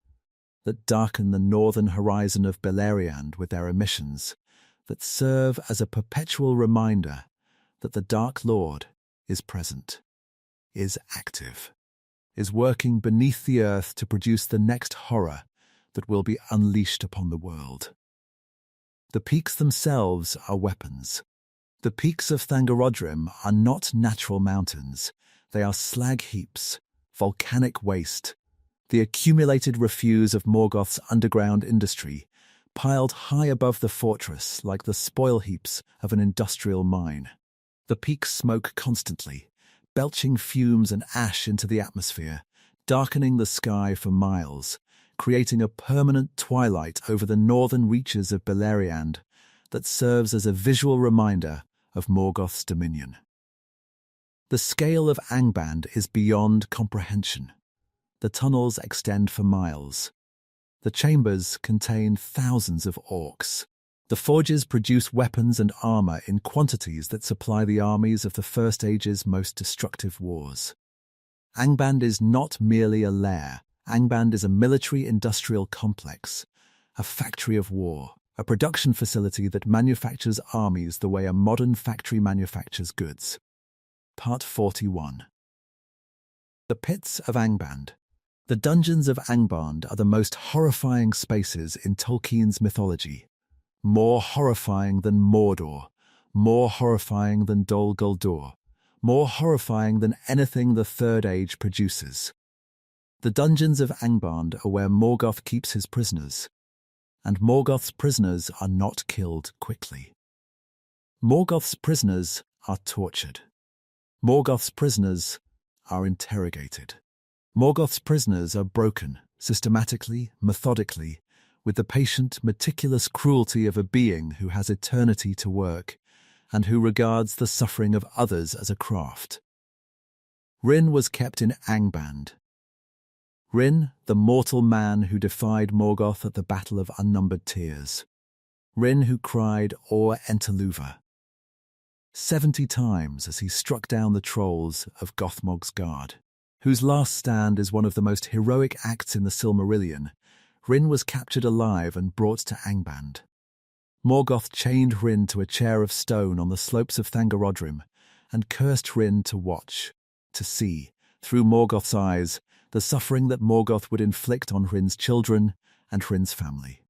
Speaker 1: that darken the northern horizon of Beleriand with their emissions, that serve as a perpetual reminder that the Dark Lord is present, is active, is working beneath the earth to produce the next horror that will be unleashed upon the world. The peaks themselves are weapons. The peaks of Thangorodrim are not natural mountains. They are slag heaps, volcanic waste, the accumulated refuse of Morgoth's underground industry, piled high above the fortress like the spoil heaps of an industrial mine. The peaks smoke constantly, belching fumes and ash into the atmosphere, darkening the sky for miles, creating a permanent twilight over the northern reaches of Beleriand that serves as a visual reminder of Morgoth's dominion. The scale of Angband is beyond comprehension. The tunnels extend for miles. The chambers contain thousands of orcs. The forges produce weapons and armor in quantities that supply the armies of the First Age's most destructive wars. Angband is not merely a lair. Angband is a military-industrial complex, a factory of war, a production facility that manufactures armies the way a modern factory manufactures goods. Part 41. The Pits of Angband. The dungeons of Angband are the most horrifying spaces in Tolkien's mythology. More horrifying than Mordor, more horrifying than Dol Guldur, more horrifying than anything the Third Age produces. The dungeons of Angband are where Morgoth keeps his prisoners, and Morgoth's prisoners are not killed quickly. Morgoth's prisoners are tortured. Morgoth's prisoners are interrogated. Morgoth's prisoners are broken, systematically, methodically, with the patient, meticulous cruelty of a being who has eternity to work and who regards the suffering of others as a craft. Rin was kept in Angband. Rin, the mortal man who defied Morgoth at the Battle of Unnumbered Tears. Rin who cried Or Enteluva 70 times as he struck down the trolls of Gothmog's guard, whose last stand is one of the most heroic acts in the Silmarillion. Rin was captured alive and brought to Angband. Morgoth chained Rin to a chair of stone on the slopes of Thangorodrim and cursed Rin to watch, to see, through Morgoth's eyes, the suffering that Morgoth would inflict on Rin's children and Rin's family.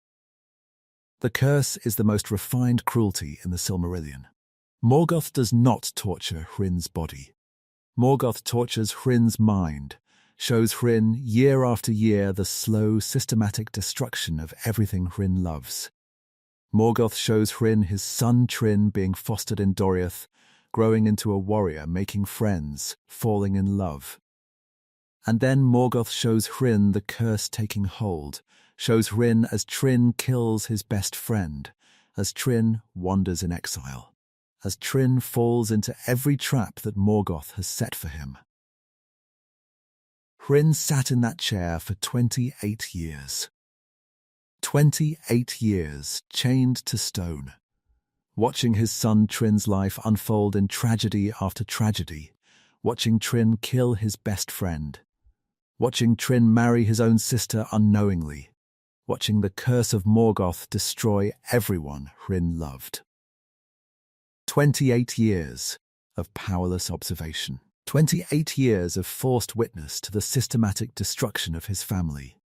Speaker 1: The curse is the most refined cruelty in the Silmarillion. Morgoth does not torture Rin's body. Morgoth tortures Rin's mind, shows Rin year after year the slow, systematic destruction of everything Rin loves. Morgoth shows Rin his son Trin being fostered in Doriath, growing into a warrior, making friends, falling in love. And then Morgoth shows Rin the curse taking hold, shows Rin as Trin kills his best friend, as Trin wanders in exile, as Trin falls into every trap that Morgoth has set for him. Rin sat in that chair for 28 years. 28 years, chained to stone, watching his son Trin's life unfold in tragedy after tragedy, watching Trin kill his best friend, watching Trin marry his own sister unknowingly, watching the curse of Morgoth destroy everyone Rin loved. 28 years of powerless observation. 28 years of forced witness to the systematic destruction of his family.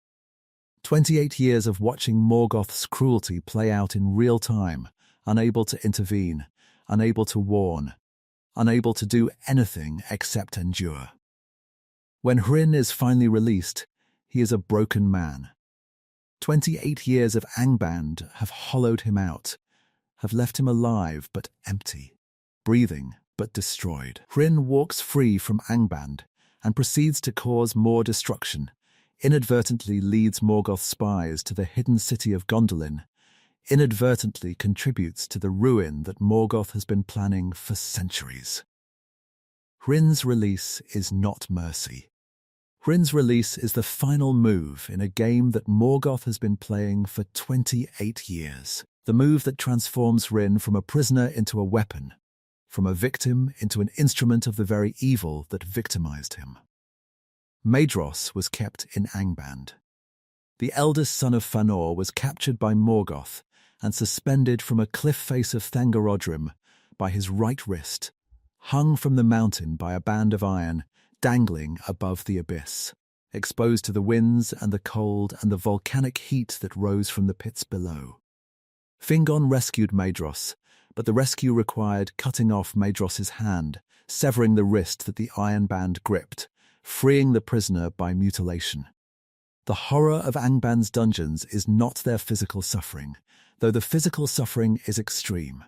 Speaker 1: 28 years of watching Morgoth's cruelty play out in real time, unable to intervene, unable to warn, unable to do anything except endure. When Rin is finally released, he is a broken man. 28 years of Angband have hollowed him out, have left him alive but empty, breathing but destroyed. Rin walks free from Angband and proceeds to cause more destruction, inadvertently leads Morgoth's spies to the hidden city of Gondolin, inadvertently contributes to the ruin that Morgoth has been planning for centuries. Rin's release is not mercy. Rin's release is the final move in a game that Morgoth has been playing for 28 years. The move that transforms Rin from a prisoner into a weapon, from a victim into an instrument of the very evil that victimized him. Maedhros was kept in Angband. The eldest son of Fëanor was captured by Morgoth and suspended from a cliff face of Thangorodrim by his right wrist, hung from the mountain by a band of iron, dangling above the abyss, exposed to the winds and the cold and the volcanic heat that rose from the pits below. Fingon rescued Maedhros, but the rescue required cutting off Maedhros's hand, severing the wrist that the iron band gripped, freeing the prisoner by mutilation. The horror of Angband's dungeons is not their physical suffering, though the physical suffering is extreme.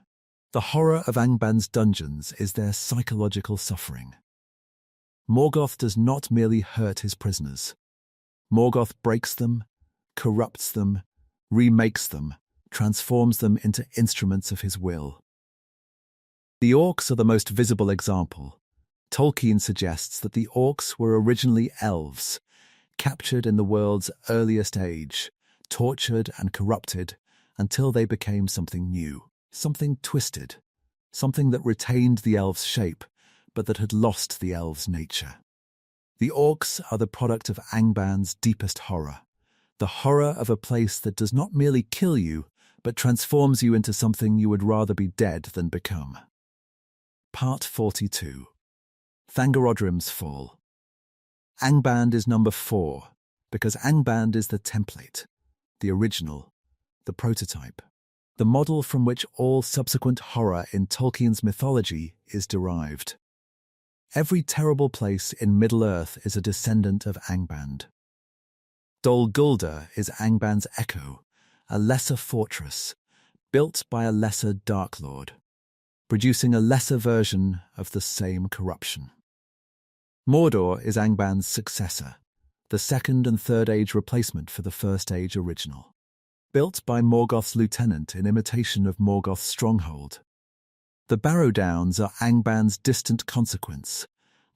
Speaker 1: The horror of Angband's dungeons is their psychological suffering. Morgoth does not merely hurt his prisoners. Morgoth breaks them, corrupts them, remakes them, transforms them into instruments of his will. The orcs are the most visible example. Tolkien suggests that the orcs were originally elves, captured in the world's earliest age, tortured and corrupted until they became something new, something twisted, something that retained the elves' shape, but that had lost the elves' nature. The orcs are the product of Angban's deepest horror, the horror of a place that does not merely kill you, but transforms you into something you would rather be dead than become. Part 42. Thangorodrim's Fall. Angband is number 4, because Angband is the template, the original, the prototype, the model from which all subsequent horror in Tolkien's mythology is derived. Every terrible place in Middle-earth is a descendant of Angband. Dol Guldur is Angband's echo, a lesser fortress, built by a lesser Dark Lord, producing a lesser version of the same corruption. Mordor is Angband's successor, the Second and Third Age replacement for the First Age original, built by Morgoth's lieutenant in imitation of Morgoth's stronghold. The Barrow Downs are Angband's distant consequence,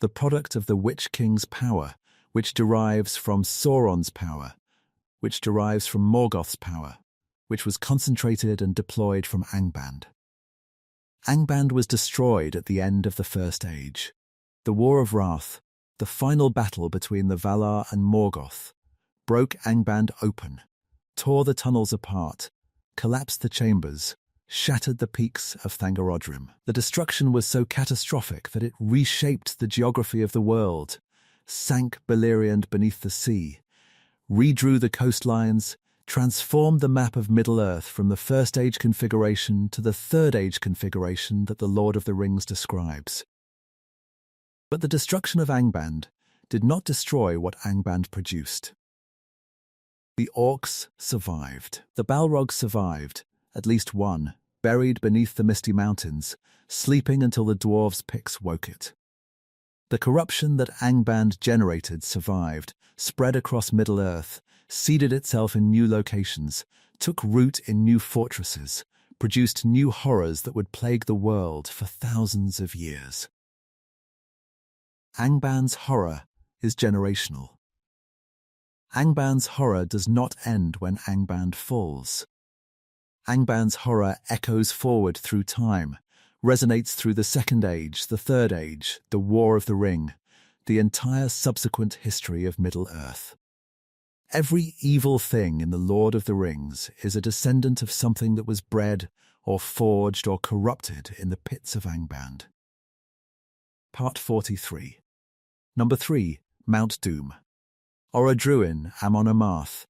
Speaker 1: the product of the Witch King's power, which derives from Sauron's power, which derives from Morgoth's power, which was concentrated and deployed from Angband. Angband was destroyed at the end of the First Age. The War of Wrath, the final battle between the Valar and Morgoth, broke Angband open, tore the tunnels apart, collapsed the chambers, shattered the peaks of Thangorodrim. The destruction was so catastrophic that it reshaped the geography of the world, sank Beleriand beneath the sea, redrew the coastlines, transformed the map of Middle-earth from the First Age configuration to the Third Age configuration that the Lord of the Rings describes. But the destruction of Angband did not destroy what Angband produced. The orcs survived. The Balrogs survived, at least one, buried beneath the misty mountains, sleeping until the dwarves' picks woke it. The corruption that Angband generated survived, spread across Middle-earth, seeded itself in new locations, took root in new fortresses, produced new horrors that would plague the world for thousands of years. Angband's horror is generational. Angband's horror does not end when Angband falls. Angband's horror echoes forward through time, resonates through the Second Age, the Third Age, the War of the Ring, the entire subsequent history of Middle-earth. Every evil thing in the Lord of the Rings is a descendant of something that was bred or forged or corrupted in the pits of Angband. Part 43. Number 3. Mount Doom. Orodruin Amon Amarth.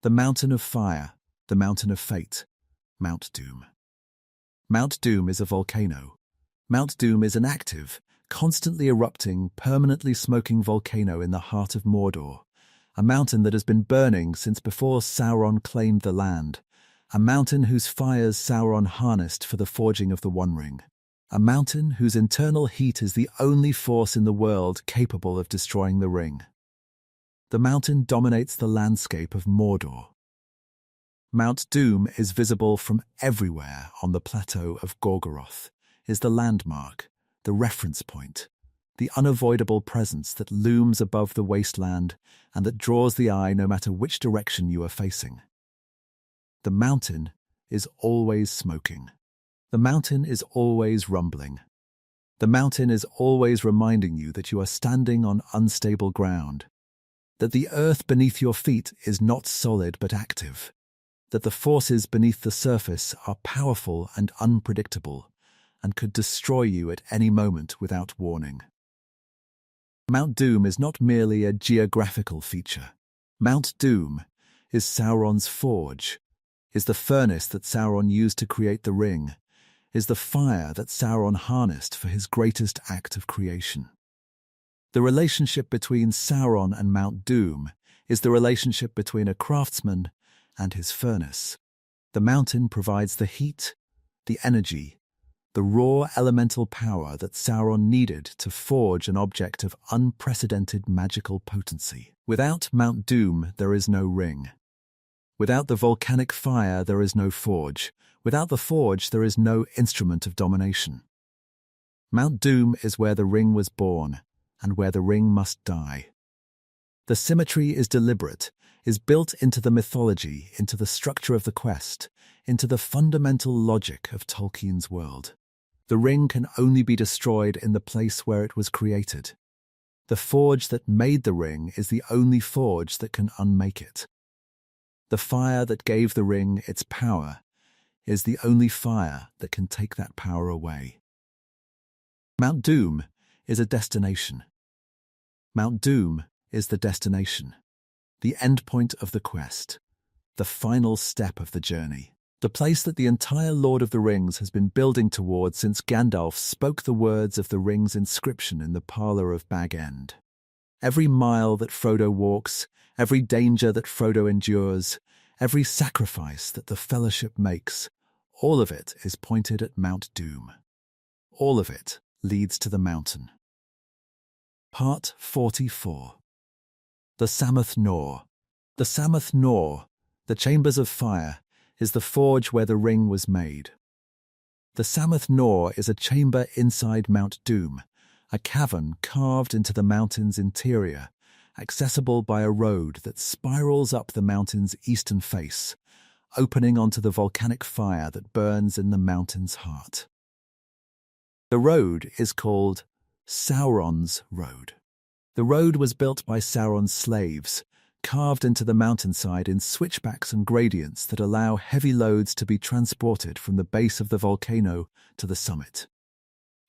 Speaker 1: The Mountain of Fire, the Mountain of Fate, Mount Doom. Mount Doom is a volcano. Mount Doom is an active, constantly erupting, permanently smoking volcano in the heart of Mordor, a mountain that has been burning since before Sauron claimed the land, a mountain whose fires Sauron harnessed for the forging of the One Ring, a mountain whose internal heat is the only force in the world capable of destroying the ring. The mountain dominates the landscape of Mordor. Mount Doom is visible from everywhere on the plateau of Gorgoroth, is the landmark, the reference point, the unavoidable presence that looms above the wasteland and that draws the eye no matter which direction you are facing. The mountain is always smoking. The mountain is always rumbling. The mountain is always reminding you that you are standing on unstable ground, that the earth beneath your feet is not solid but active, that the forces beneath the surface are powerful and unpredictable, and could destroy you at any moment without warning. Mount Doom is not merely a geographical feature. Mount Doom is Sauron's forge, is the furnace that Sauron used to create the ring, is the fire that Sauron harnessed for his greatest act of creation. The relationship between Sauron and Mount Doom is the relationship between a craftsman and his furnace. The mountain provides the heat, the energy, the raw elemental power that Sauron needed to forge an object of unprecedented magical potency. Without Mount Doom, there is no ring. Without the volcanic fire, there is no forge. Without the forge, there is no instrument of domination. Mount Doom is where the ring was born, and where the ring must die. The symmetry is deliberate, is built into the mythology, into the structure of the quest, into the fundamental logic of Tolkien's world. The ring can only be destroyed in the place where it was created. The forge that made the ring is the only forge that can unmake it. The fire that gave the ring its power is the only fire that can take that power away. Mount Doom is a destination. Mount Doom is the destination, the endpoint of the quest, the final step of the journey, the place that the entire Lord of the Rings has been building toward since Gandalf spoke the words of the ring's inscription in the parlour of Bag End. Every mile that Frodo walks, every danger that Frodo endures, every sacrifice that the Fellowship makes, all of it is pointed at Mount Doom. All of it leads to the mountain. Part 44. The Sammath Nor. The Sammath Nor, the Chambers of Fire, is the forge where the ring was made. The Sammath Nor is a chamber inside Mount Doom, a cavern carved into the mountain's interior, accessible by a road that spirals up the mountain's eastern face, opening onto the volcanic fire that burns in the mountain's heart. The road is called Sauron's Road. The road was built by Sauron's slaves, carved into the mountainside in switchbacks and gradients that allow heavy loads to be transported from the base of the volcano to the summit.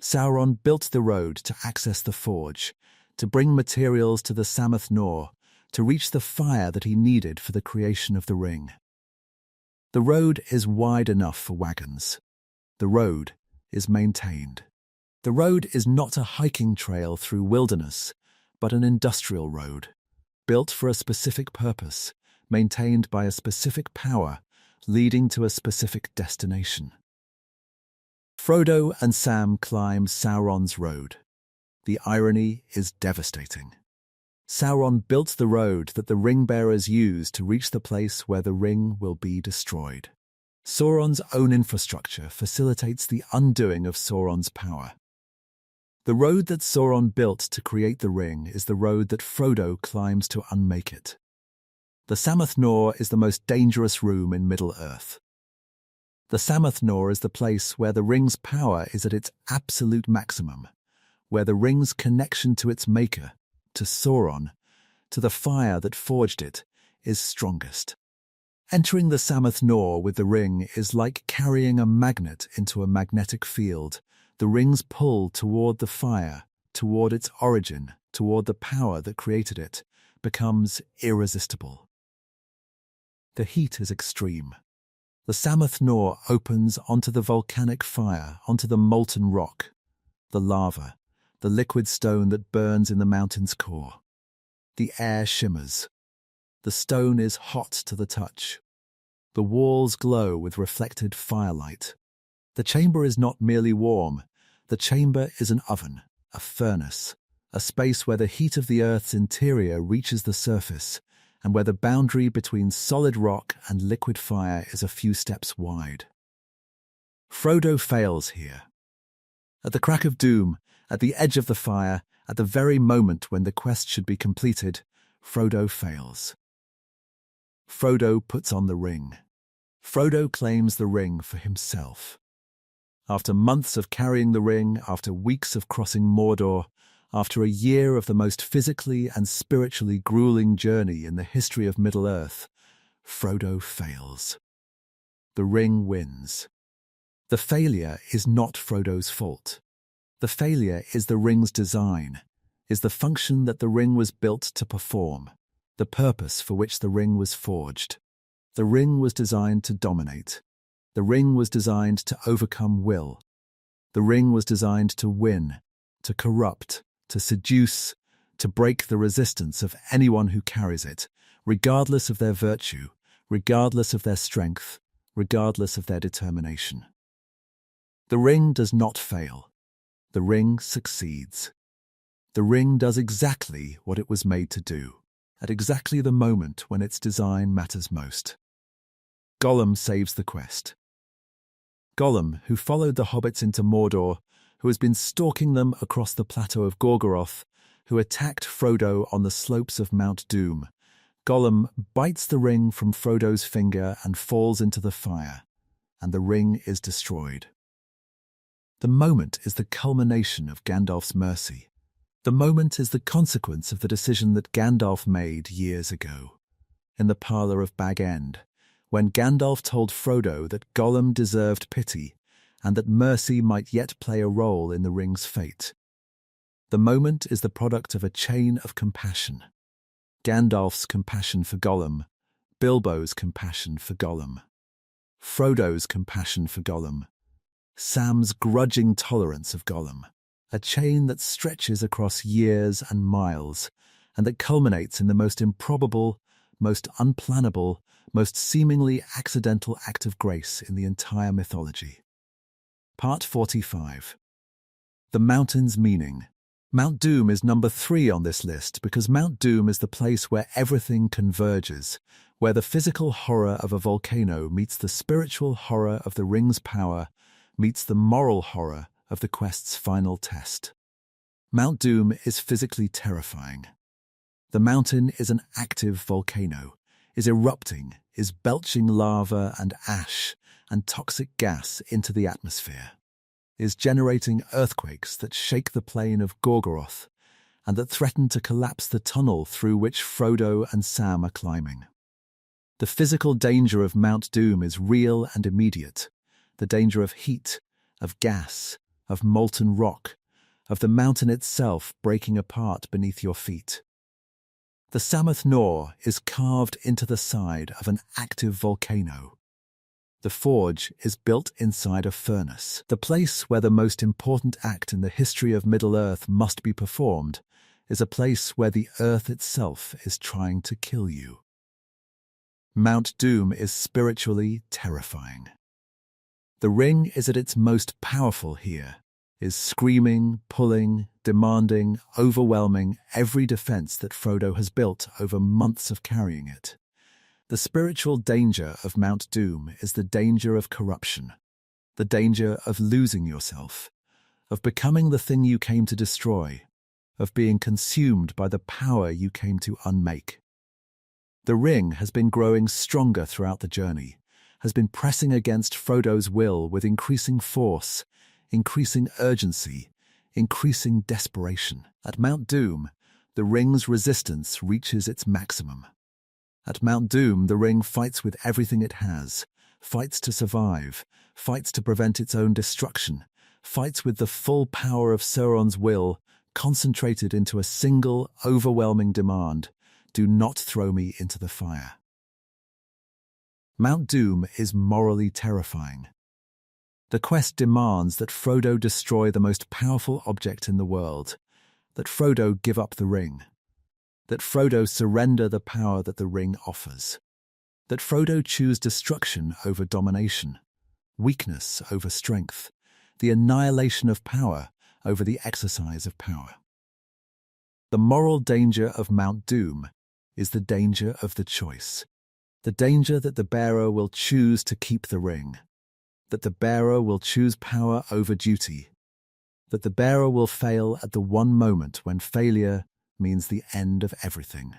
Speaker 1: Sauron built the road to access the forge, to bring materials to the Sammath Nor, to reach the fire that he needed for the creation of the ring. The road is wide enough for wagons. The road is maintained. The road is not a hiking trail through wilderness, but an industrial road, built for a specific purpose, maintained by a specific power, leading to a specific destination. Frodo and Sam climb Sauron's road. The irony is devastating. Sauron built the road that the ring-bearers use to reach the place where the ring will be destroyed. Sauron's own infrastructure facilitates the undoing of Sauron's power. The road that Sauron built to create the ring is the road that Frodo climbs to unmake it. The Sammath Nor is the most dangerous room in Middle-earth. The Sammath Nor is the place where the ring's power is at its absolute maximum, where the ring's connection to its maker, to Sauron, to the fire that forged it, is strongest. Entering the Sammath Nor with the ring is like carrying a magnet into a magnetic field. The ring's pull toward the fire, toward its origin, toward the power that created it, becomes irresistible. The heat is extreme. The Sammath Nor opens onto the volcanic fire, onto the molten rock, the lava, the liquid stone that burns in the mountain's core. The air shimmers. The stone is hot to the touch. The walls glow with reflected firelight. The chamber is not merely warm. The chamber is an oven, a furnace, a space where the heat of the Earth's interior reaches the surface, and where the boundary between solid rock and liquid fire is a few steps wide. Frodo fails here. At the crack of doom, at the edge of the fire, at the very moment when the quest should be completed, Frodo fails. Frodo puts on the ring. Frodo claims the ring for himself. After months of carrying the ring, after weeks of crossing Mordor, after a year of the most physically and spiritually grueling journey in the history of Middle-earth, Frodo fails. The ring wins. The failure is not Frodo's fault. The failure is the ring's design, is the function that the ring was built to perform, the purpose for which the ring was forged. The ring was designed to dominate. The ring was designed to overcome will. The ring was designed to win, to corrupt, to seduce, to break the resistance of anyone who carries it, regardless of their virtue, regardless of their strength, regardless of their determination. The ring does not fail. The ring succeeds. The ring does exactly what it was made to do, at exactly the moment when its design matters most. Gollum saves the quest. Gollum, who followed the hobbits into Mordor, who has been stalking them across the plateau of Gorgoroth, who attacked Frodo on the slopes of Mount Doom. Gollum bites the ring from Frodo's finger and falls into the fire, and the ring is destroyed. The moment is the culmination of Gandalf's mercy. The moment is the consequence of the decision that Gandalf made years ago. In the parlour of Bag End, when Gandalf told Frodo that Gollum deserved pity and that mercy might yet play a role in the ring's fate. The moment is the product of a chain of compassion. Gandalf's compassion for Gollum, Bilbo's compassion for Gollum, Frodo's compassion for Gollum, Sam's grudging tolerance of Gollum, a chain that stretches across years and miles, and that culminates in the most improbable, most unplannable, most seemingly accidental act of grace in the entire mythology. Part 45. The Mountain's Meaning. Mount Doom is number 3 on this list because Mount Doom is the place where everything converges, where the physical horror of a volcano meets the spiritual horror of the ring's power, meets the moral horror of the quest's final test. Mount Doom is physically terrifying. The mountain is an active volcano, is erupting, is belching lava and ash and toxic gas into the atmosphere, is generating earthquakes that shake the plain of Gorgoroth and that threaten to collapse the tunnel through which Frodo and Sam are climbing. The physical danger of Mount Doom is real and immediate. The danger of heat, of gas, of molten rock, of the mountain itself breaking apart beneath your feet. The Samath Nor is carved into the side of an active volcano. The forge is built inside a furnace. The place where the most important act in the history of Middle-earth must be performed is a place where the earth itself is trying to kill you. Mount Doom is spiritually terrifying. The ring is at its most powerful here, is screaming, pulling, demanding, overwhelming every defense that Frodo has built over months of carrying it. The spiritual danger of Mount Doom is the danger of corruption, the danger of losing yourself, of becoming the thing you came to destroy, of being consumed by the power you came to unmake. The ring has been growing stronger throughout the journey, has been pressing against Frodo's will with increasing force, increasing urgency, increasing desperation. At Mount Doom, the ring's resistance reaches its maximum. At Mount Doom, the ring fights with everything it has, fights to survive, fights to prevent its own destruction, fights with the full power of Sauron's will, concentrated into a single, overwhelming demand: do not throw me into the fire. Mount Doom is morally terrifying. The quest demands that Frodo destroy the most powerful object in the world, that Frodo give up the ring, that Frodo surrender the power that the ring offers, that Frodo choose destruction over domination, weakness over strength, the annihilation of power over the exercise of power. The moral danger of Mount Doom is the danger of the choice, the danger that the bearer will choose to keep the ring, that the bearer will choose power over duty, that the bearer will fail at the one moment when failure means the end of everything.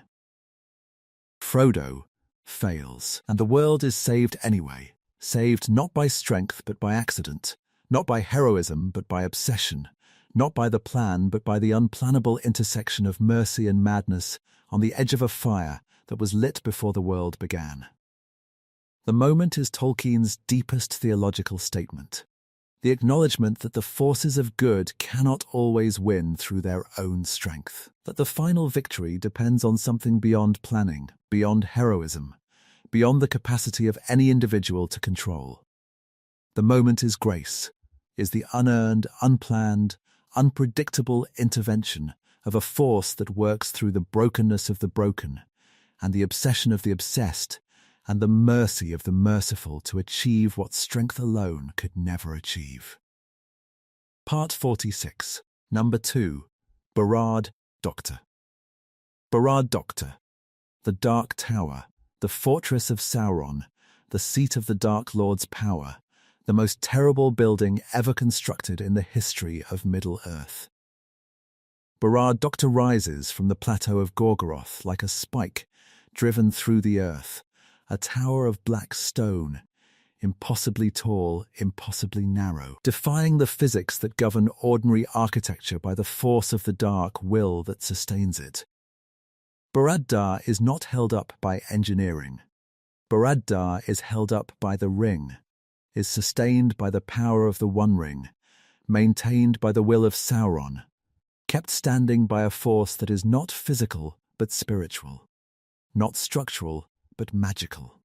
Speaker 1: Frodo fails, and the world is saved anyway, saved not by strength but by accident, not by heroism but by obsession, not by the plan but by the unplannable intersection of mercy and madness on the edge of a fire that was lit before the world began. The moment is Tolkien's deepest theological statement, the acknowledgement that the forces of good cannot always win through their own strength, that the final victory depends on something beyond planning, beyond heroism, beyond the capacity of any individual to control. The moment is grace, is the unearned, unplanned, unpredictable intervention of a force that works through the brokenness of the broken, and the obsession of the obsessed, and the mercy of the merciful to achieve what strength alone could never achieve. Part 46. Number 2. Barad Dûchta. Barad Dûchta, the Dark Tower, the fortress of Sauron, the seat of the Dark Lord's power, the most terrible building ever constructed in the history of Middle-earth. Barad-dûr rises from the plateau of Gorgoroth like a spike driven through the earth, a tower of black stone, impossibly tall, impossibly narrow, defying the physics that govern ordinary architecture by the force of the dark will that sustains it. Barad-dûr is not held up by engineering. Barad-dûr is held up by the ring, is sustained by the power of the One Ring, maintained by the will of Sauron, kept standing by a force that is not physical but spiritual, not structural but magical.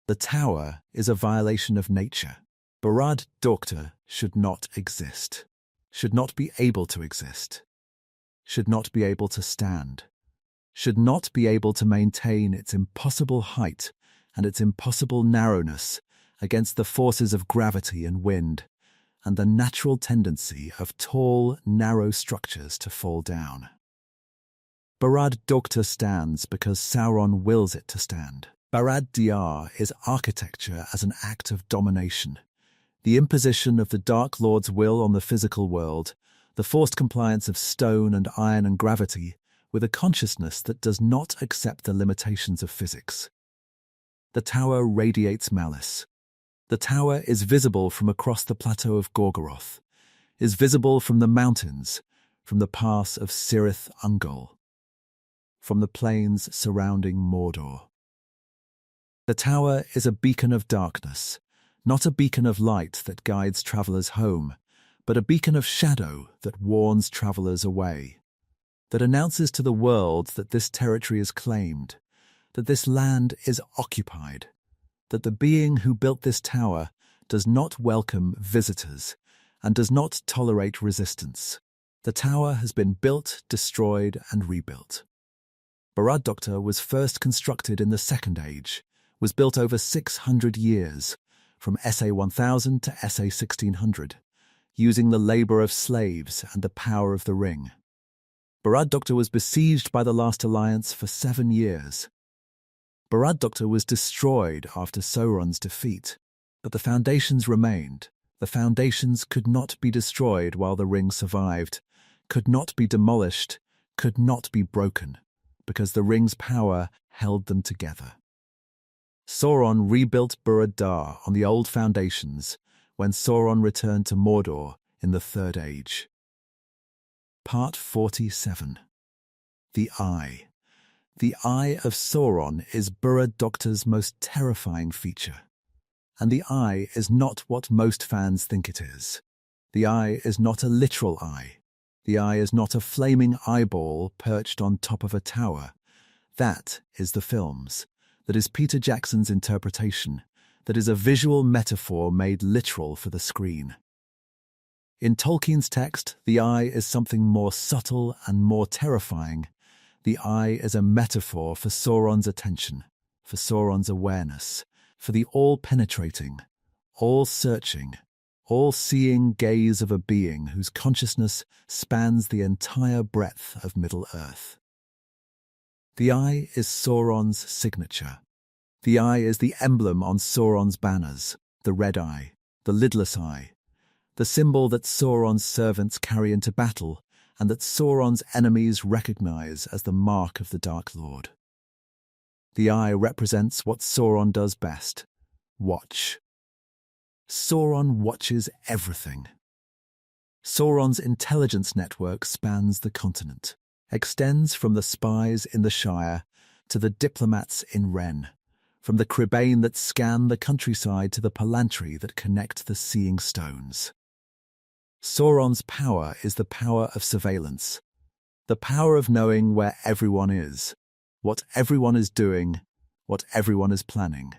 Speaker 1: The tower is a violation of nature. Barad-dûr should not exist, should not be able to exist, should not be able to stand, should not be able to maintain its impossible height and its impossible narrowness against the forces of gravity and wind, and the natural tendency of tall, narrow structures to fall down. Barad-dûr stands because Sauron wills it to stand. Barad-dûr is architecture as an act of domination, the imposition of the Dark Lord's will on the physical world, the forced compliance of stone and iron and gravity with a consciousness that does not accept the limitations of physics. The tower radiates malice. The tower is visible from across the plateau of Gorgoroth, is visible from the mountains, from the pass of Cirith Ungol, from the plains surrounding Mordor. The tower is a beacon of darkness, not a beacon of light that guides travellers home, but a beacon of shadow that warns travellers away, that announces to the world that this territory is claimed, that this land is occupied, that the being who built this tower does not welcome visitors and does not tolerate resistance. The tower has been built, destroyed, and rebuilt. Barad-dûr was first constructed in the Second Age, was built over 600 years, from SA 1000 to SA 1600, using the labour of slaves and the power of the ring. Barad-dûr was besieged by the last alliance for 7 years. Barad-dûr was destroyed after Sauron's defeat, but the foundations remained. The foundations could not be destroyed while the ring survived, could not be demolished, could not be broken, because the ring's power held them together. Sauron rebuilt Barad-dûr on the old foundations when Sauron returned to Mordor in the Third Age. Part 47. The Eye. The Eye of Sauron is Barad-dûr's most terrifying feature. And the eye is not what most fans think it is. The eye is not a literal eye. The eye is not a flaming eyeball perched on top of a tower. That is the film's. That is Peter Jackson's interpretation. That is a visual metaphor made literal for the screen. In Tolkien's text, the eye is something more subtle and more terrifying. The eye is a metaphor for Sauron's attention, for Sauron's awareness, for the all-penetrating, all-searching, all-seeing gaze of a being whose consciousness spans the entire breadth of Middle-earth. The eye is Sauron's signature. The eye is the emblem on Sauron's banners, the red eye, the lidless eye, the symbol that Sauron's servants carry into battle and that Sauron's enemies recognize as the mark of the Dark Lord. The eye represents what Sauron does best: watch. Sauron watches everything. Sauron's intelligence network spans the continent, extends from the spies in the Shire to the diplomats in Ren, from the Cribane that scan the countryside to the Palantri that connect the Seeing Stones. Sauron's power is the power of surveillance, the power of knowing where everyone is, what everyone is doing, what everyone is planning.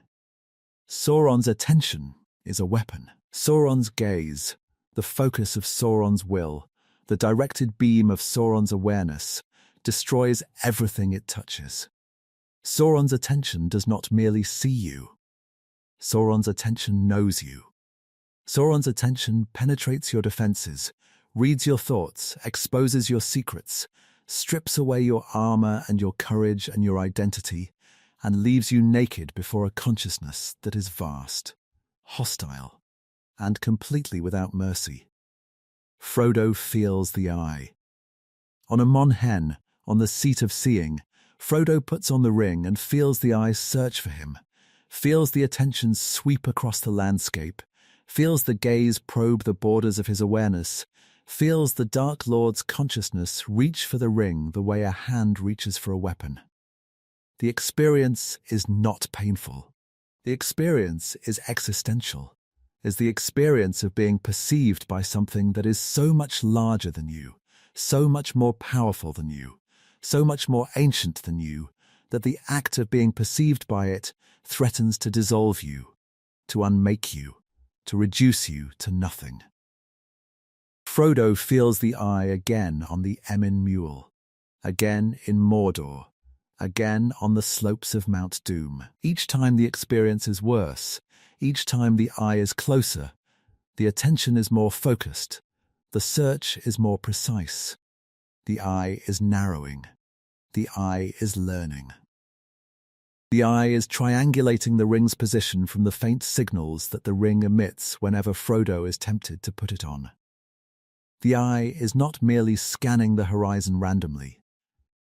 Speaker 1: Sauron's attention is a weapon. Sauron's gaze, the focus of Sauron's will, the directed beam of Sauron's awareness, destroys everything it touches. Sauron's attention does not merely see you. Sauron's attention knows you. Sauron's attention penetrates your defenses, reads your thoughts, exposes your secrets, strips away your armor and your courage and your identity, and leaves you naked before a consciousness that is vast, hostile, and completely without mercy. Frodo feels the eye. On a Mon Hen, on the seat of seeing, Frodo puts on the ring and feels the eye search for him, feels the attention sweep across the landscape, feels the gaze probe the borders of his awareness, feels the Dark Lord's consciousness reach for the ring the way a hand reaches for a weapon. The experience is not painful. The experience is existential, is the experience of being perceived by something that is so much larger than you, so much more powerful than you, so much more ancient than you, that the act of being perceived by it threatens to dissolve you, to unmake you, to reduce you to nothing. Frodo feels the eye again on the Emyn Muil, again in Mordor, again on the slopes of Mount Doom. Each time the experience is worse, each time the eye is closer, the attention is more focused, the search is more precise. The eye is narrowing. The eye is learning. The eye is triangulating the ring's position from the faint signals that the ring emits whenever Frodo is tempted to put it on. The eye is not merely scanning the horizon randomly.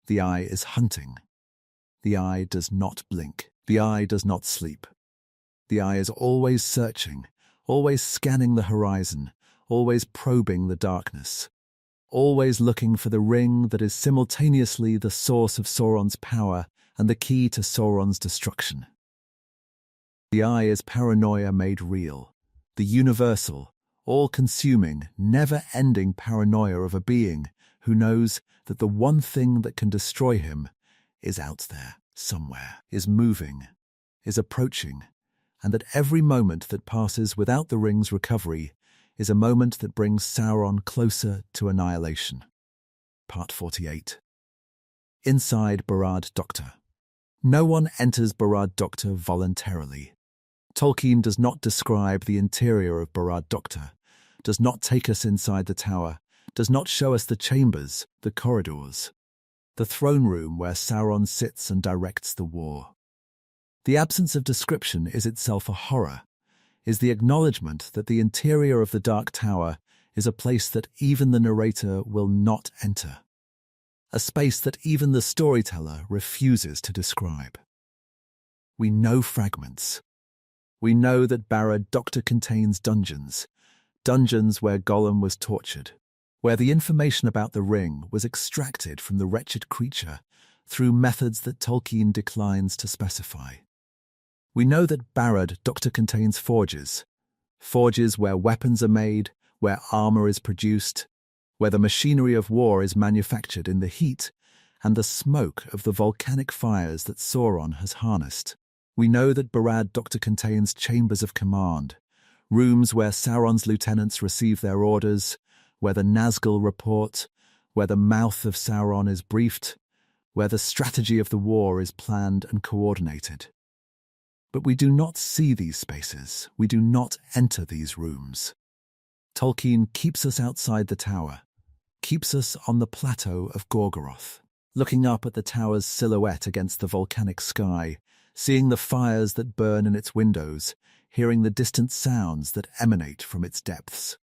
Speaker 1: The eye is hunting. The eye does not blink. The eye does not sleep. The eye is always searching, always scanning the horizon, always probing the darkness, always looking for the ring that is simultaneously the source of Sauron's power and the key to Sauron's destruction. The eye is paranoia made real, the universal, all-consuming, never-ending paranoia of a being who knows that the one thing that can destroy him is out there, somewhere, is moving, is approaching, and that every moment that passes without the ring's recovery is a moment that brings Sauron closer to annihilation. Part 48. Inside Barad Dûchtur. No one enters Barad Dûchtur voluntarily. Tolkien does not describe the interior of Barad Dûchtur, does not take us inside the tower, does not show us the chambers, the corridors, the throne room where Sauron sits and directs the war. The absence of description is itself a horror, is the acknowledgement that the interior of the Dark Tower is a place that even the narrator will not enter, a space that even the storyteller refuses to describe. We know fragments. We know that Barad Dûchtur contains dungeons, dungeons where Gollum was tortured, where the information about the ring was extracted from the wretched creature through methods that Tolkien declines to specify. We know that Barad Dûchtur contains forges, forges where weapons are made, where armor is produced, where the machinery of war is manufactured in the heat and the smoke of the volcanic fires that Sauron has harnessed. We know that Barad Dûchtur contains chambers of command, rooms where Sauron's lieutenants receive their orders, where the Nazgul report, where the mouth of Sauron is briefed, where the strategy of the war is planned and coordinated. But we do not see these spaces, we do not enter these rooms. Tolkien keeps us outside the tower, keeps us on the plateau of Gorgoroth, looking up at the tower's silhouette against the volcanic sky, seeing the fires that burn in its windows, hearing the distant sounds that emanate from its depths.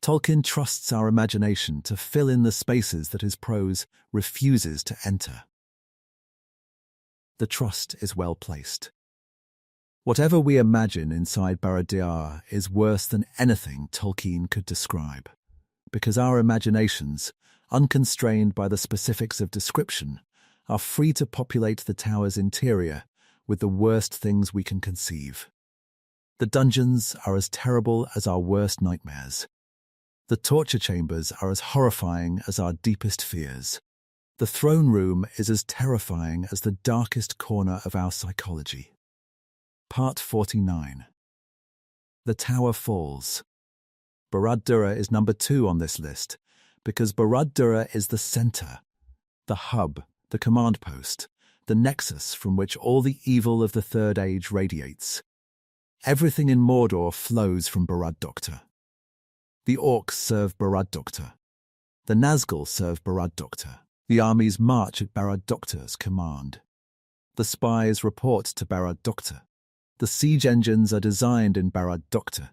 Speaker 1: Tolkien trusts our imagination to fill in the spaces that his prose refuses to enter. The trust is well placed. Whatever we imagine inside Barad-dûr is worse than anything Tolkien could describe, because our imaginations, unconstrained by the specifics of description, are free to populate the tower's interior with the worst things we can conceive. The dungeons are as terrible as our worst nightmares. The torture chambers are as horrifying as our deepest fears. The throne room is as terrifying as the darkest corner of our psychology. Part 49. The Tower Falls. Barad-dûr is number 2 on this list because Barad-dûr is the center, the hub, the command post, the nexus from which all the evil of the Third Age radiates. Everything in Mordor flows from Barad Dûchtur. The orcs serve Barad Dûchtur. The Nazgul serve Barad Dûchtur. The armies march at Barad Dûchtur's command. The spies report to Barad Dûchtur. The siege engines are designed in Barad Dûchta.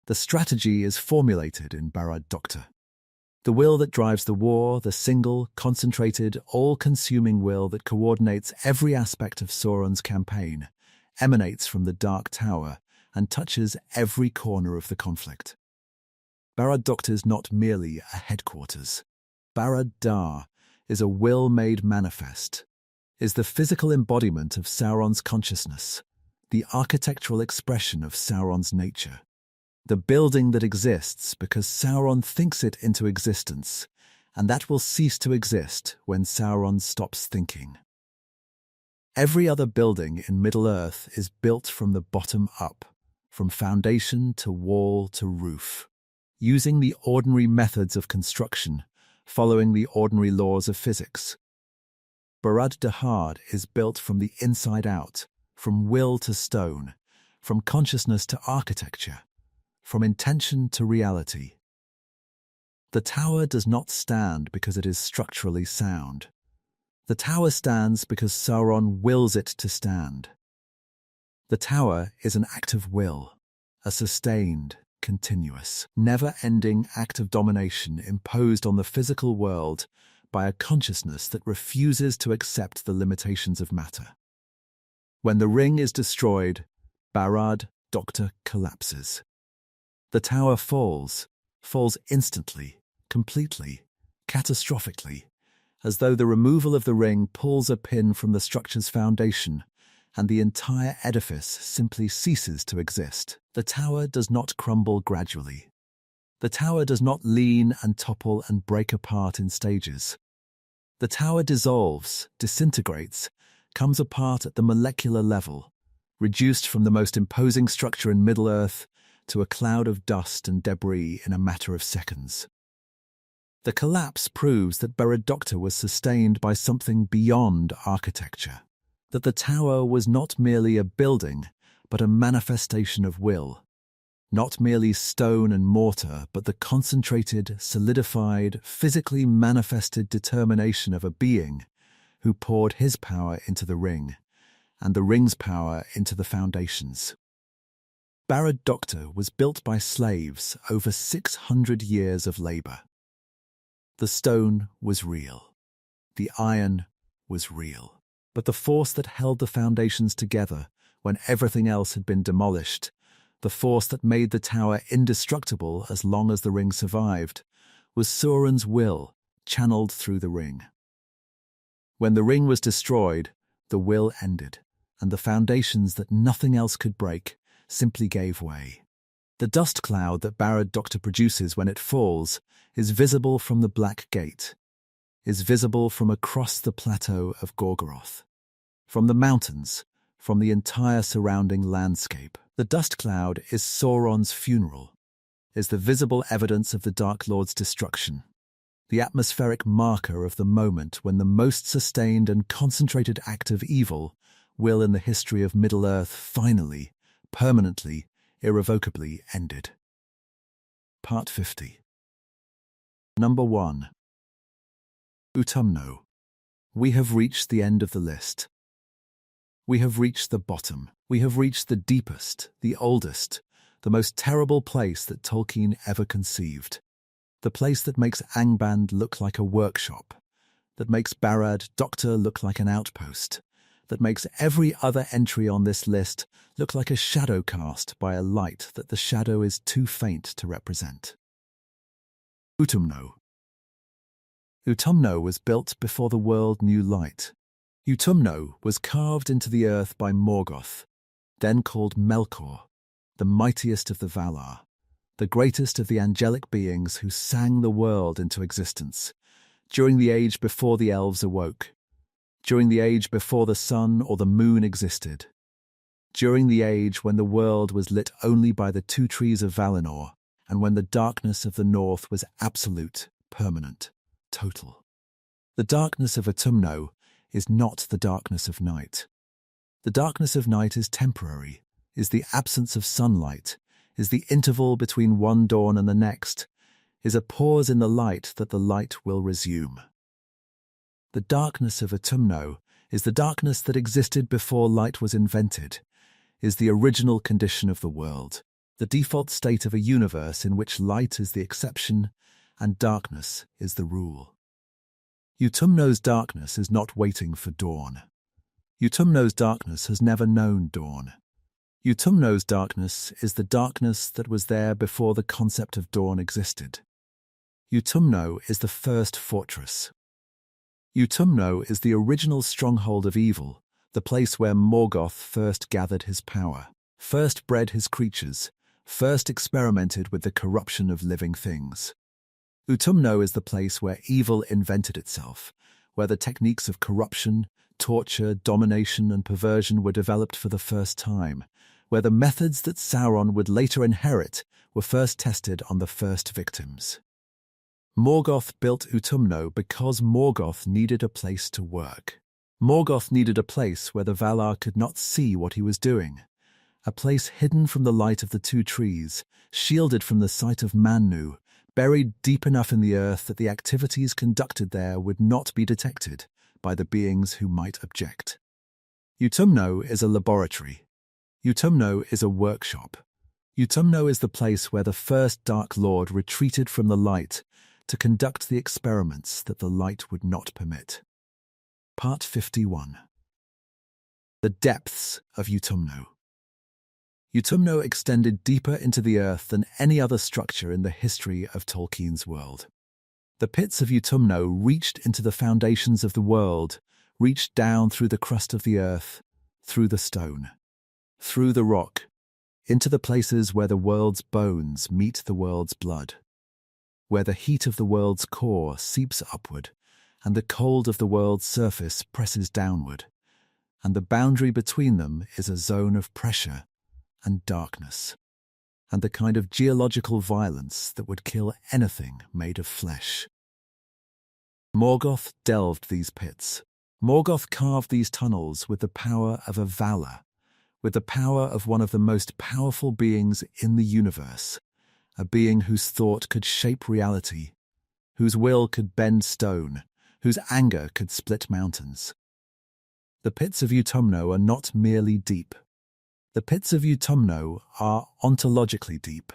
Speaker 1: The strategy is formulated in Barad Dûchta. The will that drives the war, the single, concentrated, all-consuming will that coordinates every aspect of Sauron's campaign, emanates from the Dark Tower and touches every corner of the conflict. Barad Dûchta is not merely a headquarters. Barad Dûr is a will made manifest, is the physical embodiment of Sauron's consciousness, the architectural expression of Sauron's nature, the building that exists because Sauron thinks it into existence, and that will cease to exist when Sauron stops thinking. Every other building in Middle-earth is built from the bottom up, from foundation to wall to roof, using the ordinary methods of construction, following the ordinary laws of physics. Barad Dûr is built from the inside out, from will to stone, from consciousness to architecture, from intention to reality. The tower does not stand because it is structurally sound. The tower stands because Sauron wills it to stand. The tower is an act of will, a sustained, continuous, never-ending act of domination imposed on the physical world by a consciousness that refuses to accept the limitations of matter. When the ring is destroyed, Barad Dûchta collapses. The tower falls instantly, completely, catastrophically, as though the removal of the ring pulls a pin from the structure's foundation, and the entire edifice simply ceases to exist. The tower does not crumble gradually. The tower does not lean and topple and break apart in stages. The tower dissolves, disintegrates, comes apart at the molecular level, reduced from the most imposing structure in Middle-earth to a cloud of dust and debris in a matter of seconds. The collapse proves that Barad Dûchta was sustained by something beyond architecture, that the tower was not merely a building, but a manifestation of will, not merely stone and mortar, but the concentrated, solidified, physically manifested determination of a being who poured his power into the ring, and the ring's power into the foundations. Barad Dûchta was built by slaves over 600 years of labour. The stone was real. The iron was real. But the force that held the foundations together when everything else had been demolished, the force that made the tower indestructible as long as the ring survived, was Sauron's will channeled through the ring. When the ring was destroyed, the will ended, and the foundations that nothing else could break simply gave way. The dust cloud that Barad Dûchta produces when it falls is visible from the Black Gate, is visible from across the plateau of Gorgoroth, from the mountains, from the entire surrounding landscape. The dust cloud is Sauron's funeral, is the visible evidence of the Dark Lord's destruction, the atmospheric marker of the moment when the most sustained and concentrated act of evil will in the history of Middle-earth finally, permanently, irrevocably ended. Part 50. Number 1. Utumno. We have reached the end of the list. We have reached the bottom. We have reached the deepest, the oldest, the most terrible place that Tolkien ever conceived. The place that makes Angband look like a workshop, that makes Barad Dûchta look like an outpost, that makes every other entry on this list look like a shadow cast by a light that the shadow is too faint to represent. Utumno. Utumno was built before the world knew light. Utumno was carved into the earth by Morgoth, then called Melkor, the mightiest of the Valar, the greatest of the angelic beings who sang the world into existence, during the age before the elves awoke, during the age before the sun or the moon existed, during the age when the world was lit only by the two trees of Valinor, and when the darkness of the north was absolute, permanent, total. The darkness of Utumno is not the darkness of night. The darkness of night is temporary, is the absence of sunlight, is the interval between one dawn and the next, is a pause in the light that the light will resume. The darkness of Utumno is the darkness that existed before light was invented, is the original condition of the world, the default state of a universe in which light is the exception and darkness is the rule. Utumno's darkness is not waiting for dawn. Utumno's darkness has never known dawn. Utumno's darkness is the darkness that was there before the concept of dawn existed. Utumno is the first fortress. Utumno is the original stronghold of evil, the place where Morgoth first gathered his power, first bred his creatures, first experimented with the corruption of living things. Utumno is the place where evil invented itself, where the techniques of corruption, torture, domination, and perversion were developed for the first time, where the methods that Sauron would later inherit were first tested on the first victims. Morgoth built Utumno because Morgoth needed a place to work. Morgoth needed a place where the Valar could not see what he was doing, a place hidden from the light of the two trees, shielded from the sight of Mannu, buried deep enough in the earth that the activities conducted there would not be detected by the beings who might object. Utumno is a laboratory. Utumno is a workshop. Utumno is the place where the first Dark Lord retreated from the light to conduct the experiments that the light would not permit. Part 51. The depths of Utumno. Utumno extended deeper into the earth than any other structure in the history of Tolkien's world. The pits of Utumno reached into the foundations of the world, reached down through the crust of the earth, through the stone, through the rock, into the places where the world's bones meet the world's blood, where the heat of the world's core seeps upward, and the cold of the world's surface presses downward, and the boundary between them is a zone of pressure and darkness, and the kind of geological violence that would kill anything made of flesh. Morgoth delved these pits. Morgoth carved these tunnels with the power of a Valar, with the power of one of the most powerful beings in the universe, a being whose thought could shape reality, whose will could bend stone, whose anger could split mountains. The pits of Utumno are not merely deep. The pits of Utumno are ontologically deep,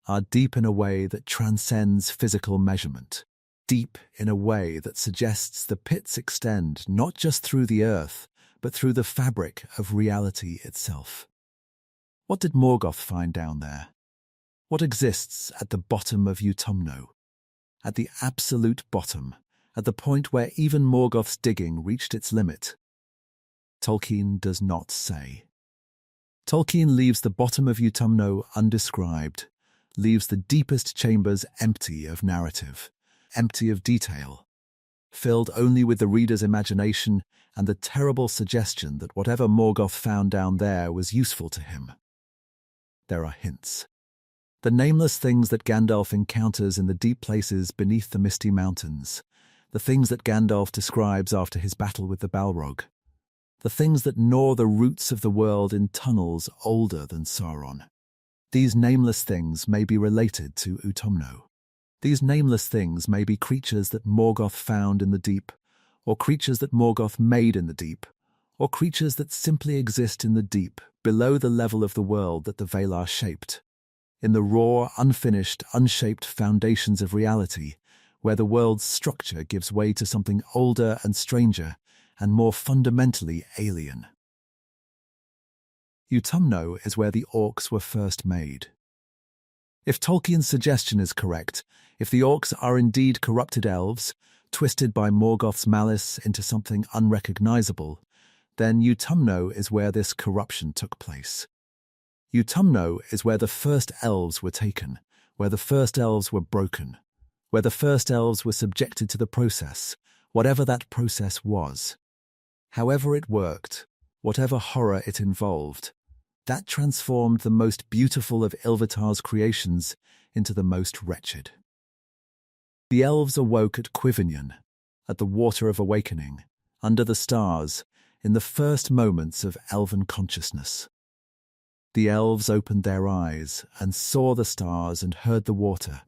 Speaker 1: are deep in a way that transcends physical measurement, deep in a way that suggests the pits extend not just through the earth, but through the fabric of reality itself. What did Morgoth find down there? What exists at the bottom of Utumno? At the absolute bottom, at the point where even Morgoth's digging reached its limit? Tolkien does not say. Tolkien leaves the bottom of Utumno undescribed, leaves the deepest chambers empty of narrative, empty of detail, filled only with the reader's imagination and the terrible suggestion that whatever Morgoth found down there was useful to him. There are hints. The nameless things that Gandalf encounters in the deep places beneath the misty mountains, the things that Gandalf describes after his battle with the Balrog, the things that gnaw the roots of the world in tunnels older than Sauron. These nameless things may be related to Utumno. These nameless things may be creatures that Morgoth found in the deep, or creatures that Morgoth made in the deep, or creatures that simply exist in the deep, below the level of the world that the Valar shaped, in the raw, unfinished, unshaped foundations of reality, where the world's structure gives way to something older and stranger, and more fundamentally alien. Utumno is where the orcs were first made. If Tolkien's suggestion is correct, if the orcs are indeed corrupted elves, twisted by Morgoth's malice into something unrecognizable, then Utumno is where this corruption took place. Utumno is where the first elves were taken, where the first elves were broken, where the first elves were subjected to the process, whatever that process was. However it worked, whatever horror it involved, that transformed the most beautiful of Ilúvatar's creations into the most wretched. The elves awoke at Quivinion, at the Water of Awakening, under the stars, in the first moments of elven consciousness. The elves opened their eyes and saw the stars and heard the water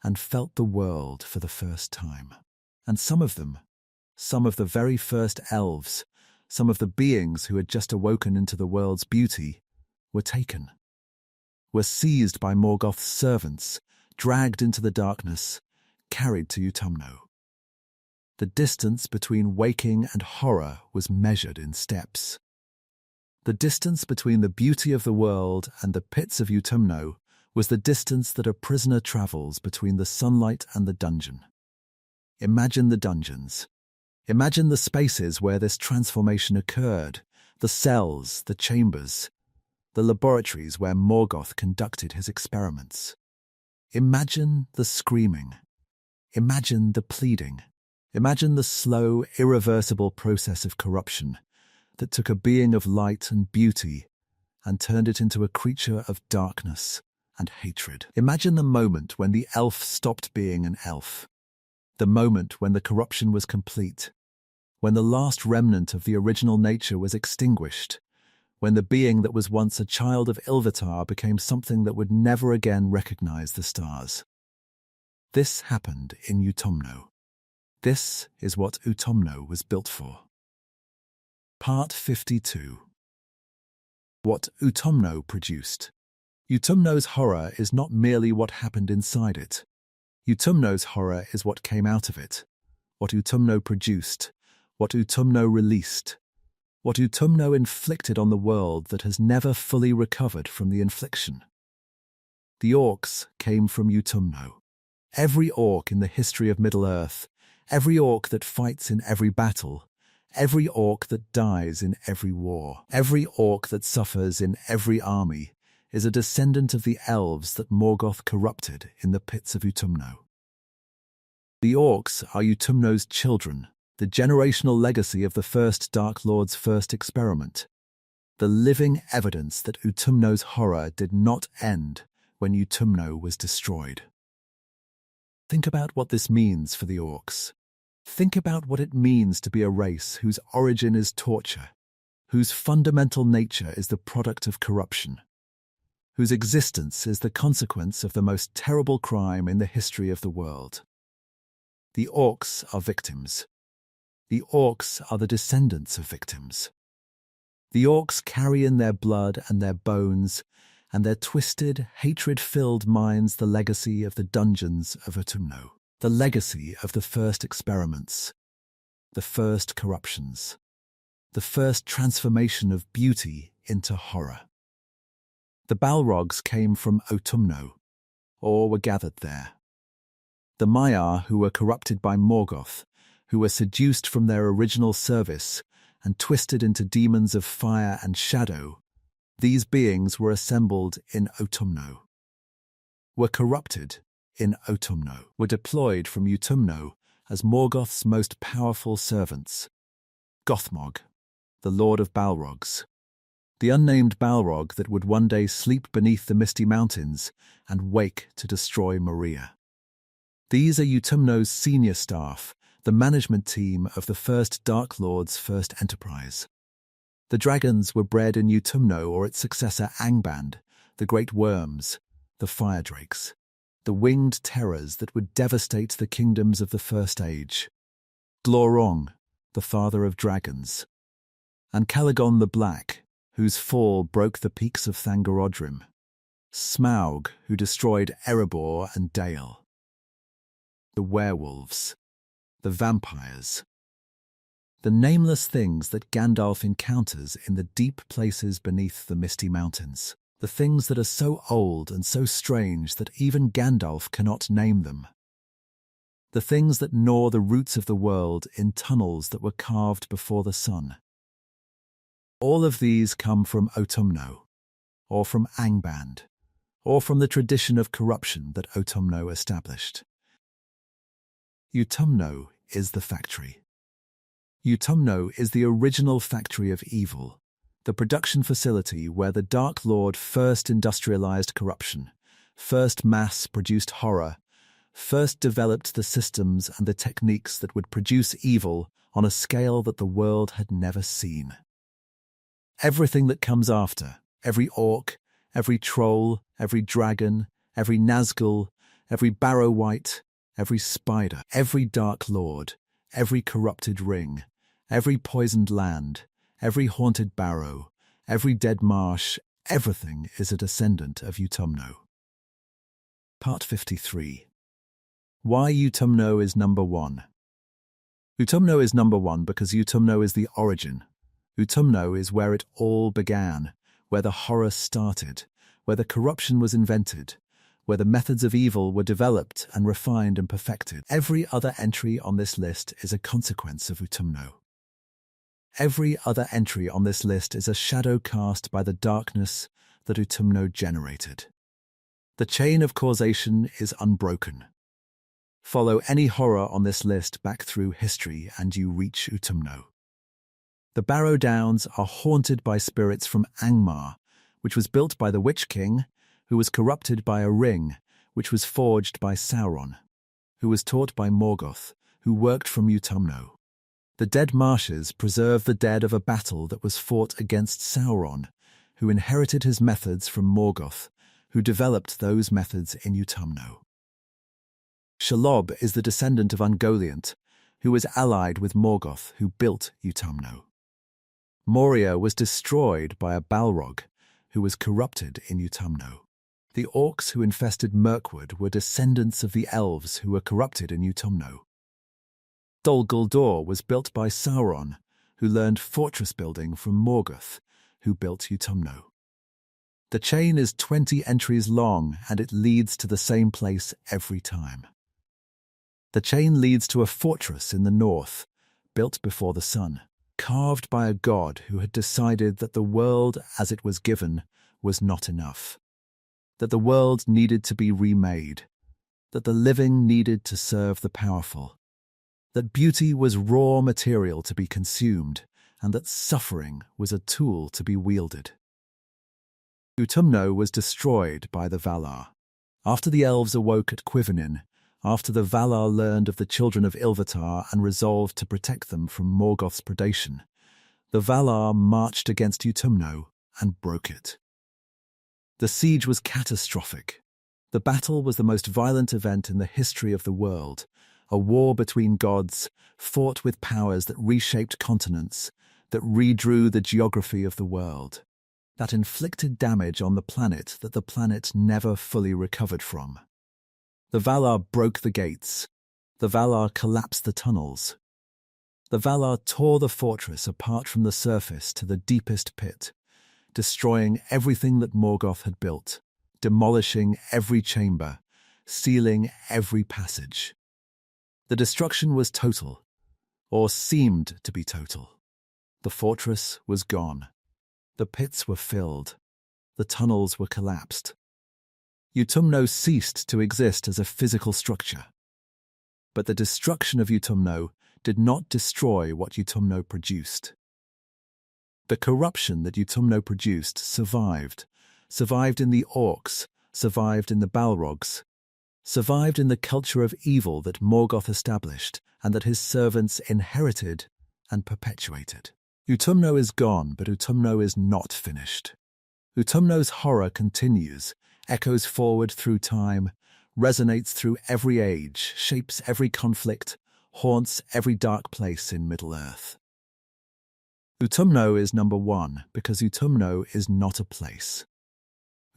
Speaker 1: and felt the world for the first time. And some of them, some of the very first elves, some of the beings who had just awoken into the world's beauty, were taken, were seized by Morgoth's servants, dragged into the darkness, carried to Utumno. The distance between waking and horror was measured in steps. The distance between the beauty of the world and the pits of Utumno was the distance that a prisoner travels between the sunlight and the dungeon. Imagine the dungeons. Imagine the spaces where this transformation occurred, the cells, the chambers, the laboratories where Morgoth conducted his experiments. Imagine the screaming. Imagine the pleading. Imagine the slow, irreversible process of corruption that took a being of light and beauty and turned it into a creature of darkness and hatred. Imagine the moment when the elf stopped being an elf, the moment when the corruption was complete, when the last remnant of the original nature was extinguished, when the being that was once a child of Ilvatar became something that would never again recognize the stars. This happened in Utumno. This is what Utumno was built for. Part 52. What Utumno produced. Utumno's horror is not merely what happened inside it. Utumno's horror is what came out of it, what Utumno produced, what Utumno released, what Utumno inflicted on the world that has never fully recovered from the infliction. The orcs came from Utumno. Every orc in the history of Middle-earth, every orc that fights in every battle, every orc that dies in every war, every orc that suffers in every army, is a descendant of the elves that Morgoth corrupted in the pits of Utumno. The orcs are Utumno's children, the generational legacy of the first Dark Lord's first experiment, the living evidence that Utumno's horror did not end when Utumno was destroyed. Think about what this means for the orcs. Think about what it means to be a race whose origin is torture, whose fundamental nature is the product of corruption, whose existence is the consequence of the most terrible crime in the history of the world. The orcs are victims. The orcs are the descendants of victims. The orcs carry in their blood and their bones and their twisted, hatred-filled minds the legacy of the dungeons of Utumno, the legacy of the first experiments, the first corruptions, the first transformation of beauty into horror. The Balrogs came from Utumno, or were gathered there. The Maiar, who were corrupted by Morgoth, who were seduced from their original service and twisted into demons of fire and shadow, these beings were assembled in Utumno, were corrupted in Utumno, were deployed from Utumno as Morgoth's most powerful servants. Gothmog, the Lord of Balrogs, the unnamed Balrog that would one day sleep beneath the misty mountains and wake to destroy Moria. These are Utumno's senior staff, the management team of the first Dark Lord's first enterprise. The dragons were bred in Utumno or its successor Angband, the great worms, the fire drakes, the winged terrors that would devastate the kingdoms of the First Age. Glorong, the father of dragons, and Calagon the Black, whose fall broke the peaks of Thangorodrim. Smaug, who destroyed Erebor and Dale. The werewolves, the vampires, the nameless things that Gandalf encounters in the deep places beneath the misty mountains, the things that are so old and so strange that even Gandalf cannot name them, the things that gnaw the roots of the world in tunnels that were carved before the sun. All of these come from Utumno, or from Angband, or from the tradition of corruption that Utumno established. Utumno is the factory. Utumno is the original factory of evil, the production facility where the Dark Lord first industrialized corruption, first mass-produced horror, first developed the systems and the techniques that would produce evil on a scale that the world had never seen. Everything that comes after, every orc, every troll, every dragon, every Nazgul, every Barrow-wight, every spider, every Dark Lord, every corrupted ring, every poisoned land, every haunted barrow, every dead marsh, Everything is a descendant of Utumno. Part 53. Why Utumno is number one. Utumno is number one because Utumno is the origin. Utumno is where it all began, where the horror started, where the corruption was invented, where the methods of evil were developed and refined and perfected. Every other entry on this list is a consequence of Utumno. Every other entry on this list is a shadow cast by the darkness that Utumno generated. The chain of causation is unbroken. Follow any horror on this list back through history and you reach Utumno. The Barrow Downs are haunted by spirits from Angmar, which was built by the Witch King, who was corrupted by a ring, which was forged by Sauron, who was taught by Morgoth, who worked from Utumno. The dead marshes preserve the dead of a battle that was fought against Sauron, who inherited his methods from Morgoth, who developed those methods in Utumno. Shelob is the descendant of Ungoliant, who was allied with Morgoth, who built Utumno. Moria was destroyed by a Balrog, who was corrupted in Utumno. The orcs who infested Mirkwood were descendants of the elves who were corrupted in Utumno. Dol Guldur was built by Sauron, who learned fortress building from Morgoth, who built Utumno. The chain is 20 entries long and it leads to the same place every time. The chain leads to a fortress in the north, built before the sun, carved by a god who had decided that the world as it was given was not enough, that the world needed to be remade, that the living needed to serve the powerful, that beauty was raw material to be consumed, and that suffering was a tool to be wielded. Utumno was destroyed by the Valar. After the elves awoke at Quivernin, after the Valar learned of the children of Ilúvatar and resolved to protect them from Morgoth's predation, the Valar marched against Utumno and broke it. The siege was catastrophic. The battle was the most violent event in the history of the world, a war between gods, fought with powers that reshaped continents, that redrew the geography of the world, that inflicted damage on the planet that the planet never fully recovered from. The Valar broke the gates. The Valar collapsed the tunnels. The Valar tore the fortress apart from the surface to the deepest pit, destroying everything that Morgoth had built, demolishing every chamber, sealing every passage. The destruction was total, or seemed to be total. The fortress was gone. The pits were filled. The tunnels were collapsed. Utumno ceased to exist as a physical structure. But the destruction of Utumno did not destroy what Utumno produced. The corruption that Utumno produced survived in the orcs, survived in the Balrogs, survived in the culture of evil that Morgoth established and that his servants inherited and perpetuated. Utumno is gone, but Utumno is not finished. Utumno's horror continues, echoes forward through time, resonates through every age, shapes every conflict, haunts every dark place in Middle-earth. Utumno is number one because Utumno is not a place.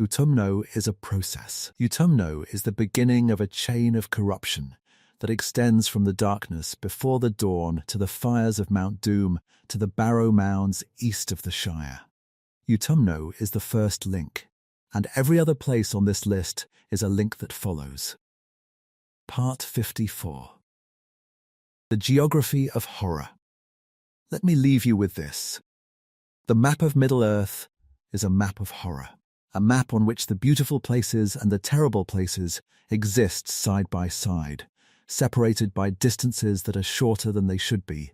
Speaker 1: Utumno is a process. Utumno is the beginning of a chain of corruption that extends from the darkness before the dawn to the fires of Mount Doom to the Barrow Mounds east of the Shire. Utumno is the first link, and every other place on this list is a link that follows. Part 54. The Geography of Horror. Let me leave you with this. The map of Middle-earth is a map of horror, a map on which the beautiful places and the terrible places exist side by side, separated by distances that are shorter than they should be,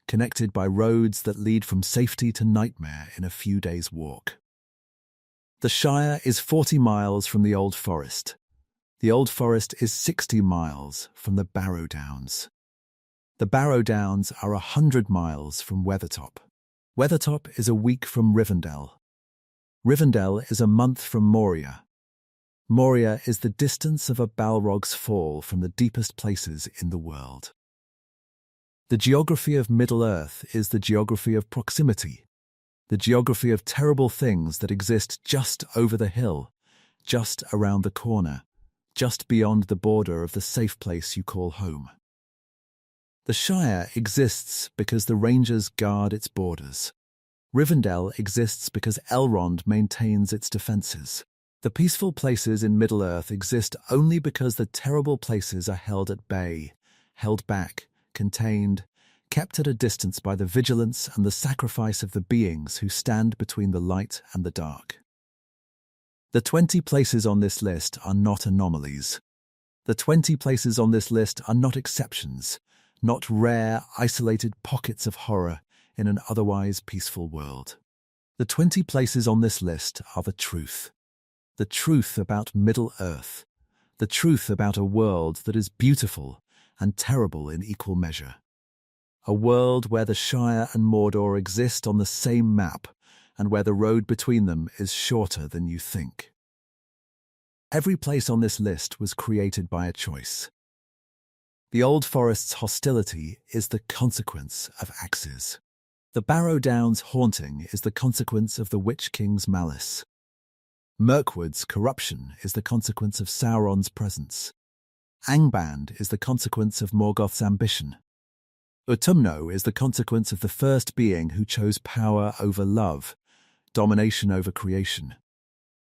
Speaker 1: connected by roads that lead from safety to nightmare in a few days' walk. The Shire is 40 miles from the Old Forest. The Old Forest is 60 miles from the Barrow Downs. The Barrow Downs are 100 miles from Weathertop. Weathertop is a week from Rivendell. Rivendell is a month from Moria. Moria is the distance of a Balrog's fall from the deepest places in the world. The geography of Middle-earth is the geography of proximity. the geography of terrible things that exist just over the hill, just around the corner, just beyond the border of the safe place you call home. The Shire exists because the Rangers guard its borders. Rivendell exists because Elrond maintains its defences. The peaceful places in Middle-earth exist only because the terrible places are held at bay, held back, contained, kept at a distance by the vigilance and the sacrifice of the beings who stand between the light and the dark. The 20 places on this list are not anomalies. The 20 places on this list are not exceptions, not rare, isolated pockets of horror in an otherwise peaceful world. The 20 places on this list are the truth about Middle-earth, the truth about a world that is beautiful and terrible in equal measure. A world where the Shire and Mordor exist on the same map and where the road between them is shorter than you think. Every place on this list was created by a choice. The Old Forest's hostility is the consequence of axes. The Barrow Downs haunting is the consequence of the Witch King's malice. Mirkwood's corruption is the consequence of Sauron's presence. Angband is the consequence of Morgoth's ambition. Utumno is the consequence of the first being who chose power over love, domination over creation,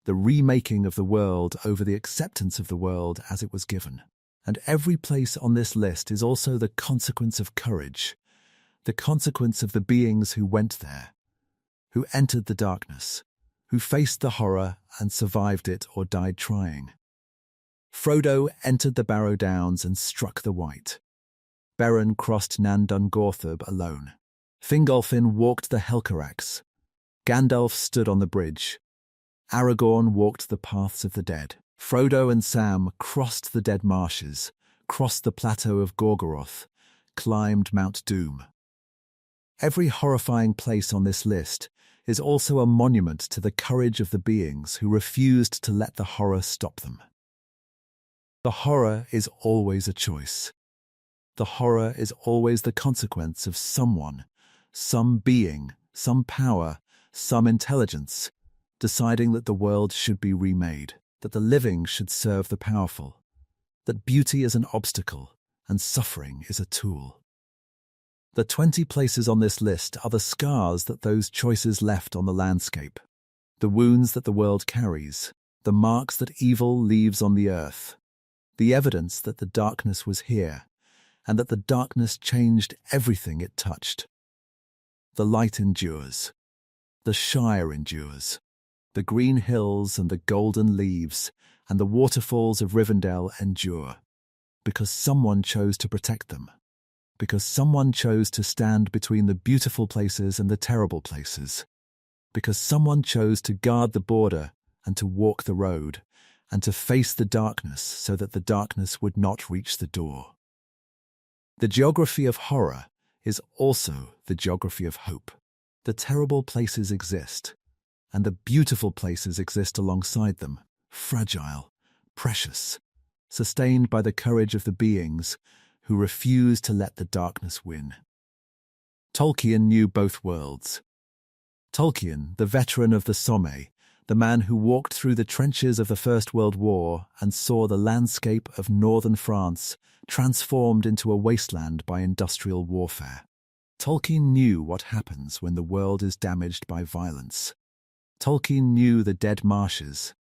Speaker 1: the remaking of the world over the acceptance of the world as it was given. And every place on this list is also the consequence of courage, the consequence of the beings who went there, who entered the darkness, who faced the horror and survived it or died trying. Frodo entered the Barrow Downs and struck the White. Beren crossed Nan Dungorthab alone. Fingolfin walked the Helcarax. Gandalf stood on the bridge. Aragorn walked the paths of the dead. Frodo and Sam crossed the dead marshes, crossed the plateau of Gorgoroth, climbed Mount Doom. Every horrifying place on this list is also a monument to the courage of the beings who refused to let the horror stop them. The horror is always a choice. The horror is always the consequence of someone, some being, some power, some intelligence, deciding that the world should be remade, that the living should serve the powerful, that beauty is an obstacle and suffering is a tool. The 20 places on this list are the scars that those choices left on the landscape, the wounds that the world carries, the marks that evil leaves on the earth, the evidence that the darkness was here, and that the darkness changed everything it touched. The light endures. The Shire endures. The green hills and the golden leaves and the waterfalls of Rivendell endure, because someone chose to protect them, because someone chose to stand between the beautiful places and the terrible places, because someone chose to guard the border and to walk the road and to face the darkness so that the darkness would not reach the door. The geography of horror is also the geography of hope. The terrible places exist, and the beautiful places exist alongside them, fragile, precious, sustained by the courage of the beings who refuse to let the darkness win. Tolkien knew both worlds. Tolkien, the veteran of the Somme, the man who walked through the trenches of the First World War and saw the landscape of northern France transformed into a wasteland by industrial warfare. Tolkien knew what happens when the world is damaged by violence. Tolkien knew the dead marshes,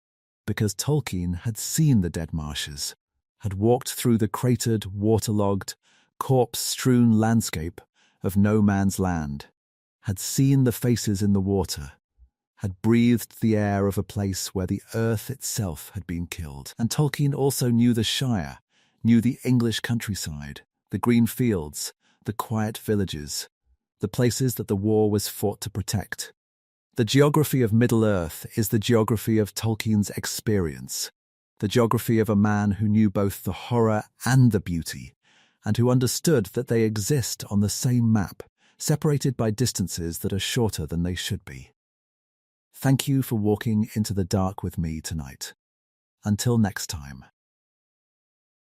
Speaker 1: because Tolkien had seen the dead marshes, had walked through the cratered, waterlogged, corpse-strewn landscape of no man's land, had seen the faces in the water, had breathed the air of a place where the earth itself had been killed. And Tolkien also knew the Shire, knew the English countryside, the green fields, the quiet villages, the places that the war was fought to protect. The geography of Middle-earth is the geography of Tolkien's experience, the geography of a man who knew both the horror and the beauty, and who understood that they exist on the same map, separated by distances that are shorter than they should be. Thank you for walking into the dark with me tonight. Until next time.